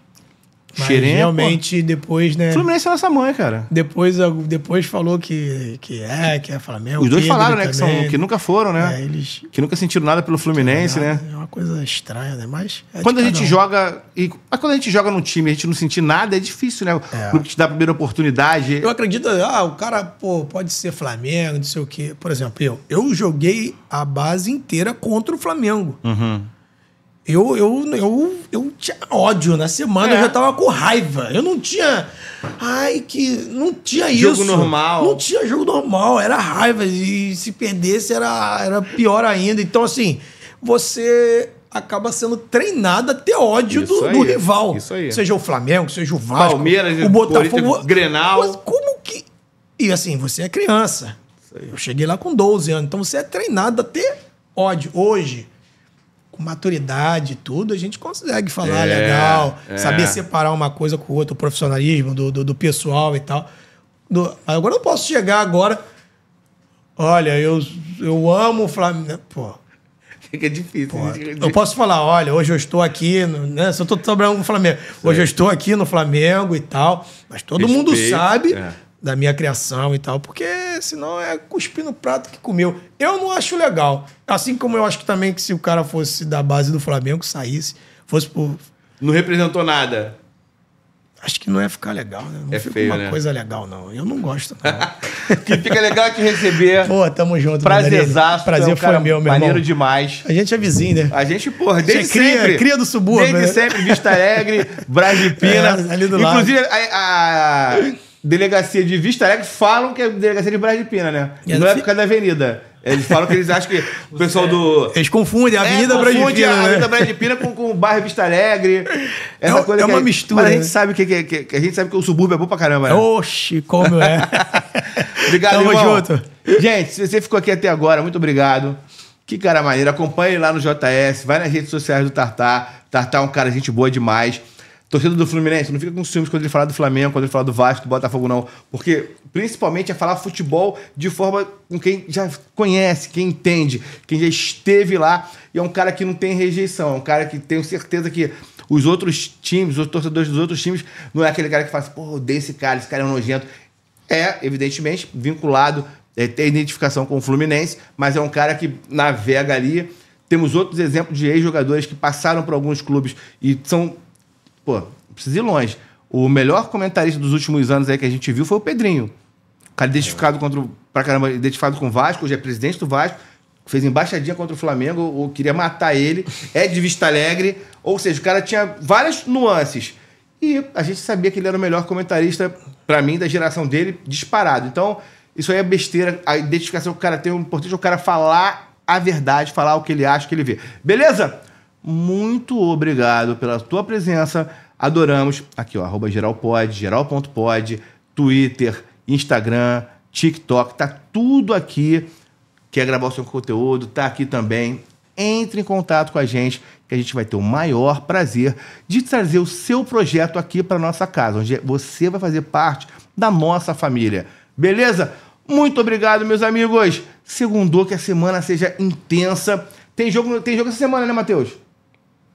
Mas Xerém, realmente depois, né? Fluminense é nossa mãe, cara. Depois falou que é Flamengo. Os dois Pedro falaram, né, também, que nunca foram, né? eles... Que nunca sentiram nada pelo Fluminense, né? É uma coisa estranha, né? Mas Quando a gente joga. Mas quando a gente joga num time e a gente não sentir nada, é difícil, né? O clube que te dá a primeira oportunidade. Eu acredito, o cara, pode ser Flamengo, não sei o quê. Por exemplo, eu joguei a base inteira contra o Flamengo. Uhum. Eu tinha ódio na semana, eu já tava com raiva. Eu não tinha. Não tinha Jogo isso. normal. Não tinha jogo normal, era raiva. E se perdesse era pior ainda. Então, assim, você acaba sendo treinado a ter ódio do rival. Isso aí. Seja o Flamengo, seja o Vasco, Palmeiras, o Botafogo, Grenal. Mas como que. E assim, você é criança. Eu cheguei lá com 12 anos. Então você é treinado a ter ódio. Hoje, com maturidade e tudo, a gente consegue falar legal, saber separar uma coisa com outra, o profissionalismo do pessoal e tal. Agora eu não posso chegar agora. Olha, eu amo o Flamengo. Pô. Fica difícil. Eu posso falar, olha, hoje eu estou aqui, né? Se eu estou trabalhando com o Flamengo, hoje eu estou aqui no Flamengo e tal, mas todo mundo sabe da minha criação e tal, porque senão é cuspir no prato que comeu. Eu não acho legal. Assim como eu acho que também que se o cara fosse da base do Flamengo, saísse, fosse por... Não representou nada. Acho que não ia ficar legal, né? Não fica feio, uma coisa legal, não. Eu não gosto, não. O que fica legal é te receber. Pô, tamo junto. Prazerzaço. Prazer foi meu irmão. Maneiro demais. A gente é vizinho, né? A gente, porra, desde sempre. Cria do subúrbio. Desde sempre, Vista Alegre, Braz de Pina. Ali do Inclusive, lado. a delegacia de Vista Alegre falam que é a delegacia de Braz de Pina, né? Não é por causa da avenida. Eles falam que eles acham que o pessoal do... Eles confundem a Avenida Braz de Pina. Confunde a Avenida Braz de Pina com o bairro Vista Alegre. Essa coisa uma mistura. Mas a gente sabe que a gente sabe que o subúrbio é bom pra caramba, né? Oxi, como é. Obrigado, Tamo irmão. junto. Gente, se você ficou aqui até agora, muito obrigado. Que cara maneiro. Acompanhe lá no JS, vai nas redes sociais do Tartar. Tartar é um cara, gente boa demais. Torcedor do Fluminense, não fica com ciúmes quando ele fala do Flamengo, quando ele fala do Vasco, do Botafogo, não. Porque, principalmente, é falar futebol de forma com quem já conhece, quem entende, quem já esteve lá. E é um cara que não tem rejeição. É um cara que tenho certeza que os outros times, os torcedores dos outros times, não é aquele cara que fala assim, pô, odeio esse cara é um nojento. É, evidentemente, vinculado, tem identificação com o Fluminense, mas é um cara que navega ali. Temos outros exemplos de ex-jogadores que passaram por alguns clubes e são... Pô, não precisa ir longe. O melhor comentarista dos últimos anos aí que a gente viu foi o Pedrinho. O cara identificado pra caramba, identificado com o Vasco, hoje é presidente do Vasco, fez embaixadinha contra o Flamengo, ou queria matar ele, é de Vista Alegre, ou seja, o cara tinha várias nuances. E a gente sabia que ele era o melhor comentarista, pra mim, da geração dele, disparado. Então, isso aí é besteira. A identificação que o cara tem, o importante é o cara falar a verdade, falar o que ele acha, o que ele vê. Beleza? Muito obrigado pela tua presença. Adoramos. Aqui, ó, @geralpod, geral.pod, Twitter, Instagram, TikTok. Tá tudo aqui. Quer gravar o seu conteúdo? Tá aqui também. Entre em contato com a gente, que a gente vai ter o maior prazer de trazer o seu projeto aqui para nossa casa, onde você vai fazer parte da nossa família. Beleza? Muito obrigado, meus amigos. Segundou, que a semana seja intensa. Tem jogo essa semana, né, Matheus?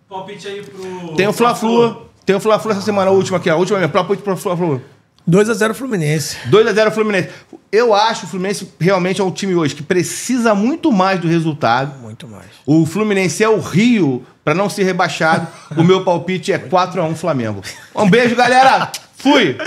Palpite aí pro... Tem o Fla-Flu. Tem o Fla-Flu essa semana, a última aqui. A última mesmo. Palpite pro Fla-Flu. 2-0 Fluminense. 2-0 Fluminense. Eu acho que o Fluminense realmente é um time hoje que precisa muito mais do resultado. Muito mais. O Fluminense é o Rio para não ser rebaixado. O meu palpite é 4-1 Flamengo. Um beijo, galera. Fui!